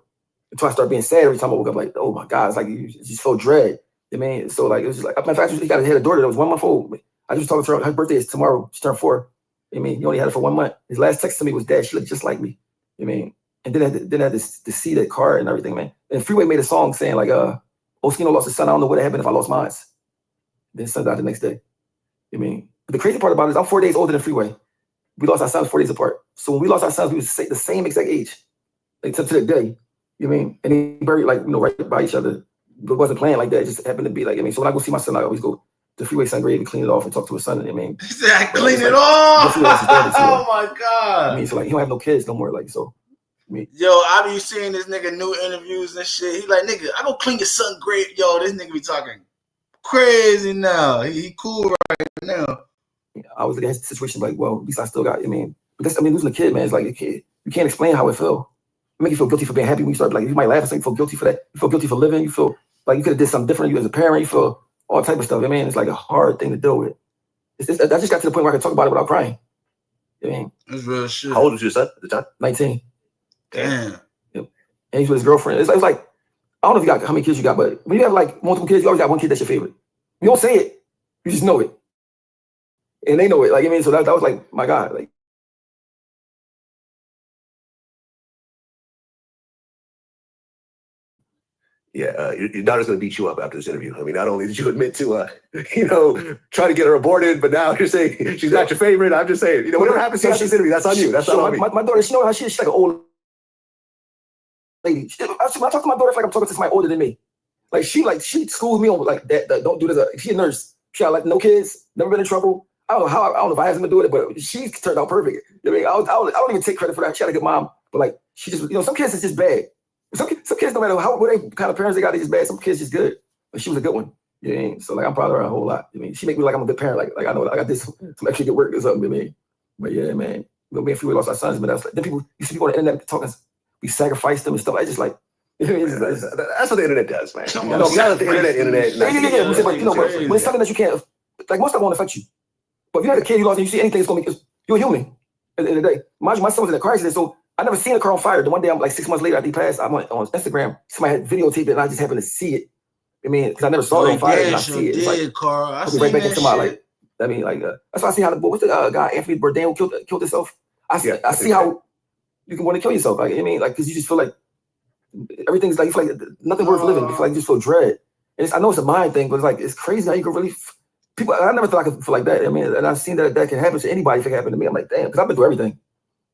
S4: until I started being sad every time I woke up. Like, oh my God, it's like you just feel dread. You know what I mean? So like, it was just like, in fact, he had a daughter that was 1 month old. I just talked to her. Her birthday is tomorrow. She turned 4. You know what I mean? He only had her for 1 month. His last text to me was, "Dad, she looked just like me." You know what I mean? And then I had to see that car and everything, man. And Freeway made a song saying like, Oskino lost his son. I don't know what happened if I lost mine. Then son died the next day. You know what I mean? But the crazy part about it is I'm 4 days older than Freeway. We lost our sons 4 days apart. So when we lost our sons, we was the same exact age, like to the day. You know what I mean? And they buried right by each other. It wasn't planned like that. It just happened to be like, I mean, so when I go see my son, I always go to Freeway son grave and clean it off and talk to his son. I mean,
S3: he said, I clean it off. Oh my God.
S4: I mean, so like he don't have no kids no more. Like, so. I mean,
S3: yo, I be seeing this nigga new interviews and shit. He like, nigga, I go clean your son grave. Yo, this nigga be talking crazy now. He cool right now.
S4: I was looking at the situation like, well, at least I still got, I mean, losing a kid, man, it's like a kid. You can't explain how it felt. make you feel guilty for being happy when you start, like, you might laugh and say you feel guilty for that. You feel guilty for living. You feel like you could have did something different. You as a parent, you feel all type of stuff. I mean, it's like a hard thing to deal with. I just got to the point where I can talk about it without crying. I mean,
S3: that's real shit.
S5: How old was your son at the time?
S4: 19.
S3: Damn.
S4: Yep. And he's with his girlfriend. It's like, I don't know if you got how many kids you got, but when you have like multiple kids, you always got one kid that's your favorite. You don't say it, you just know it. And they know it. Like, I mean, so that was like, my God, like.
S5: Yeah, your daughter's going to beat you up after this interview. I mean, not only did you admit to, try to get her aborted, but now you're saying she's not your favorite. I'm just saying, whatever happens to you after this interview, that's on you. That's not on me.
S4: My daughter, she know how she's like an old lady. When I talk to my daughter, it's like I'm talking to somebody older than me. Like she schooled me on like that. Don't do this. She's a nurse. She had like no kids, never been in trouble. I don't know if I asked him to do it, but she turned out perfect. I mean, I don't even take credit for that. She had a good mom, but like she just, some kids is just bad. Some kids, no matter what kind of parents they got, they just bad. Some kids just good, but she was a good one. You know what I mean? So like I'm proud of her a whole lot. I mean, she make me like I'm a good parent. Like I know I got this some extra good work or something. I mean, but yeah, man, me and Freeway lost our sons, but that's like then people you see people on the internet talking, we sacrificed them and stuff. I just like.
S5: That's what the internet does, man. You know, the internet.
S4: Yeah. But when it's something that you can't, like most of them won't affect you. But if you have a kid you lost and you see anything, it's gonna be, you're a human at the end of the day. My son was in a car accident, so I never seen a car on fire. The one day, I'm like 6 months later after he passed, I'm on Instagram. Somebody had videotaped it, and I just happened to see it. I mean, because I never saw it on fire, and I see it. It's like,
S3: Carl. I
S4: right back into my like. I mean, like that's why I see how what's the guy Anthony Bourdain who killed himself. I see how you can want to kill yourself. Like I mean, like because you just feel like everything's like you feel like nothing worth living. You feel like you just feel dread. And I know it's a mind thing, but it's like it's crazy how you can really. People, I never thought I could feel like that. I mean, and I've seen that can happen to anybody if it happened to me. I'm like, damn, because I've been through everything.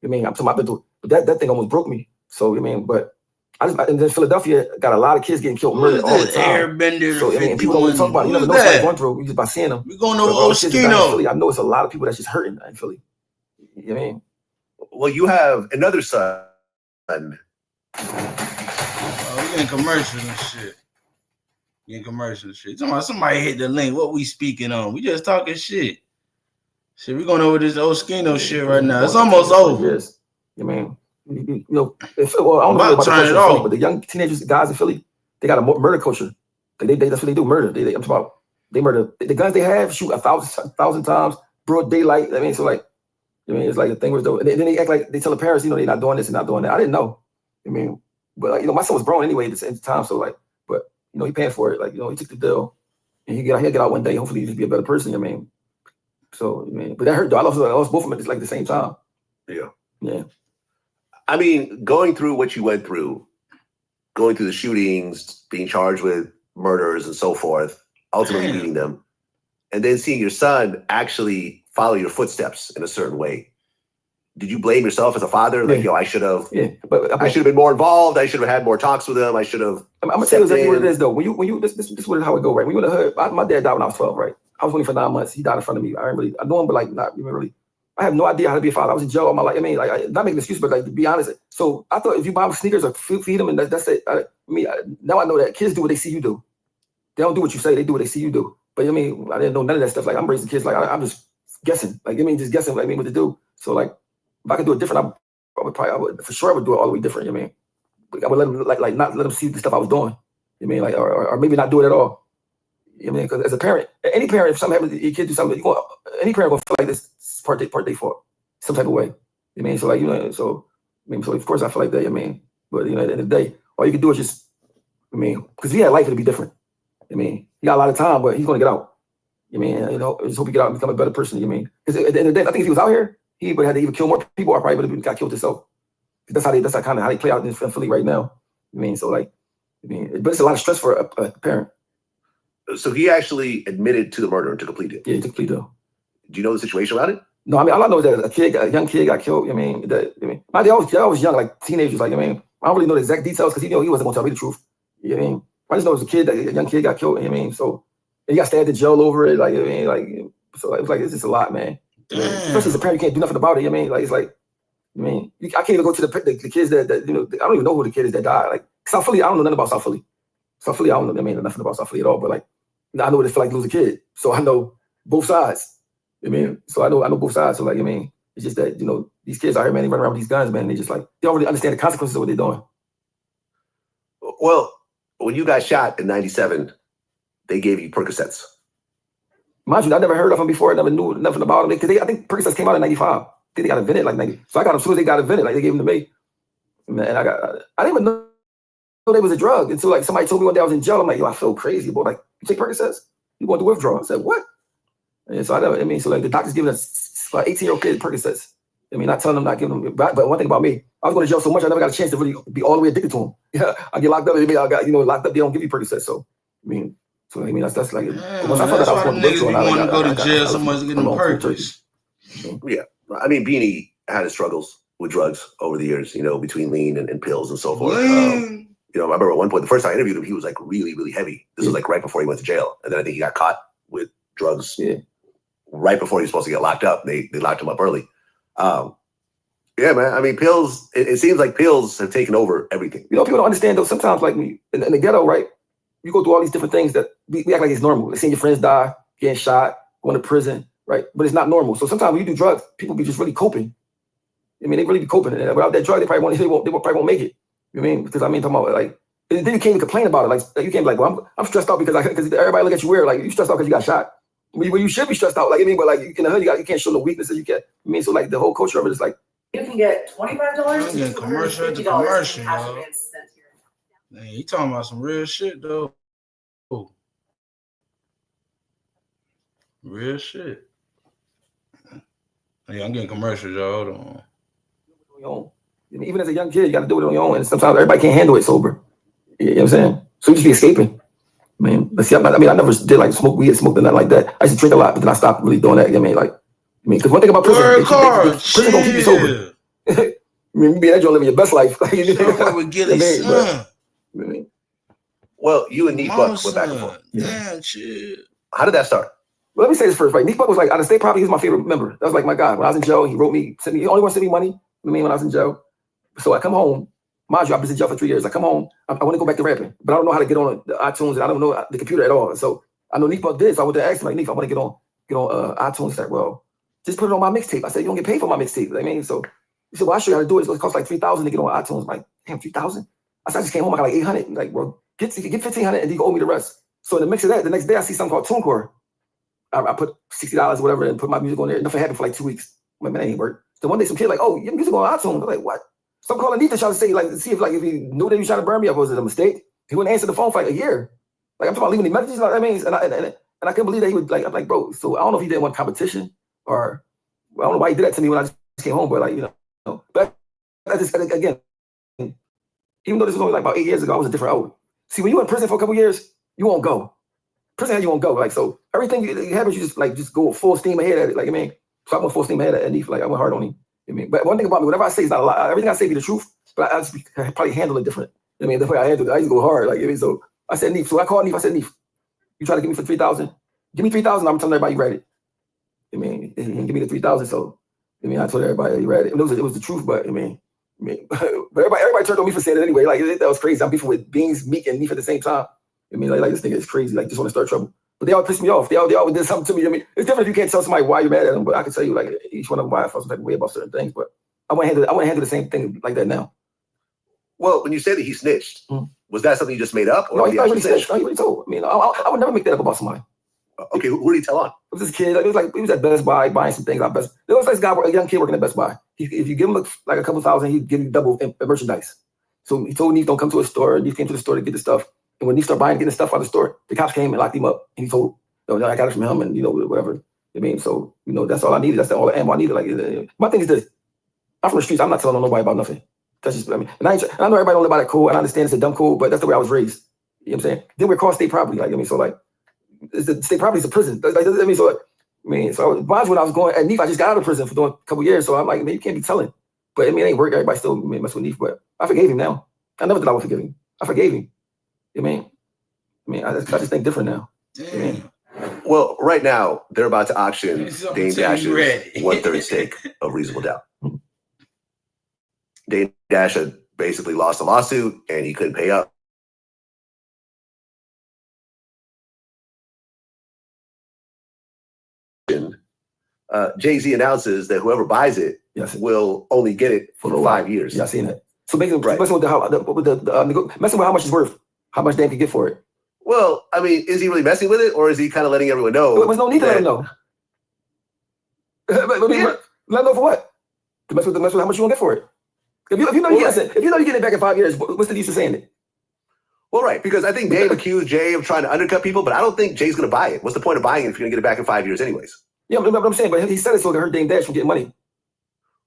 S4: I mean, I've been through, but that thing almost broke me. So, I mean, but and then Philadelphia got a lot of kids getting killed, murdered all the time.
S3: Airbender,
S4: so, I mean, people don't really talk about it. You never know what's going through just by seeing them.
S3: We're going over Oskino.
S4: I know it's a lot of people that's just hurting in Philly. You know what I mean?
S5: Well, you have another son.
S3: Oh, we getting commercials and shit. Somebody hit the link. What we speaking on? We just talking shit. Shit, we going over this Oskino shit right now. It's almost over.
S4: Yes. I mean, I don't know about the culture in Philly, but the young teenagers, guys in Philly, they got a murder culture. That's what they do. Murder. I'm talking about. They murder. The guns they have shoot 1,000 times, broad daylight. I mean, so like, I mean, it's like a thing where and then they act like they tell the parents, they're not doing this and not doing that. I didn't know. I mean, but like, my son was grown anyway at the same time, so like, but he paying for it. Like, he took the deal, and he'll get out one day. Hopefully, he'll just be a better person. I mean, so I mean, but that hurt though. I lost both of them at like the same time. Yeah.
S5: I mean, going through what you went through, going through the shootings, being charged with murders and so forth, ultimately beating them, and then seeing your son actually follow your footsteps in a certain way. Did you blame yourself as a father? Like, I should have.
S4: Yeah, but
S5: I should have been more involved. I should have had more talks with him. I should have.
S4: I'm gonna tell you exactly what it is, though. When you this is how it go, right? When you in the hood, my dad died when I was 12, right? I was only for 9 months. He died in front of me. I know him, but like not even really. I have no idea how to be a father. I was in jail all my life. I mean, like, not making an excuse, but like to be honest. So I thought if you buy them sneakers or feed them, and that's it. Now I know that kids do what they see you do. They don't do what you say. They do what they see you do. But I mean, I didn't know none of that stuff. Like I'm raising kids. Like I'm just guessing. Like just guessing. Like what to do. So like. If I could do it different, I would for sure I would do it all the way different. You know what I mean? I would let them like not let them see the stuff I was doing. You know what I mean? Like or maybe not do it at all. You know what I mean? Because as a parent, any parent, if something happens to your kid do something, any parent will feel like this is part they fault, some type of way. You know what I mean? So like so of course I feel like that. You know what I mean? But at the end of the day, all you can do is just because if he had life, it'd be different. I mean, he got a lot of time, but he's gonna get out. You know I just hope he get out and become a better person. You know what I mean? Because at the end of the day, I think if he was out here, he would have had to even kill more people, or probably would have got killed himself. That's kind of how they play out in Philly right now. I mean, so like, but it's a lot of stress for a parent.
S5: So he actually admitted to the murder and took a plea deal.
S4: Yeah, he took a plea deal.
S5: Do you know the situation about it?
S4: No, I mean, all I know is that a young kid got killed. I mean, they always young, like teenagers. Like, I don't really know the exact details because he wasn't gonna tell me the truth. You know what I mean? I just know it was a young kid got killed. You know what I mean? So he got stabbed in jail over it. Like, so it was like it's just a lot, man. Especially as a parent, you can't do nothing about it. I mean, like it's like, I can't even go to the kids that I don't even know who the kid is that died. Like South Philly, I don't know nothing about South Philly. South Philly, I don't know. Nothing about South Philly at all. But like, I know what it feels like to lose a kid, so I know both sides. So I know both sides. So like, It's just that, these kids out here, man, they run around with these guns, man. And they just like, they don't really understand the consequences of what they're doing.
S5: Well, when you got shot in 97, they gave you Percocets.
S4: Mind you, I never heard of them before. I never knew nothing about them. Because I think Percocets came out in 95. I think they got invented like 90. So I got them as soon as they got invented, like they gave them to me. Man, I didn't even know they was a drug until like somebody told me one day I was in jail. I'm like, yo, I feel crazy, boy. Like, you take Percocets? You going to withdrawal? I said, what? And so so like the doctor's giving us like 18-year-old kids Percocets. Not telling them, not giving them. But one thing about me, I was going to jail so much, I never got a chance to really be all the way addicted to them. Yeah, I get locked up. I got locked up. They don't give you Percocets. So that's like. Once I found out I was going to withdrawal,
S3: want to go to jail so much to get them Percocets.
S5: Yeah, I mean, Beanie had his struggles with drugs over the years. Between lean and pills and so forth. I remember at one point, the first time I interviewed him, he was like really, really heavy. This was like right before he went to jail, and then I think he got caught with drugs. Yeah. Right before he was supposed to get locked up. They locked him up early. Yeah, man. I mean, pills, it seems like pills have taken over everything.
S4: People don't understand, though. Sometimes, like, in the ghetto, right, you go through all these different things that we act like it's normal. Like seeing your friends die, getting shot, going to prison, right? But it's not normal. So sometimes when you do drugs, people be just really coping. They really be coping. And without that drug, they probably won't make it. You know what I mean? Because talking about, like, then you can't even complain about it. Like you can't be like, well, I'm stressed out because everybody look at you weird. Like, you stressed out because you got shot. Well, you should be stressed out. Like, but like in the hood, you can't show no weaknesses. You can't. So like the whole culture of it is like.
S6: You can get $25 to
S3: commercial to commercial, yo. Man, you talking about some real shit though. Real shit. Yeah, I'm getting commercials, y'all. Hold
S4: on. Even as a young kid, you got to do it on your own, and sometimes everybody can't handle it sober. You know what I'm saying? So you just be escaping. But see, I never did like smoke weed, smoke nothing like that. I used to drink a lot, but then I stopped really doing that. Because one thing about prison, prison don't keep you sober. You be in that joint living your best life.
S5: Well, you and Neef Buck went back and forth.
S3: Yeah, shit.
S5: How did that start?
S4: Well, let me say this first, right? Neef Buck was like out of state property. He was my favorite member. That was like my guy. When I was in jail, he wrote me, he only wanted to send me money. When I was in jail. So I come home. Mind you, I was in jail for 3 years. I come home. I want to go back to rapping, but I don't know how to get on the iTunes, and I don't know the computer at all. So I know Neef Buck did. So I went to ask him, like, Neef, I want to get on iTunes. He's like, well, just put it on my mixtape. I said, you don't get paid for my mixtape. So he said, well, I'll show you how to do it. It costs like $3,000 to get on iTunes. I'm like, damn, $3,000? I said, I just came home. I got like $800. Like, well, get $1,500 and you can owe me the rest. So in the mix of that, the next day I see something called TuneCore. I put $60 or whatever and put my music on there. Nothing happened for like 2 weeks. I'm like, man, that ain't work. So one day some kid like, oh, your music on iTunes. I'm like, what? So I'm calling Neef to try to say, like, see if he knew that he was trying to burn me up, or was it a mistake? He wouldn't answer the phone for like a year. Like, I'm talking about leaving the messages. Like, and I couldn't believe that he would like. I'm like, bro. So I don't know if he didn't want competition, or I don't know why he did that to me when I just came home. But like, but I just again, even though this was only like about 8 years ago, I was a different out. See, when you in prison for a couple years, you won't go. Prison, you won't go. Like, so everything you happens, you just go full steam ahead at it. Like, so I went full steam ahead at Neef. Like, I went hard on him. But one thing about me, whatever I say is not a lie. Everything I say be the truth, but I just probably handle it different. The way I handle it, I used to go hard. Like, so I said, Neef. So I called Neef. I said, Neef, you try to give me for $3,000? Give me $3,000. I'm telling everybody you read it. And give me the $3,000. So, I told everybody you read it. It was the truth, but but everybody turned on me for saying it anyway. Like, that was crazy. I'm beefing with Beans, Meek, and Neef at the same time. Like this thing is crazy. Like, just want to start trouble. But they all pissed me off. They all did something to me. It's different if you can't tell somebody why you're mad at them. But I can tell you, like, each one of them why I felt some type of way about certain things. But I want to handle the same thing like that now.
S5: Well, when you say that he snitched, was that something you just made up? Or
S4: no, he really snitched. No, he really told. I would never make that up about somebody.
S5: Okay, who did he tell on?
S4: It was this kid. Like, he was at Best Buy buying some things at Best Buy. There was this guy, a young kid working at Best Buy. If you give him like a couple thousand, he'd give you double merchandise. So he told Neef, don't come to a store. Neef came to the store to get the stuff. And when Neef started getting the stuff out of the store, the cops came and locked him up. And he told, I got it from him, and whatever. So that's all I needed. That's all the ammo I needed. Like, my thing is this: I'm from the streets. I'm not telling nobody about nothing. That's just and I know everybody don't live by that code. And I understand it's a dumb code, but that's the way I was raised. You know what I'm saying? Then we're across state property. Like, so like, the state property is a prison. So when I was going at Neef, I just got out of prison for doing a couple years. So I'm like, man, you can't be telling. But it ain't work. Everybody still mess with Neef. But I forgave him now. I never thought I would forgive him. I forgave him. I just think different now.
S5: Well, right now, they're about to auction Dame Dash's 1/3 stake of Reasonable Doubt. Dame Dash had basically lost a lawsuit, and he couldn't pay up. Jay-Z announces that whoever buys it will only get it for 5 years.
S4: Yeah, I seen that. So basically, messing with how much it's worth, how much Dame can get for it.
S5: Well, I mean, is he really messing with it, or is he kind of letting everyone know?
S4: There was no need to let him know. Let him know for what? To mess with how much you want to get for it. If you know you get it back in 5 years, what's the use of saying it?
S5: Well, right, because I think Dave accused Jay of trying to undercut people, but I don't think Jay's going to buy it. What's the point of buying it if you're going to get it back in 5 years anyways?
S4: Yeah, but I'm saying, but he said it so it hurt Dame Dash from getting money.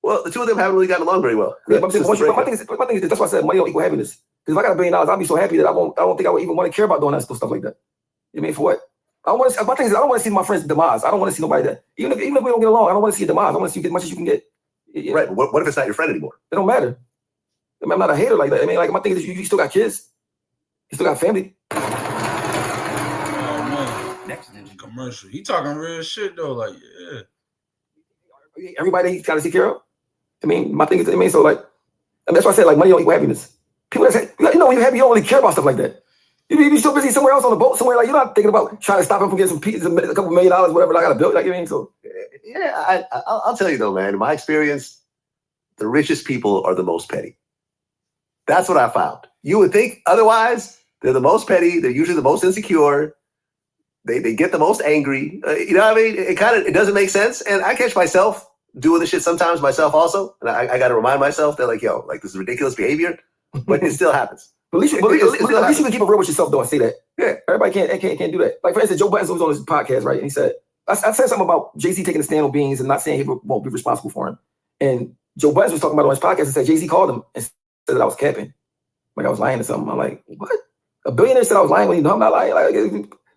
S5: Well, the two of them haven't really gotten along very well.
S4: Yeah, but my thing is that's why I said money don't equal happiness. Because if I got $1 billion, I'd be so happy that I don't think I would even want to care about doing that stuff like that. You mean for what? My thing is I don't want to see my friends' demise. I don't want to see nobody that even if we don't get along, I don't want to see a demise. I want to see you get as much as you can get.
S5: Yeah. Right. But what if it's not your friend anymore?
S4: It don't matter. I mean, I'm not a hater like that. I mean, like my thing is you still got kids. You still got family.
S3: Oh man. Next commercial. He talking real shit though, like
S4: Everybody got to take care of. I mean, my thing is, so like, that's why I said like money don't equal happiness. People that say, when you're happy, you don't really care about stuff like that. You be so busy somewhere else on the boat, somewhere like you're not thinking about trying to stop him from getting some pieces, a couple $1 million, whatever. I got to build, like you mean. So
S5: yeah, I'll tell you though, man. In my experience, the richest people are the most petty. That's what I found. You would think otherwise. They're the most petty. They're usually the most insecure. They get the most angry. You know what I mean? It doesn't make sense. And I catch myself doing this shit sometimes myself also. And I got to remind myself that like, yo, like this is ridiculous behavior, but it still happens.
S4: At least you can keep it real with yourself, though, and say that. Yeah, everybody can't do that. Like, for instance, Joe Budden was on his podcast, right? And he said, I said something about Jay-Z taking a stand on beans and not saying he won't be responsible for him. And Joe Budden was talking about it on his podcast and said Jay-Z called him and said that I was capping. Like, I was lying or something. I'm like, what? A billionaire said I was lying when I'm not lying. Like,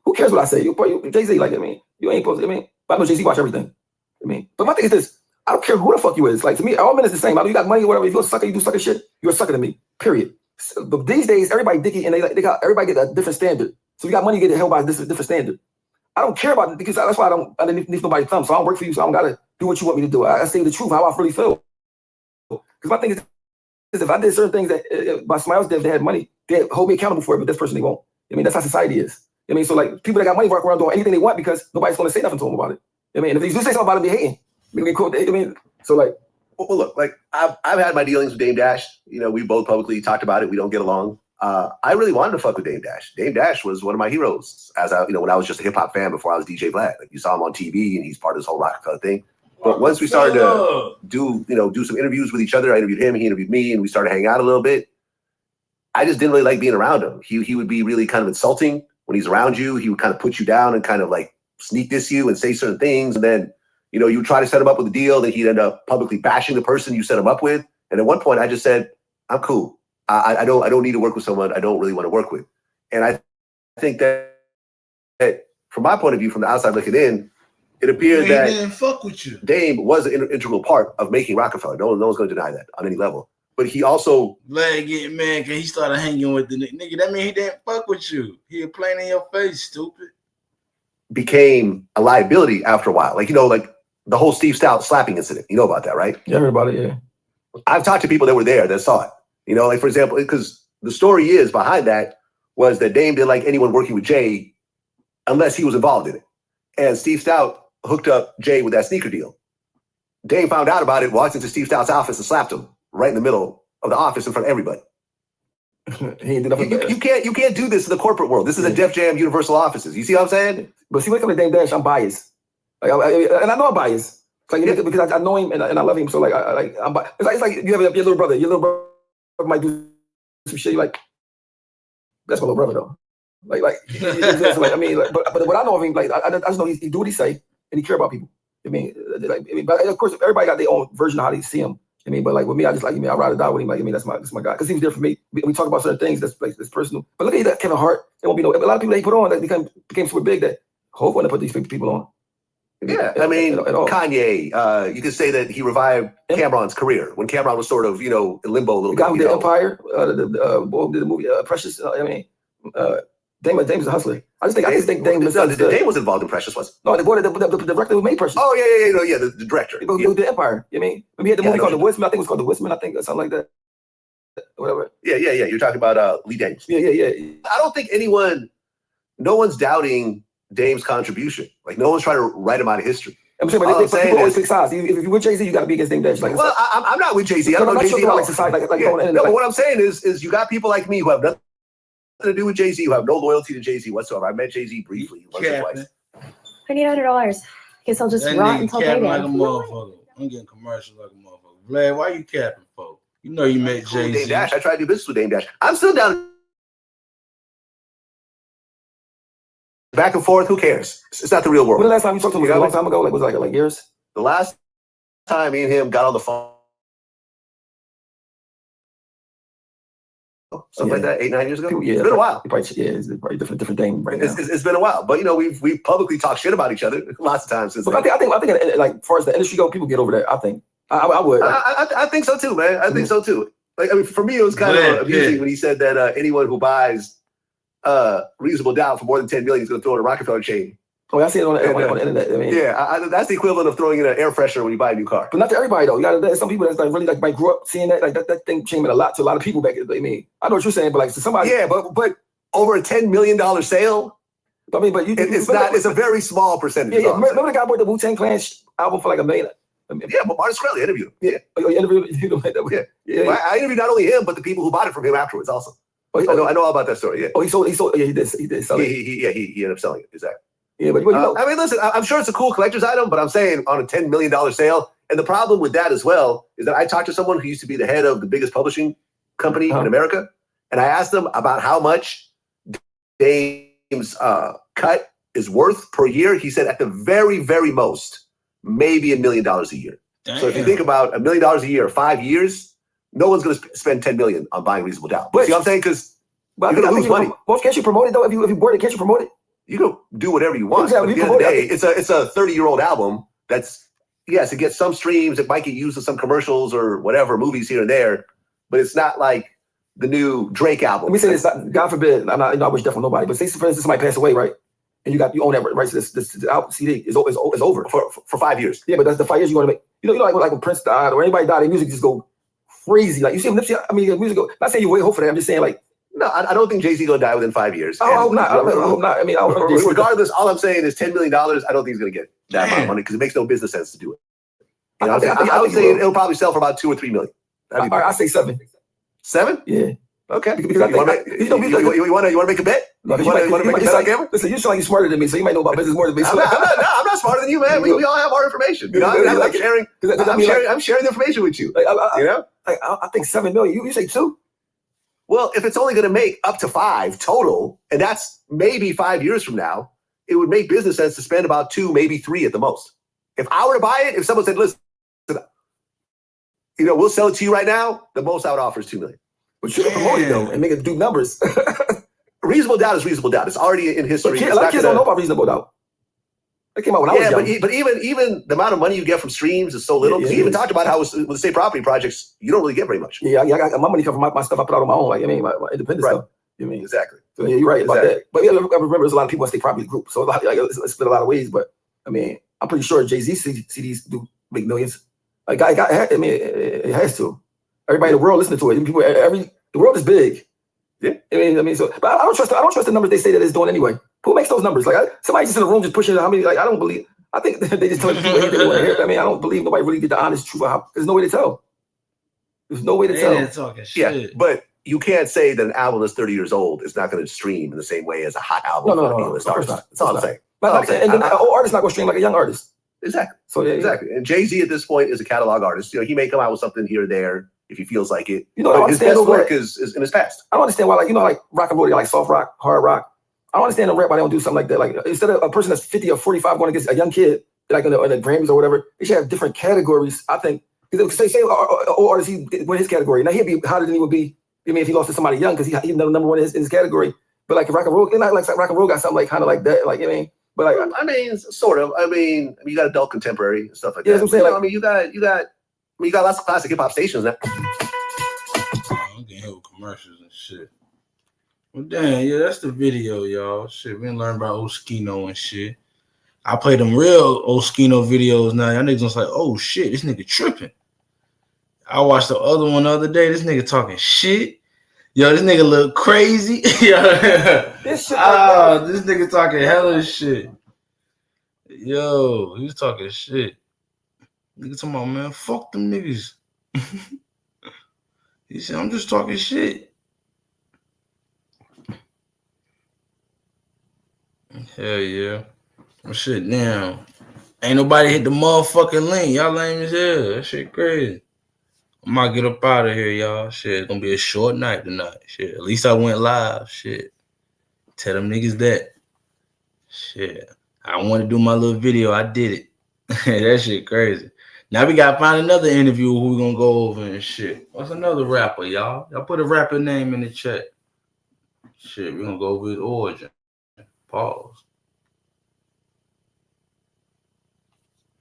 S4: who cares what I say? You Jay-Z, like, I mean, you ain't supposed to, I mean, but I know Jay-Z watch everything. I mean, but my thing is this, I don't care who the fuck you is. Like, to me, all men is the same. I know you got money or whatever. If you're a sucker, you do sucker shit, you're a sucker to me, period. But these days, everybody dicky and they got everybody get a different standard. So if you got money, you get held by a different standard. I don't care about it because that's why I don't need nobody's thumb. So I don't work for you. So I don't gotta do what you want me to do. I say the truth, how I really feel. Because my thing is if I did certain things that by somebody else did, if they had money, they hold me accountable for it. But this person they won't. I mean, that's how society is. I mean, so like people that got money walk around doing anything they want because nobody's gonna say nothing to them about it. I mean, if they do say something about it, be hating. I mean, so like.
S5: Well, look, like I've had my dealings with Dame Dash. You know, we both publicly talked about it. We don't get along. I really wanted to fuck with Dame Dash. Dame Dash was one of my heroes when I was just a hip hop fan before I was DJ Vlad. Like you saw him on TV and he's part of this whole Rockefeller thing. But once we started to do some interviews with each other, I interviewed him, he interviewed me, and we started hanging out a little bit. I just didn't really like being around him. He would be really kind of insulting when he's around you. He would kind of put you down and kind of like sneak diss you and say certain things, and then you would try to set him up with a deal, then he'd end up publicly bashing the person you set him up with. And at one point, I just said, "I'm cool. I don't need to work with someone I don't really want to work with." And I think that from my point of view, from the outside looking in, it appeared that
S3: didn't fuck with you.
S5: Dame was an integral part of making Rockefeller. No one's going to deny that on any level. But he also
S3: getting mad because he started hanging with the nigga. That mean he didn't fuck with you. He was playing in your face, stupid.
S5: Became a liability after a while. Like the whole Steve Stout slapping incident. You know about that, right?
S4: Yeah, everybody, yeah.
S5: I've talked to people that were there that saw it. Like for example, because the story is behind that was that Dame didn't like anyone working with Jay unless he was involved in it. And Steve Stout hooked up Jay with that sneaker deal. Dame found out about it, walked into Steve Stout's office and slapped him right in the middle of the office in front of everybody. You can't do this in the corporate world. This is a Def Jam Universal offices. You see what I'm saying?
S4: But see, when it comes to Dame Dash, I'm biased. Like, and I know I'm biased. Because I know him and I love him. So I'm biased. It's like you have your little brother. Your little brother might do some shit. You're like, that's my little brother though. But what I know of him, I just know he do what he say and he care about people. But of course, everybody got their own version of how they see him. But like with me, I just I'd rather die with him. That's my guy. Because he was there for me. We talk about certain things that's personal. But look at that Kevin Hart. There won't be a lot of people that he put on that became super big that Hov wanted to put these people on.
S5: Yeah, Kanye. You could say that he revived Cameron's career when Cameron was sort of in limbo a little bit.
S4: The guy who did Empire, did the movie Precious. Dame was a hustler. I just think Dame
S5: was involved in Precious, was
S4: no, the director who made Precious.
S5: Oh yeah, the director.
S4: Who did Empire? Maybe he had the movie called The Woodsman. I think it was called The Woodsman. I think or something like that. Whatever.
S5: Yeah. You're talking about Lee Dames.
S4: Yeah.
S5: I don't think no one's doubting Dame's contribution. Like no one's trying to write him out of history.
S4: I'm saying, but people always pick sides. If you're with Jay-Z, you got to be against Dame Dash. Like,
S5: well, I'm not with Jay-Z. I don't know Jay-Z at all. Like society, but what I'm saying is you got people like me who have nothing to do with Jay-Z, who have no loyalty to Jay-Z whatsoever. I met Jay-Z briefly once or twice.
S7: I need $100. Guess I'll just rot until payday.
S3: Like a motherfucker. I'm getting commercials like a motherfucker. Vlad, why you capping, folks? You know you met Jay-Z.
S5: Dame Dash. I tried to do business with Dame Dash. I'm still down. Back and forth. Who cares? It's not the real world.
S4: When the last time you talked to him? A long time ago? Like was it like years?
S5: The last time me and him got on the phone, something like that, 8-9 years ago. It's been a while.
S4: It's probably different thing right now.
S5: It's been a while, but you know we've publicly talked shit about each other lots of times since.
S4: But I think like as far as the industry go, people get over that. I think I would.
S5: I think so too, man. I think so too. Like I mean, for me, it was kind of amusing when he said that anyone who buys Reasonable Doubt for more than 10 million is going to throw in a Rockefeller chain.
S4: Oh, I see it on the internet. I mean,
S5: that's the equivalent of throwing in an air freshener when you buy a new car.
S4: But not to everybody though. You got there's some people that's like really like might grew up seeing that. Like that thing changed a lot to a lot of people back. I mean, I know what you're saying, but like to somebody.
S5: Yeah, but over a $10 million sale.
S4: I mean, but
S5: it's a very small percentage.
S4: Yeah. Remember the guy bought the Wu-Tang Clan album for like $1 million?
S5: Yeah, but Martin Shkreli interviewed him.
S4: Yeah. Oh, you interviewed him like that?
S5: Yeah. Well, I interviewed not only him, but the people who bought it from him afterwards also. I know all about that story. Yeah.
S4: Oh, he sold. Yeah, he did sell it.
S5: He ended up selling it. Exactly.
S4: Yeah, but you know,
S5: I mean, listen, I'm sure it's a cool collector's item, but I'm saying on a $10 million sale. And the problem with that as well is that I talked to someone who used to be the head of the biggest publishing company in America, and I asked them about how much Dame's cut is worth per year. He said at the very, very most, maybe $1 million a year. Damn. So if you think about $1 million a year, 5 years, no one's going to spend $10 million on buying Reasonable Doubt. But, see what I'm saying? Because you're going to lose money.
S4: Well, can't you promote it though? If you bought it, can't you promote it?
S5: You can do whatever you want. But at the end of the day, it's a 30-year-old album that's, yes, it gets some streams. It might get used in some commercials or whatever, movies here and there. But it's not like the new Drake album.
S4: Let me say this, God forbid, I wish death on nobody, but say for instance somebody passed away, right? And you own that right to this album CD is over
S5: for 5 years.
S4: Yeah, but that's the 5 years you want to make. You know, like when Prince died or anybody died, their music just go crazy. Like you see Nipsey, I mean, the music go. Not saying you wait hope for that. I'm just saying like.
S5: No, I don't think Jay-Z gonna die within 5 years.
S4: I hope not. I hope not. I mean,
S5: regardless, all I'm saying is $10 million. I don't think he's gonna get that amount of money because it makes no business sense to do it. You know, I would say it'll probably sell for about 2 or 3 million.
S4: I say 7.
S5: 7?
S4: Yeah.
S5: Okay. You want to make a bet?
S4: No, you want to make a bet? Listen, you sound like you're smarter than me, so you might know about business more than me.
S5: I'm not smarter than you, man. We all have our information. You know, I'm sharing the information with you. You know,
S4: I think 7 million. You say 2?
S5: Well, if it's only going to make up to 5 total, and that's maybe 5 years from now, it would make business sense to spend about 2, maybe 3 at the most. If I were to buy it, if someone said, listen, you know, we'll sell it to you right now, the most I would offer is 2 million.
S4: But you can promote it though and make it do numbers.
S5: Reasonable Doubt is Reasonable Doubt. It's already in history.
S4: A lot of kids don't know about Reasonable Doubt. That came out when I was young.
S5: But even the amount of money you get from streams is so little. He even talked about how with the state property projects, you don't really get very much.
S4: Yeah, I got my money comes from my stuff I put out on my own. Like I mean, my independent stuff. You mean
S5: exactly?
S4: So yeah, you're right about that. But yeah, I remember there's a lot of people in state property group, so it's split a lot of ways. But I mean, I'm pretty sure Jay-Z CDs do make millions. Like I mean, it has to. Everybody in the world listening to it. People, the world is big.
S5: Yeah.
S4: I mean, so but I don't trust the numbers they say that it's doing anyway. Who makes those numbers? Like somebody just in the room just pushing how many? Like I don't believe. I think they just tell people anything they want to hear. I mean, I don't believe nobody really get the honest truth of how. There's no way to tell. There's no way to tell.
S3: Talking shit.
S5: Yeah, but you can't say that an album that's 30 years old is not going to stream in the same way as a hot album.
S4: No.
S5: That's all I'm saying.
S4: And an old artist not going to stream like a young artist.
S5: Exactly.
S4: So yeah,
S5: exactly. And Jay-Z at this point is a catalog artist. You know, he may come out with something here or there if he feels like it.
S4: You know,
S5: his best work is in his past.
S4: I don't understand why, like rock and roll, like soft rock, hard rock. I don't understand the rap why they don't do something like that. Like instead of a person that's 50 or 45 going against a young kid, like in the Grammys or whatever, they should have different categories. I think say old artist he win his category. Now he'd be hotter than he would be. I mean, if he lost to somebody young because he's number one in his category. But like rock and roll, not like rock and roll got something like kind of like that. Like I mean, but like
S5: I mean, sort of. I mean, you got adult contemporary and stuff like that.
S4: Yeah, that's what I'm saying.
S5: I mean, you got lots of classic hip hop stations now.
S3: I'm getting hit with commercials and shit. Well, damn, yeah, that's the video, y'all. Shit, we didn't learn about Oskino and shit. I play them real Oskino videos now. Y'all niggas was like, oh shit, this nigga tripping. I watched the other one the other day. This nigga talking shit. Yo, this nigga look crazy. This nigga talking hella shit. Yo, he was talking shit. Nigga talking about, man, fuck them niggas. He said, I'm just talking shit. Hell yeah. Well, shit, damn. Ain't nobody hit the motherfucking link. Y'all lame as hell. That shit crazy. I might get up out of here, y'all. Shit, it's gonna be a short night tonight. Shit, at least I went live. Shit. Tell them niggas that. Shit. I want to do my little video. I did it. That shit crazy. Now we gotta find another interview who we gonna go over and shit. What's another rapper, y'all? Y'all put a rapper name in the chat. Shit, we gonna go over his origin. Pause.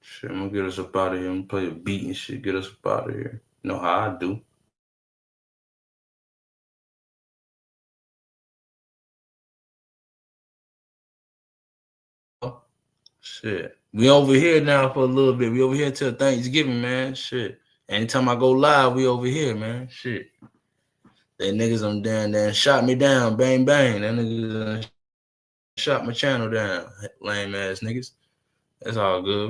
S3: Shit, I'm gonna get us up out of here. I'm gonna play a beat and shit. Get us up out of here. You know how I do. Shit. We over here now for a little bit. We over here till Thanksgiving, man. Shit. Anytime I go live, we over here, man. Shit. They niggas on down there shot me down. Bang, bang. That niggas shot my channel down. Lame ass niggas. That's all good.